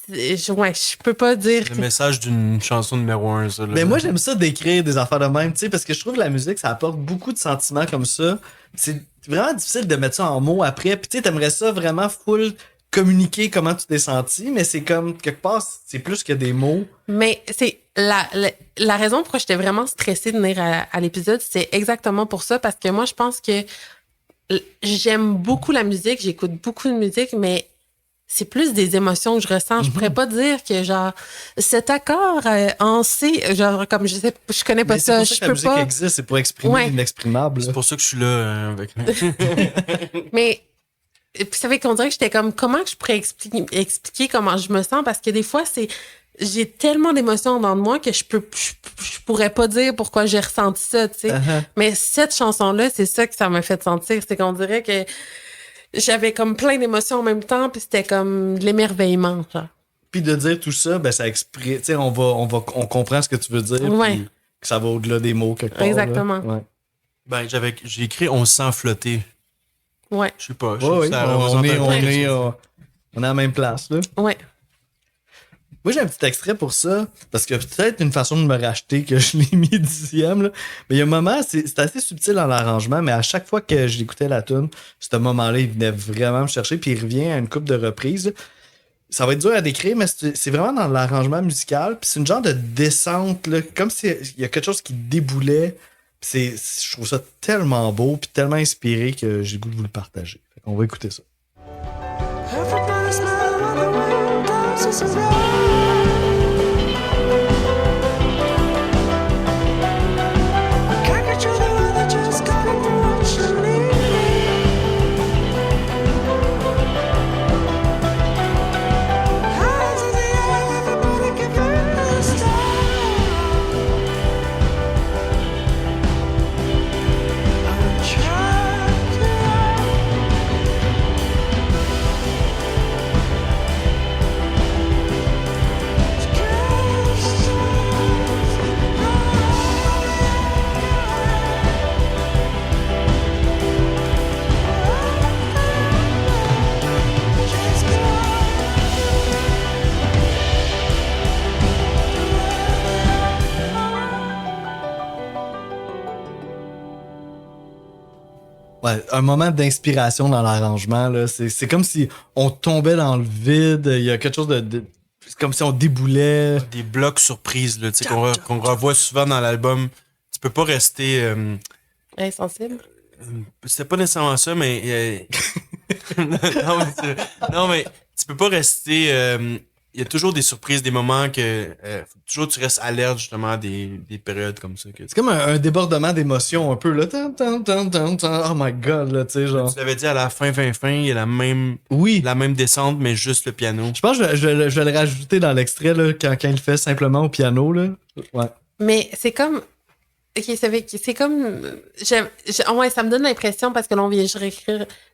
Ouais, je peux pas dire. Le message d'une chanson numéro 1, ça. Là. Mais moi, j'aime ça d'écrire des affaires de même, tu sais, parce que je trouve que la musique, ça apporte beaucoup de sentiments comme ça. C'est vraiment difficile de mettre ça en mots après. Puis tu sais, t'aimerais ça vraiment full communiquer comment tu t'es senti, mais c'est comme, quelque part, c'est plus que des mots. Mais c'est la raison pourquoi j'étais vraiment stressée de venir à l'épisode, c'est exactement pour ça, parce que moi, je pense que j'aime beaucoup la musique, j'écoute beaucoup de musique, mais c'est plus des émotions que je ressens. Je pourrais pas dire que, genre, cet accord en C, genre, comme je sais, je connais pas Mais ça, c'est je pour ça que la peux musique pas. existe, c'est pour exprimer Ouais. l'inexprimable. C'est pour ça que je suis là avec. Mais puis ça fait qu'on dirait que j'étais comme, comment que je pourrais expliquer comment je me sens, parce que des fois, j'ai tellement d'émotions dans moi que je pourrais pas dire pourquoi j'ai ressenti ça, tu sais. Uh-huh. Mais cette chanson-là, c'est ça que ça m'a fait sentir. C'est qu'on dirait que j'avais comme plein d'émotions en même temps, puis c'était comme de l'émerveillement, genre. Puis de dire tout ça, ben ça exprime. Tu sais, on comprend ce que tu veux dire. Ouais. Puis que ça va au-delà des mots quelque part. Exactement. Là. Ouais. Ben, j'ai écrit On se sent flotter. Ouais, Je sais pas. Ouais, oui. Ça On représente est, un peu on, quelque est, chose. on est à la même place, là. ouais. Moi, j'ai un petit extrait pour ça, parce que peut-être une façon de me racheter que je l'ai mis 10e, là. Mais il y a un moment, c'est assez subtil dans l'arrangement, mais à chaque fois que j'écoutais la tune, ce moment-là, il venait vraiment me chercher, puis il revient à une couple de reprises. Ça va être dur à décrire, mais c'est vraiment dans l'arrangement musical, puis c'est une genre de descente, là, comme s'il y a quelque chose qui déboulait. Puis je trouve ça tellement beau, puis tellement inspiré que j'ai le goût de vous le partager. Fait qu'on va écouter ça. Everybody smile when the wind dances around. Can't get you the weather, just gotta do what you need. Hands in the air, everybody give it a start. I'm trapped Ouais, un moment d'inspiration dans l'arrangement, là. C'est comme si on tombait dans le vide. Il y a quelque chose c'est comme si on déboulait. Des blocs surprises, là, tu sais, qu'on revoit souvent dans l'album. Tu peux pas rester. Insensible. C'était pas nécessairement ça, mais. non, mais tu peux pas rester. Il y a toujours des surprises, des moments que. Faut toujours tu restes alerte, justement, des périodes comme ça. C'est comme un débordement d'émotions un peu, là. Oh my god, là, tu sais, genre. Tu l'avais dit à la fin, il y a la même Oui. descente, mais juste le piano. Je pense que je vais le rajouter dans l'extrait, là, quand il le fait simplement au piano, là. Ouais. Mais c'est comme. Ok, c'est comme. Ouais, ça me donne l'impression, parce que là, on vient juste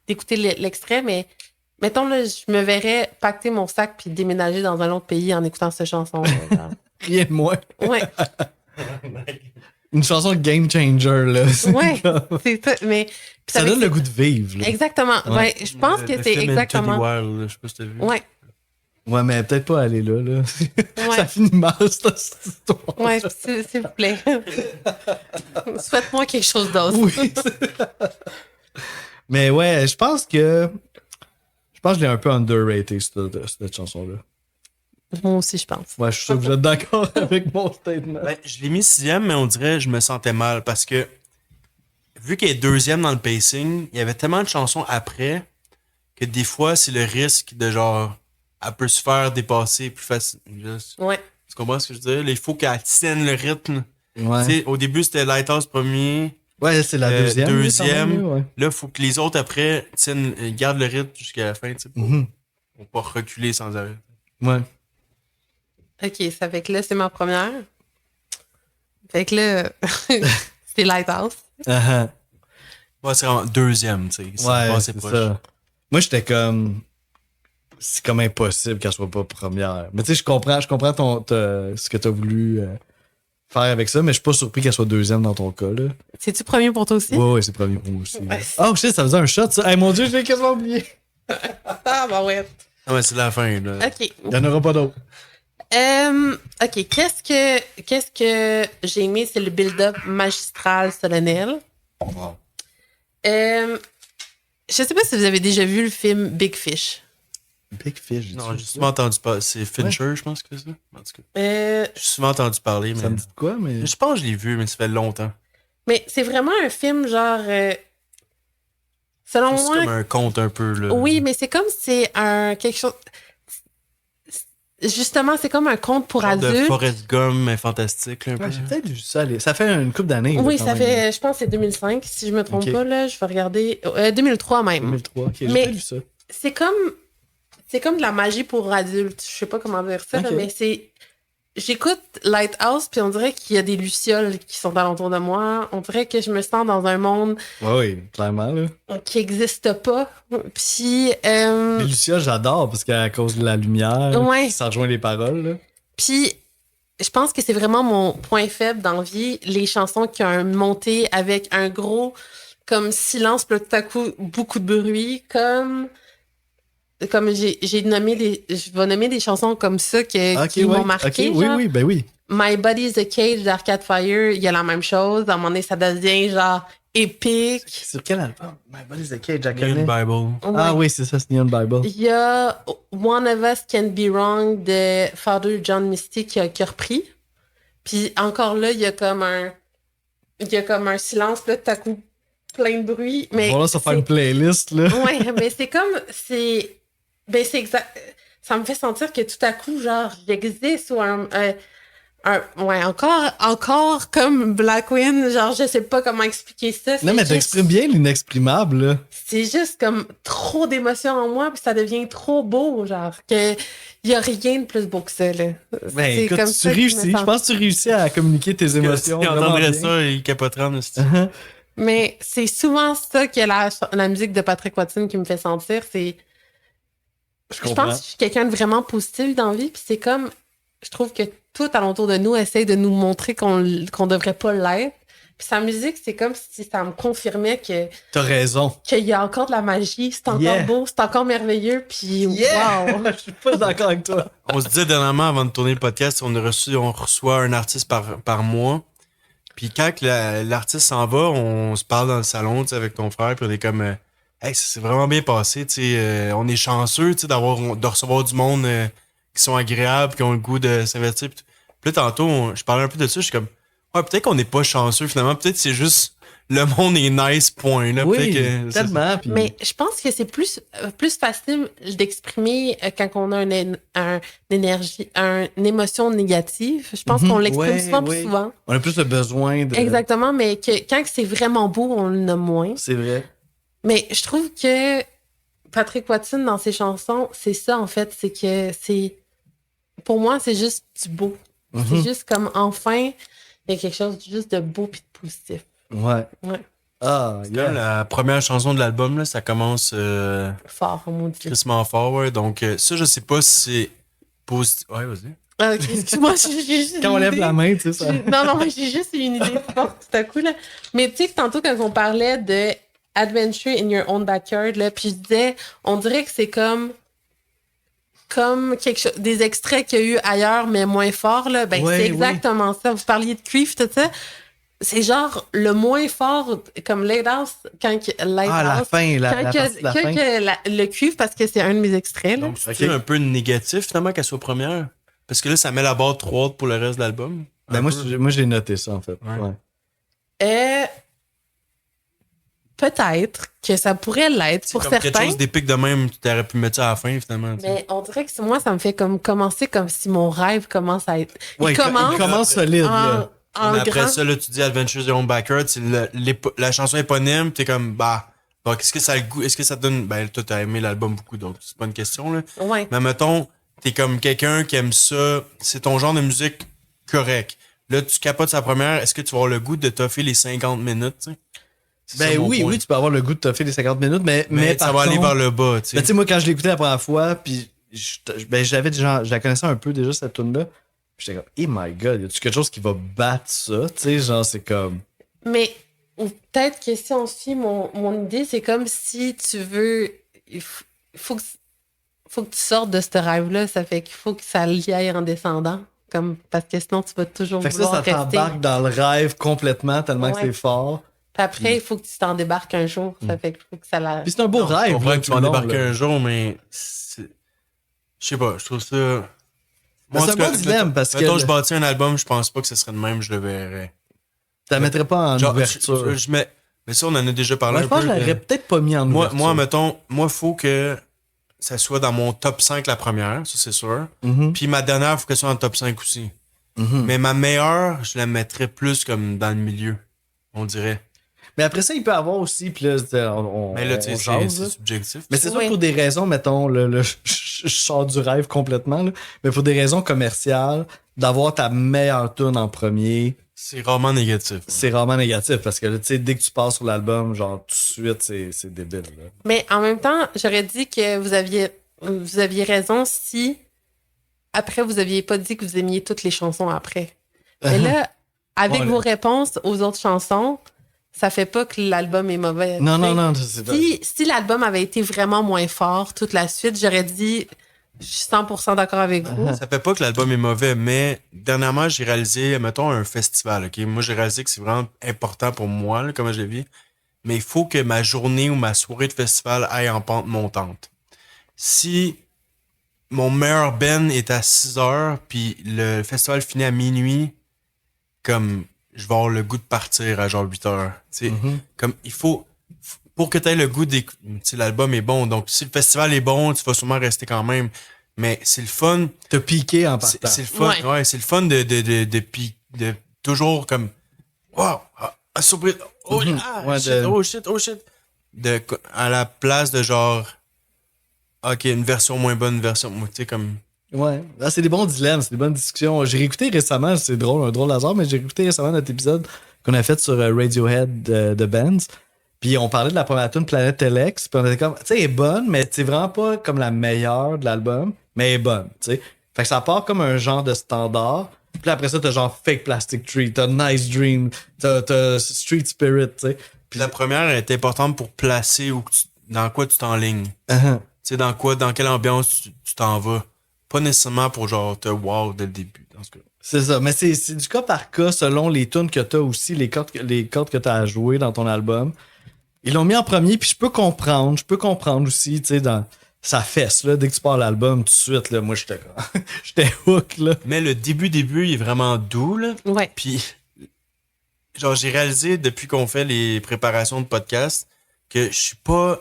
d'écouter l'extrait, mais mettons, là, je me verrais pacter mon sac puis déménager dans un autre pays en écoutant cette chanson. Rien de moins. Ouais, Une chanson game changer, là. C'est ouais, comme- c'est ça. Mais puis Ça donne le goût de vivre, là. Exactement. Ouais. Ouais, je pense que Le c'est film exactement. Johnny Wild, là, je sais pas si t'as vu. Ouais, Ouais, mais peut-être pas aller là, là. ouais. Ça finit mal, cette histoire. Ouais, s'il vous plaît. Souhaite-moi quelque chose d'autre. Oui. Mais ouais, je pense que je l'ai un peu underrated, cette chanson-là. Moi aussi, je pense. Ouais, je suis sûr que vous êtes d'accord avec mon statement. Ben, je l'ai mis 6e, mais on dirait que je me sentais mal parce que vu qu'elle est 2e dans le pacing, il y avait tellement de chansons après que des fois, c'est le risque de genre, elle peut se faire dépasser plus facilement. Ouais. Tu comprends ce que je veux dire? Là, il faut qu'elle tienne le rythme. Tu Ouais, sais, au début, c'était Lighthouse premier. ouais c'est la deuxième. deuxième. quand même, ouais. Là, il faut que les autres après gardent le rythme jusqu'à la fin, tu sais, Mhm. pour pas reculer sans arrêt. Ouais. OK, ça fait que là, c'est ma première. Fait que là, c'est Lighthouse. Uh-huh. Ouais, c'est vraiment 2e, tu sais. C'est pas Ouais, assez c'est proche. ça. Moi, j'étais comme... C'est comme impossible qu'elle soit pas première. Mais tu sais, je comprends ce que t'as voulu faire avec ça, mais je suis pas surpris qu'elle soit deuxième dans ton cas, là. C'est-tu premier pour toi aussi? Ouais, ouais, c'est premier pour moi aussi. Ouais. Oh shit, ça faisait un shot, ça. Hey, mon Dieu, je l'ai quasiment oublié. Ah, bah ouais. Ah ouais, c'est la fin, là. OK. Il y en aura pas d'autres. OK, qu'est-ce que j'ai aimé, c'est le build-up magistral solennel. Wow. Je sais pas si vous avez déjà vu le film Big Fish. Big Fish. Non, j'ai souvent entendu parler. C'est Fincher, je pense que c'est ça. En tout cas, j'ai souvent entendu parler, Ça me mais. dit de quoi, mais. Je pense que je l'ai vu, mais ça fait longtemps. Mais c'est vraiment un film, genre. Selon C'est moi. comme un conte un peu, là. Oui, mais c'est comme si c'est un quelque chose. Justement, c'est comme un conte pour Genre de adultes. Forrest Gump, mais fantastique, là, un peu. Ouais, j'ai peut-être vu ça. Ça fait une couple d'années. Oui, là, ça quand même. fait, je pense que c'est 2005, si je me trompe Ok. pas, là. Je vais regarder. 2003 même. 2003. Ok, j'ai Mais- peut-être vu ça. C'est comme de la magie pour adultes. Je sais pas comment dire ça, là, Ok. mais c'est. J'écoute Lighthouse, puis on dirait qu'il y a des lucioles qui sont alentour de moi. On dirait que je me sens dans un monde Oui, clairement, là. qui n'existe pas. Puis, Les Lucia, j'adore parce qu'à cause de la lumière, Ouais. ça rejoint les paroles, là. puis, je pense que c'est vraiment mon point faible dans la vie, les chansons qui ont un monté avec un gros comme silence, puis là, tout à coup, beaucoup de bruit, comme j'ai nommé je vais nommer des chansons comme ça qui ouais. m'ont marqué. Ok, oui, genre. oui, ben oui. My Body's a Cage d'Arcade Fire, il y a la même chose. À un moment donné, ça devient genre épique. Sur quel album? My Body's a Cage, I Neon connais. Bible. Ah Ouais. oui, c'est ça, c'est Neon Bible. Il y a One of Us Can Be Wrong de Father John Misty qui a repris. Puis encore là, il y a comme un silence, là, tout à coup, plein de bruit. Mais Voilà, ça fait c'est- une playlist, là. Ouais, mais c'est exact. Ça me fait sentir que tout à coup, genre, j'existe ou ouais, encore comme Black Wind, genre, je sais pas comment expliquer ça. Non, c'est mais juste- t'exprimes bien l'inexprimable, là. C'est juste comme trop d'émotions en moi, puis ça devient trop beau, genre, que y a rien de plus beau que ça, là. Ben, C'est écoute, comme tu ça que je me réussis. sens. Je pense que tu réussis à communiquer tes émotions. Il vraiment entendrait bien. ça, il capoterait en esti. Uh-huh. Mais c'est souvent ça que la musique de Patrick Watson qui me fait sentir, c'est... Je comprends. pense que je suis quelqu'un de vraiment positif dans la vie, puis c'est comme... Je trouve que tout alentour de nous essaye de nous montrer qu'on devrait pas l'être. Puis sa musique, c'est comme si ça me confirmait T'as raison. qu'il y a encore de la magie, c'est encore Yeah. beau, c'est encore merveilleux, puis Yeah! wow! Je suis pas d'accord avec toi. On se disait dernièrement, avant de tourner le podcast, on reçoit un artiste par mois. Puis quand que l'artiste s'en va, on se parle dans le salon, tu sais, avec ton frère, puis on est comme, hey, ça s'est vraiment bien passé, tu sais, on est chanceux, tu sais, de recevoir du monde qui sont agréables, qui ont le goût de s'investir. Puis là, tantôt, je parlais un peu de ça, je suis comme, ouais, peut-être qu'on n'est pas chanceux, finalement, peut-être c'est juste, le monde est nice, point, là. Oui, Peut-être que c'est- tellement. Puis... Mais je pense que c'est plus facile d'exprimer quand on a une énergie, une émotion négative. Je pense qu'on l'exprime Ouais, souvent plus ouais. souvent. On a plus le besoin de... Exactement, mais que quand c'est vraiment beau, on le nomme moins. C'est vrai. Mais je trouve que Patrick Watson, dans ses chansons, c'est ça, en fait. C'est que c'est... Pour moi, c'est juste du beau. C'est juste comme, enfin, il y a quelque chose juste de beau puis de positif. Ouais. Ouais. Ah, C'est comme la première chanson de l'album, là, ça commence Fort, on dit. crissement fort, ouais. Donc, ça, je sais pas si c'est positif. Ouais, vas-y. Ah, ok, excuse-moi, j'ai juste Quand on une lève idée. la main, tu sais, ça... Non, j'ai juste une idée forte tout à coup, là. Mais tu sais que tantôt, quand on parlait de Adventure in Your Own Backyard, là, puis je disais, on dirait que c'est comme quelque chose, des extraits qu'il y a eu ailleurs, mais moins fort, là. Ben, Ouais, c'est exactement ça. Vous parliez de cuivre, tout ça. C'est genre le moins fort, comme Lighthouse, quand Ah, la fin, la quand partie de la fin. le cuivre, parce que c'est un de mes extraits, là. Donc, c'est un peu négatif, finalement, qu'elle soit première. Parce que là, ça met la barre trop haute pour le reste de l'album. Ben, Un moi, peu. moi, j'ai noté ça, en fait. Ouais. Ouais. Peut-être que ça pourrait l'être C'est pour comme certains. quelque chose d'épique de même, tu aurais pu mettre ça à la fin, finalement. tu sais. Mais on dirait que moi, ça me fait comme commencer comme si mon rêve commence à être. Ouais, il commence solide, là. en Mais après grand. ça, là, tu dis Adventures in Your Own Backyard, c'est la chanson éponyme, t'es comme, bah, donc, est-ce que ça a le goût, est-ce que ça te donne, ben, toi, t'as aimé l'album beaucoup, donc c'est pas une question, là. Ouais. Mais mettons, t'es comme quelqu'un qui aime ça, c'est ton genre de musique correct. Là, tu capotes sa première, est-ce que tu vas avoir le goût de toffer les 50 minutes, tu sais? C'est ça Ben mon oui, point. oui, tu peux avoir le goût de toffer les 50 minutes, mais Mais ça par va aller contre- vers le bas, tu sais. Ben, tu sais, moi, quand je l'écoutais la première fois, puis j'avais déjà, je la connaissais un peu déjà, cette tune là. J'étais comme, oh my god, y a-tu quelque chose qui va battre ça? Tu sais, genre, c'est comme. Mais ou peut-être que si on suit mon idée, c'est comme si tu veux. Faut que tu sortes de ce rêve-là. Ça fait qu'il faut que ça y aille en descendant. Parce que sinon, tu vas toujours Fait que ça vouloir rester. t'embarque dans le rêve complètement, tellement que Ouais. c'est fort. Puis après, il faut que tu t'en débarques un jour. Ça fait qu'il faut que ça la. Puis c'est un beau Je rêve. comprends là, que tu tout vas le long, débarquer là. un jour, mais Je sais pas, je trouve ça. Ben, Moi, en c'est un tout cas, bon dilemme parce que mettons, je bâtis un album, je pense pas que ce serait de même, je le verrais. tu la mettrais pas en Genre, ouverture. je mets. Mais ça, on en a déjà parlé Moi, un je pense peu. que je l'aurais peut-être pas mis en ouverture. Moi, mettons, faut que ça soit dans mon top 5 la première, ça c'est sûr. Mhm, Puis ma dernière, faut qu'elle soit dans le top 5 aussi. mhm. Mais ma meilleure, je la mettrais plus comme dans le milieu, on dirait. Mais après ça, il peut avoir aussi, puis là, Mais là, tu sais, on jase, c'est là. subjectif. Mais c'est sûr Oui. pour des raisons, mettons, je sors du rêve complètement, là, mais pour des raisons commerciales, d'avoir ta meilleure tune en premier, C'est rarement négatif. c'est rarement négatif parce que là, tu sais, dès que tu passes sur l'album, genre tout de suite, c'est débile. Là. Mais en même temps, j'aurais dit que vous aviez raison si après vous aviez pas dit que vous aimiez toutes les chansons après. Mais là, avec Ouais, vos réponses aux autres chansons, ça fait pas que l'album est mauvais. Non, tu sais. non, non, c'est pas. Si l'album avait été vraiment moins fort toute la suite, j'aurais dit je suis 100% d'accord avec vous. Ça fait pas que l'album est mauvais, mais dernièrement, j'ai réalisé, mettons, un festival, OK? Moi, j'ai réalisé que c'est vraiment important pour moi, là, comment je le vis. Mais il faut que ma journée ou ma soirée de festival aille en pente montante. Si mon meilleur band est à 6 heures, puis le festival finit à minuit, comme, je vais avoir le goût de partir à genre 8 heures. Tu sais, Mhm. comme, il faut, pour que tu aies le goût d'écouter, tu sais, l'album est bon. Donc, si le festival est bon, tu vas sûrement rester quand même. Mais c'est le fun. T'as piqué en C'est partant. c'est le fun. Ouais, c'est le fun de toujours comme, wow, surprise. Oh, Mhm. Ouais, shit, de- oh shit. À la place de genre, ok, une version moins bonne, une version, tu sais, comme, Ouais. Ah, c'est des bons dilemmes, c'est des bonnes discussions. J'ai réécouté récemment, c'est drôle, un drôle hasard, mais j'ai réécouté récemment notre épisode qu'on a fait sur Radiohead de Bands. Puis on parlait de la première tune Planète Telex. Puis on était comme, tu sais, elle est bonne, mais c'est vraiment pas comme la meilleure de l'album, mais elle est bonne, tu sais. Fait que ça part comme un genre de standard. Puis après ça, t'as genre Fake Plastic Tree, t'as Nice Dream, t'as Street Spirit, tu sais. puis la première est importante pour placer dans quoi tu t'enlignes. Uh-huh. Tu sais, dans quelle ambiance tu t'en vas. Pas nécessairement pour genre te wow dès le début, dans ce cas. C'est ça, mais c'est du cas par cas selon les tunes que t'as aussi, les cordes que t'as à jouer dans ton album. Ils l'ont mis en premier, puis je peux comprendre aussi, tu sais, dans sa fesse, là, dès que tu pars l'album, tout de suite, là, moi, j'étais j'étais hook, là. Mais le début, il est vraiment doux, là. Ouais. Puis, genre, j'ai réalisé depuis qu'on fait les préparations de podcast que je suis pas.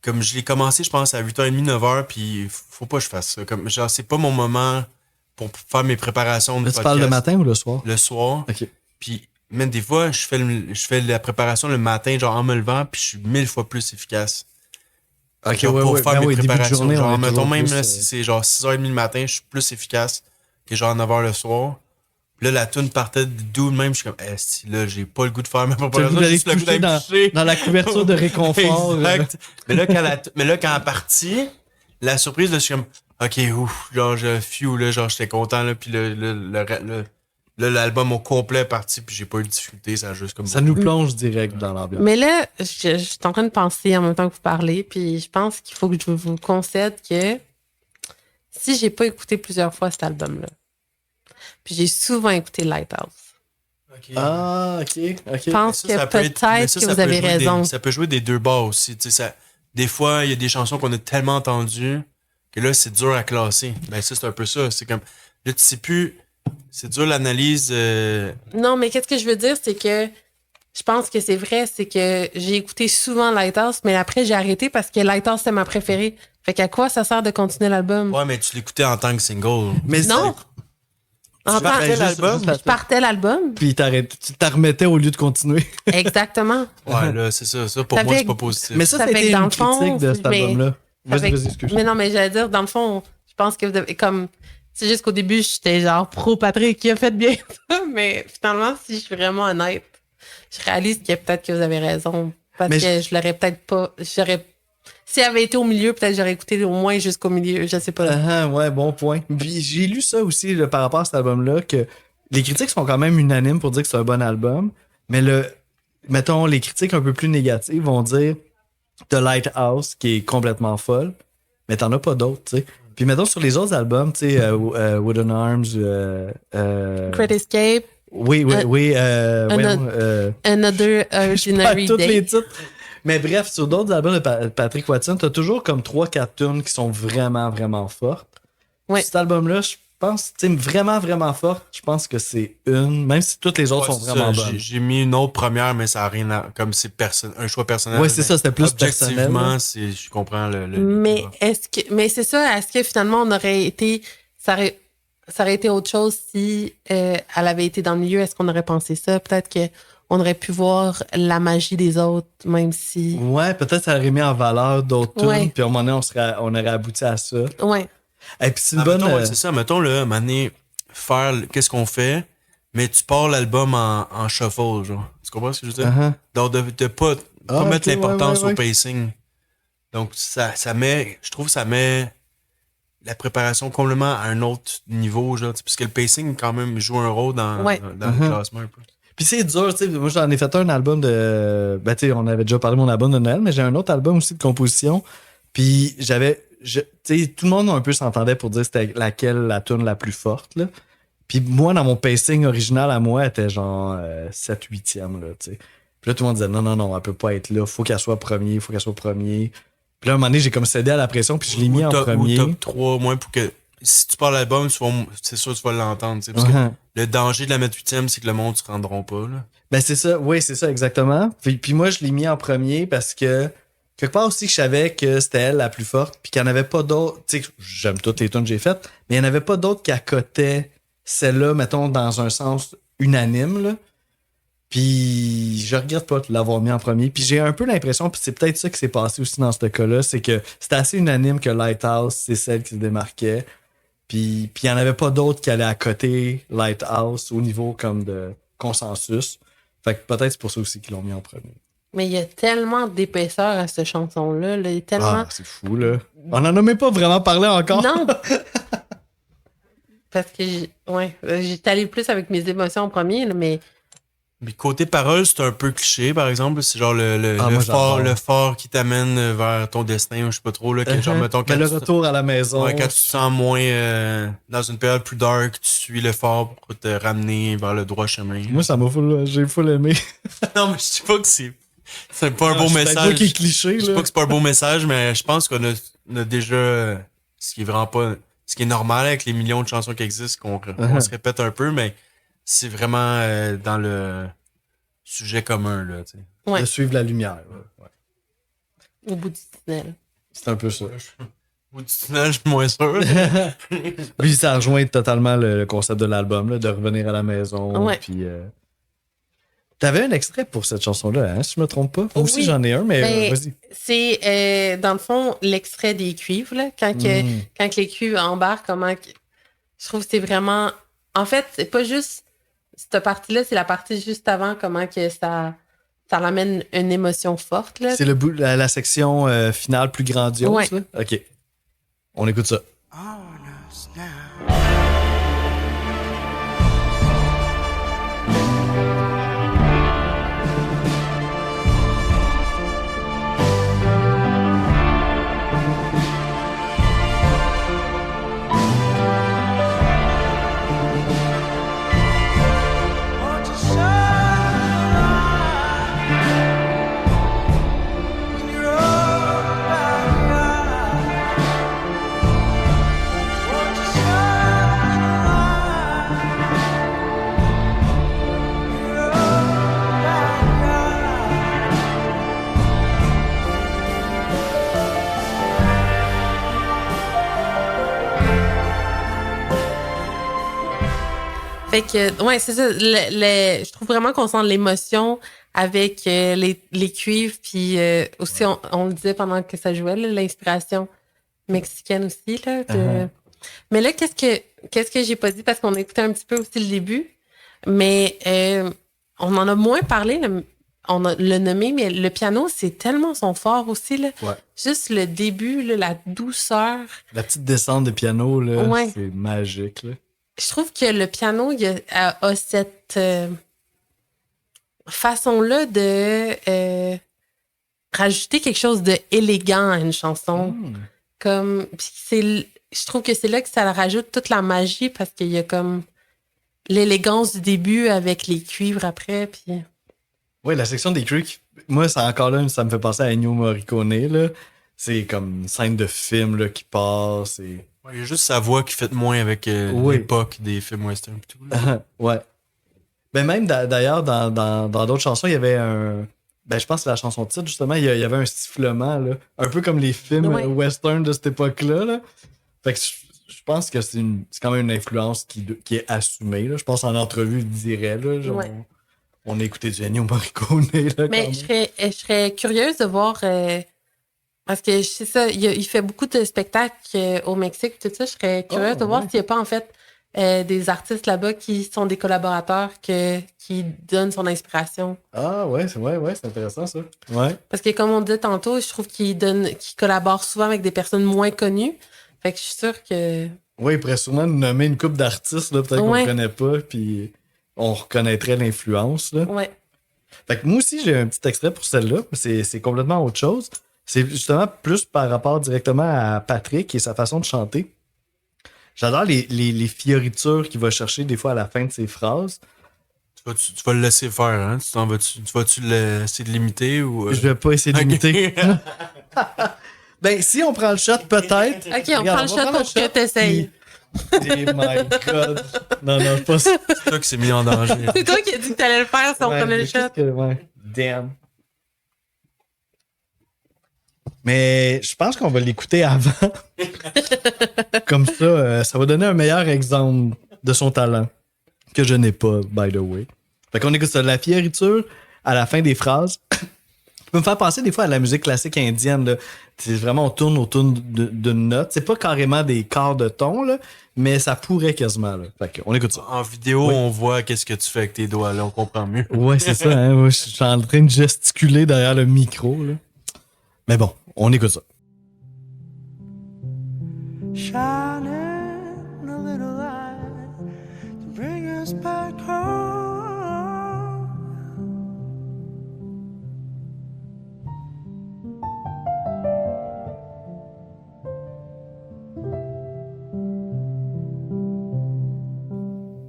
Comme je l'ai commencé, je pense, à 8h30, 9h, puis faut pas que je fasse ça. Comme, genre, c'est pas mon moment pour faire mes préparations de Là, tu podcast. parles le matin ou le soir? Le soir. Ok. Puis, même des fois, je fais la préparation le matin, genre en me levant, puis je suis 1000 fois plus efficace. Ok, Genre, ouais, pour ouais. faire Ben mes oui, début de préparations. journée, genre, on est mettons toujours même plus, là, si c'est genre 6h30 le matin, je suis plus efficace que genre 9h le soir. Puis là, la tune partait d'où de même, je suis comme, si là, j'ai pas le goût de faire ma T'as le préparation, goût j'ai d'aller juste le goût coucher d'aller me coucher. dans la couverture de réconfort. Exact. Mais là, quand elle est partie, la surprise, là, je suis comme, ok, ouf, genre, là, genre, j'étais content, là, puis là, l'album au complet est parti, puis j'ai pas eu de difficulté, ça a juste comme. Ça nous plonge direct dans l'ambiance. Mais là, je suis en train de penser en même temps que vous parlez, puis je pense qu'il faut que je vous concède que si j'ai pas écouté plusieurs fois cet album-là, puis j'ai souvent écouté Lighthouse, Ok. Ah, ok, ok. je pense Ça, que ça peut être- mais peut-être ça, que ça vous peut avez jouer raison. ça peut jouer des deux bords aussi. Tu sais, des fois, il y a des chansons qu'on a tellement entendues que là, c'est dur à classer. Ben, ça, c'est un peu ça. C'est comme. Là, tu sais plus. C'est dur l'analyse. Non, mais qu'est-ce que je veux dire, c'est que je pense que c'est vrai, c'est que j'ai écouté souvent Lighthouse, mais après, j'ai arrêté parce que Lighthouse, c'est ma préférée. Fait qu'à quoi ça sert de continuer l'album? Ouais, mais tu l'écoutais en tant que single. Mais Non. En Tu tant- partais juste- l'album? juste Je partais l'album. Puis tu t'en remettais au lieu de continuer. Exactement. Ouais, là, c'est ça. Ça, pour Ça moi, fait c'est pas que- positif. Mais ça Ça a fait été que dans une le fond, critique de cet mais- album-là. Ça fait- Vas-y, excuse. Mais non, mais j'allais dire, dans le fond, je pense que vous avez comme. C'est juste qu'au début, j'étais genre pro-Patrick qui a fait bien ça, mais finalement, si je suis vraiment honnête, je réalise que peut-être que vous avez raison. Parce Mais que je l'aurais peut-être pas. Si elle avait été au milieu, peut-être j'aurais écouté au moins jusqu'au milieu. Je sais pas. Ah, ouais, bon point. Puis j'ai lu ça aussi là, par rapport à cet album-là, que les critiques sont quand même unanimes pour dire que c'est un bon album, mais mettons, les critiques un peu plus négatives vont dire The Lighthouse, qui est complètement folle, mais t'en as pas d'autres, tu sais. Puis mettons, sur les autres albums, tu sais, Wooden Arms, Great Escape, oui, un voyons, Another pas Ordinary tous Day. les titres. Mais bref, sur d'autres albums de Patrick Watson, t'as toujours comme 3-4 tunes qui sont vraiment, vraiment fortes. Ouais. Cet album-là, je pense, tu sais, vraiment, vraiment forte, je pense que c'est une, même si toutes les autres Ouais, sont c'est vraiment ça, bonnes. j'ai mis une autre première, mais ça n'a rien à. Comme c'est un choix personnel. Ouais, c'est ça, c'était plus personnel, Objectivement, là. je comprends le. Mais c'est ça, est-ce que finalement on aurait été. Ça aurait été autre chose si elle avait été dans le milieu? Est-ce qu'on aurait pensé ça? Peut-être qu'on aurait pu voir la magie des autres, même si. Ouais, peut-être ça aurait mis en valeur d'autres tunes, Ouais. puis à un moment donné, on aurait abouti à ça. Ouais. Et puis c'est une Ah, bonne. mettons, ouais, c'est ça, mettons, là, à un moment donné, faire qu'est-ce qu'on fait, mais tu pars l'album en shuffle, genre. Tu comprends ce que je veux dire? Uh-huh. Donc, de pas Ah, mettre ok, l'importance ouais. au pacing. Donc, ça met, je trouve, ça met la préparation complètement à un autre niveau, genre, parce que le pacing, quand même, joue un rôle dans Ouais. le classement un peu. Puis c'est dur, tu sais. Moi, j'en ai fait un album de. Ben, tu sais, on avait déjà parlé de mon album de Noël, mais j'ai un autre album aussi de composition. Puis tu sais, tout le monde un peu s'entendait pour dire c'était laquelle la tune la plus forte, là. Puis moi, dans mon pacing original à moi, elle était genre 7-8e, là, tu sais. Puis là, tout le monde disait non, elle peut pas être là. Faut qu'elle soit premier. Puis là, à un moment donné, j'ai comme cédé à la pression, puis je l'ai mis en premier. Ou top 3, au moins, pour que si tu pars l'album, c'est sûr que tu vas l'entendre, tu sais, parce que Uh-huh. le danger de la mettre 8e, c'est que le monde ne se rendront pas, là. Ben c'est ça, oui, c'est ça, exactement. Puis moi, je l'ai mis en premier parce que quelque part aussi, je savais que c'était elle la plus forte, puis qu'il n'y en avait pas d'autres. Tu sais, j'aime toutes les tunes que j'ai faites, mais il n'y en avait pas d'autres qui accotaient celle-là, mettons, dans un sens unanime, là. Puis je regrette pas de l'avoir mis en premier. Puis j'ai un peu l'impression, puis c'est peut-être ça qui s'est passé aussi dans ce cas-là, c'est que c'était assez unanime que Lighthouse, c'est celle qui se démarquait. Puis il n'y en avait pas d'autres qui allaient à côté Lighthouse au niveau comme de consensus. Fait que peut-être c'est pour ça aussi qu'ils l'ont mis en premier. Mais il y a tellement d'épaisseur à cette chanson-là. Là. Il y a tellement. Ah, c'est fou, là. On en a même pas vraiment parlé encore. Non! Parce que j'étais allée plus avec mes émotions en premier, là, mais Mais côté parole, c'est un peu cliché, par exemple. C'est genre Ah, moi, j'adore. le fort qui t'amène vers ton destin, ou je sais pas trop, là. Que, genre, mettons, Mais le retour à la maison. quand tu te sens moins dans une période plus dark, tu suis le fort pour te ramener vers le droit chemin. Moi, ça m'a j'ai full aimé. Non, mais je sais pas que c'est pas un beau C'est peut-être moi message. qui est cliché, Je sais là. pas que c'est pas un beau message, mais je pense qu'on a déjà ce qui est vraiment pas. Ce qui est normal avec les millions de chansons qui existent, qu'on se répète un peu, mais c'est vraiment dans le sujet commun, là, tu sais. ouais, De suivre la lumière. Ouais. au bout du tunnel. C'est un peu ça. Ou du tunnel, je suis moins sûr. Puis ça rejoint totalement le concept de l'album, là, de revenir à la maison. Ouais. Puis, t'avais un extrait pour cette chanson-là, hein, si je me trompe pas. Moi aussi, Oui. j'en ai un, mais Ben, vas-y. C'est, dans le fond, l'extrait des cuivres. Là, quand les cuivres embarquent, je trouve que c'est vraiment... En fait, c'est pas juste cette partie-là, c'est la partie juste avant, comment que ça ramène une émotion forte. Là. C'est la section finale plus grandiose. Ouais. Là? OK. On écoute ça. Won't you shine a light when you're all by night? Won't you shine a light when you're all by night? Fait que, ouais, c'est ça. Je trouve vraiment qu'on sent l'émotion avec les cuivres. Puis aussi, on le disait pendant que ça jouait, là, l'inspiration mexicaine aussi. Là, Mais là, qu'est-ce que j'ai pas dit? Parce qu'on a écouté un petit peu aussi le début. Mais on en a moins parlé. On a le nommé, mais le piano, c'est tellement son fort aussi. Là. Ouais. Juste le début, là, la douceur. La petite descente de piano, là, Ouais. c'est magique. Là. Je trouve que le piano a cette façon-là de rajouter quelque chose d'élégant à une chanson. Comme, je trouve que c'est là que ça rajoute toute la magie parce qu'il y a comme l'élégance du début avec les cuivres après. Puis... Ouais, la section des crues, moi, c'est encore là, ça me fait penser à Ennio Morricone, là. C'est comme une scène de film, là, qui passe et... Ouais, il y a juste sa voix qui fait moins avec Oui. l'époque des films western et tout. Là. Ouais. Ben même d'ailleurs, dans d'autres chansons, il y avait un. Ben je pense que c'est la chanson titre, justement, il y avait un sifflement, là. Un peu comme les films Ouais. western de cette époque-là. Là. Fait que je pense que c'est quand même une influence qui est assumée. Là. Je pense en entrevue, il dirait. Là, genre, Ouais. on a écouté du Ennio Morricone. Là, Mais quand je serais curieuse de voir. Parce que je sais ça, il fait beaucoup de spectacles au Mexique, tout ça. Je serais curieuse de voir ouais. s'il n'y a pas en fait des artistes là-bas qui sont des collaborateurs qui donnent son inspiration. Ah ouais, c'est intéressant ça. Ouais. Parce que comme on disait tantôt, je trouve qu'il collabore souvent avec des personnes moins connues. Fait que je suis sûre que. Oui, il pourrait sûrement nous nommer une couple d'artistes, là, peut-être qu'on Ouais. ne connaît pas, puis on reconnaîtrait l'influence. Là. Ouais. Fait que moi aussi, j'ai un petit extrait pour celle-là. C'est complètement autre chose. C'est justement plus par rapport directement à Patrick et sa façon de chanter. J'adore les fioritures qu'il va chercher des fois à la fin de ses phrases. Tu vas le laisser faire, hein? Tu vas-tu essayer de l'imiter ou. Je vais pas essayer d'imiter. Ben, si on prend le shot, peut-être. Ok, on prend le shot pour que t'essayes. Oh my god. Non, pas ça. C'est toi qui s'est mis en danger. C'est toi qui as dit que t'allais le faire si on Ouais, prenait le mais shot. qu'est-ce que- ouais. Damn. Mais je pense qu'on va l'écouter avant. Comme ça, ça va donner un meilleur exemple de son talent. Que je n'ai pas, by the way. Fait qu'on écoute ça. La fioriture à la fin des phrases. Ça peut me faire penser des fois à la musique classique indienne. Là. C'est vraiment, on tourne autour d'une note. C'est pas carrément des quarts de ton, là, mais ça pourrait quasiment. Là. Fait qu'on écoute ça. En vidéo, on voit qu'est-ce que tu fais avec tes doigts, là, on comprend mieux. Ouais, c'est ça. Hein? Moi, je suis en train de gesticuler derrière le micro. Là. Mais bon, on écoute ça. Shining a little light to bring us back home.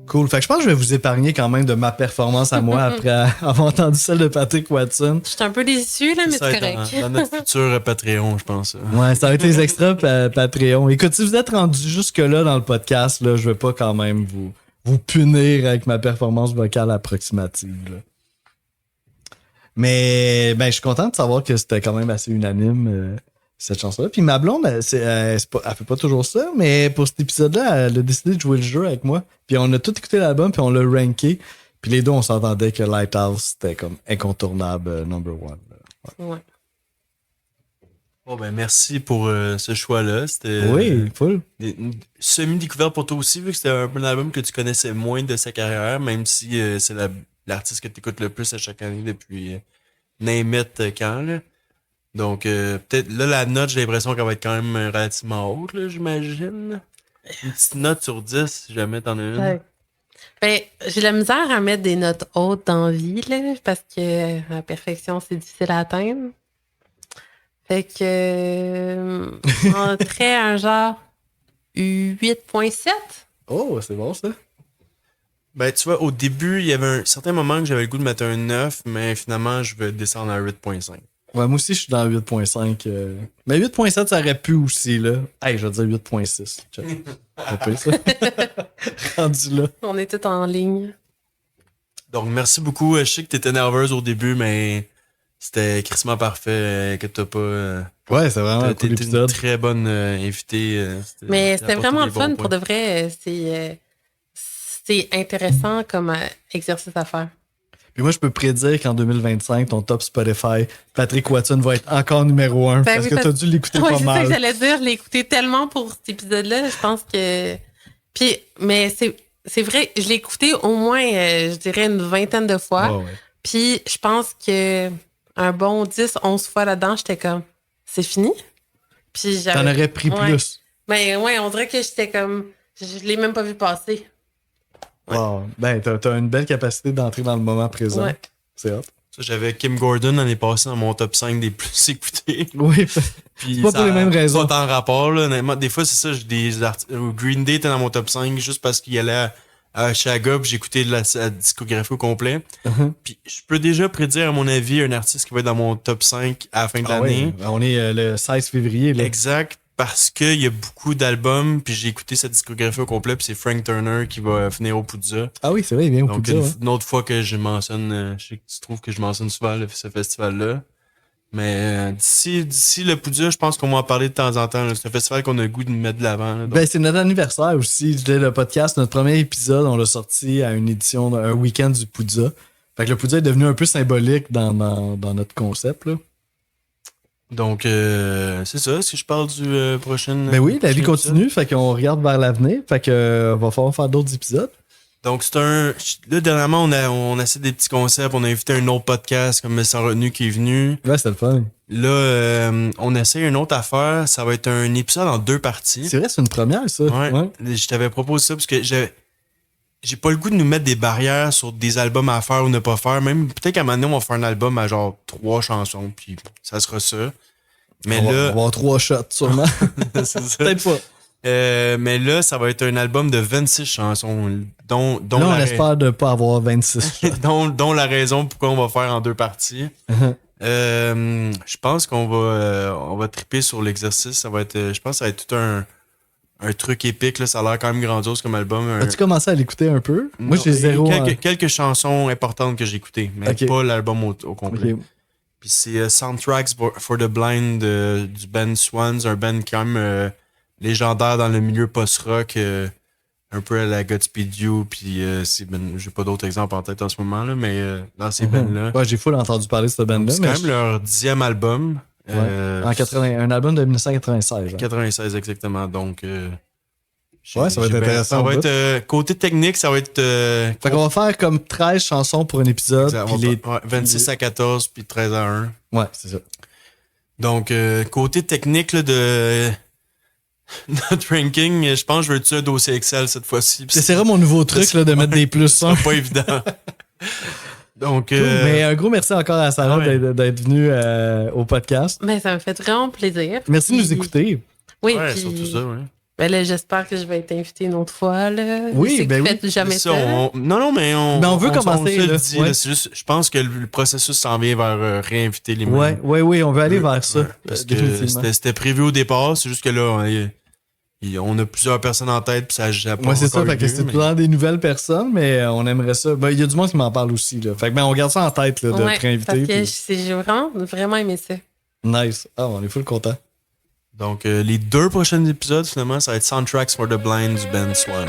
Cool. Fait que je pense que je vais vous épargner quand même de ma performance à moi après avoir entendu celle de Patrick Watson. Je suis un peu déçue, là, mais Ça va c'est être correct. dans notre futur Patreon, je pense. Ouais, ça va être les extras Patreon. Écoute, si vous êtes rendu jusque-là dans le podcast, là, je vais pas quand même vous punir avec ma performance vocale approximative. Là. Mais ben, je suis content de savoir que c'était quand même assez unanime, cette chanson-là. Puis ma blonde, elle fait pas toujours ça, mais pour cet épisode-là, elle a décidé de jouer le jeu avec moi. Puis on a tout écouté l'album, puis on l'a ranké. Puis les deux, on s'entendait que Lighthouse, c'était comme incontournable, number one. Ouais. Bon, ben, merci pour ce choix-là. C'était Oui, full. une semi-découverte pour toi aussi, vu que c'était un peu un album que tu connaissais moins de sa carrière, même si c'est l'artiste que tu écoutes le plus à chaque année depuis Name It quand, là. Donc, peut-être, là, la note, j'ai l'impression qu'elle va être quand même relativement haute, là, j'imagine. Une petite note sur 10, si jamais t'en as une. Ouais. Ben, j'ai la misère à mettre des notes hautes dans la vie, là, parce que la perfection, c'est difficile à atteindre. Fait que, on serait un genre 8.7. Oh, c'est bon, ça. Ben, tu vois, au début, il y avait un certain moment que j'avais le goût de mettre un 9, mais finalement, je vais descendre à 8.5. Ouais, moi aussi, je suis dans 8.5. Mais 8.7, ça aurait pu aussi, là. Hey, je vais dire 8.6. Check. Pas pire, ça. Rendu là. On est tous en ligne. Donc, merci beaucoup. Je sais que t'étais nerveuse au début, mais c'était crissement parfait. Que t'as pas. Ouais, c'est vraiment un T'es cool une épisode. très bonne invitée. Mais t'as c'était apporté vraiment des le fun. bons Pour points. de vrai, c'est intéressant comme exercice à faire. Puis moi, je peux prédire qu'en 2025, ton top Spotify, Patrick Watson va être encore numéro 1 parce oui, que t'as dû l'écouter Ouais, pas c'est ça que mal. j'allais dire. Je l'ai écouté tellement pour cet épisode-là. Je pense que. Puis, mais c'est vrai, je l'ai écouté au moins, je dirais, une vingtaine de fois. Ouais, ouais. Puis, je pense que un bon 10, 11 fois là-dedans, j'étais comme, c'est fini? Puis, T'en aurais pris Ouais. plus. Ben, ouais, on dirait que j'étais comme, je l'ai même pas vu passer. Ouais. Wow. Ben, t'as une belle capacité d'entrer dans le moment présent. Ouais. C'est hot. Ça, j'avais Kim Gordon l'année passée dans mon top 5 des plus écoutés. Oui. Puis C'est pas ça pour les mêmes a raisons. Pas tant rapport, là. Honnêtement, des fois, c'est ça, j'ai des Green Day était dans mon top 5 juste parce qu'il allait à Chaga, puis j'ai écouté la discographie au complet. Uh-huh. Puis je peux déjà prédire, à mon avis, un artiste qui va être dans mon top 5 à la fin de Ah l'année. ouais, on est le 16 février. Là. Exact, parce qu'il y a beaucoup d'albums, puis j'ai écouté sa discographie au complet, puis c'est Frank Turner qui va finir au Poudza. Ah oui, c'est vrai, il vient au Donc, Poudza. une autre fois que je mentionne, je sais que tu trouves que je mentionne souvent ce festival-là. Mais d'ici le Poudja, je pense qu'on va en parler de temps en temps. là. C'est un festival qu'on a le goût de mettre de l'avant. là. Donc, Ben, c'est notre anniversaire aussi. Le podcast, notre premier épisode, on l'a sorti à une édition, un week-end du Poudza. Fait que le Poudza est devenu un peu symbolique dans notre concept. Là. donc, c'est ça. Est-ce que je parle du prochain... Ben oui, la vie prochain épisode? continue. Fait qu'on regarde vers l'avenir. Fait que va falloir faire d'autres épisodes. Donc, c'est un... Là, dernièrement, on a essayé des petits concepts. On a invité un autre podcast comme Sans Retenue qui est venu. Ouais, c'était le fun. Là, on essaie une autre affaire. Ça va être un épisode en 2 parties. C'est vrai, c'est une première, ça. Ouais. Je t'avais proposé ça parce que j'ai pas le goût de nous mettre des barrières sur des albums à faire ou ne pas faire. Même peut-être qu'à un moment donné, on va faire un album à genre 3 chansons, puis ça sera ça. Mais On va là, avoir 3 shots, sûrement. c'est ça. Peut-être pas. Mais là, ça va être un album de 26 chansons, dont, Là, on espère de pas avoir 26 shots. dont la raison pourquoi on va faire en 2 parties. Je pense qu'on va triper sur l'exercice. Ça va être, je pense que ça va être tout un truc épique. Là. Ça a l'air quand même grandiose comme album. As-tu commencé à l'écouter un peu? Moi, Non, j'ai zéro. quelques chansons importantes que j'ai écoutées, mais Ok. pas l'album au complet. Ok. Puis c'est Soundtracks for the Blind du band Swans, un band quand même légendaire dans le milieu post-rock, un peu à la Godspeed You, puis j'ai pas d'autres exemples en tête en ce moment, là, mais dans ces bands-là. Ouais, j'ai full entendu parler de cette bande-là. C'est mais quand même leur 10e album. en 80, un album de 1996. genre. 96 exactement, donc... Ouais, ça va être intéressant, Ça va au bout. être... côté technique, ça va être... Fait qu'on va faire comme 13 chansons pour un épisode. exact, Puis les... 26 à 14, puis 13 à 1. Ouais, c'est ça. Donc, côté technique là, de notre ranking, je pense que je vais utiliser un dossier Excel cette fois-ci. puis C'est vraiment mon nouveau truc là, de mettre des plus c'est 1. pas évident. Donc, Mais un gros merci encore à Sarah ouais. d'être venue au podcast. Ben, ça me fait vraiment plaisir. Merci de nous Puis- écouter. Oui, ouais, puis- surtout ça, ouais. Ben là, j'espère que je vais être invitée une autre fois. Là. Oui, Je sais que ben vous oui. faites jamais Ça, ça. non, mais on veut commencer, se le là. dit, Ouais. là, c'est juste, je pense que le processus s'en vient vers réinviter les Ouais, ouais, on veut aller vers ça. Ouais, parce que définitivement. c'était prévu au départ, c'est juste que là, on a plusieurs personnes en tête, puis ça n'a pas Ouais, c'est ça. encore Fait que eu c'est lieu, tout le temps des nouvelles personnes, mais on aimerait ça. Ben, il y a du monde qui m'en parle aussi. Là. Fait que on garde ça en tête là, de Ouais, te réinviter. parce que puis- j'ai vraiment aimé ça. Nice. Ah, on est full content. Donc, les 2 prochains épisodes, finalement, ça va être Soundtracks for the Blind du band Swans.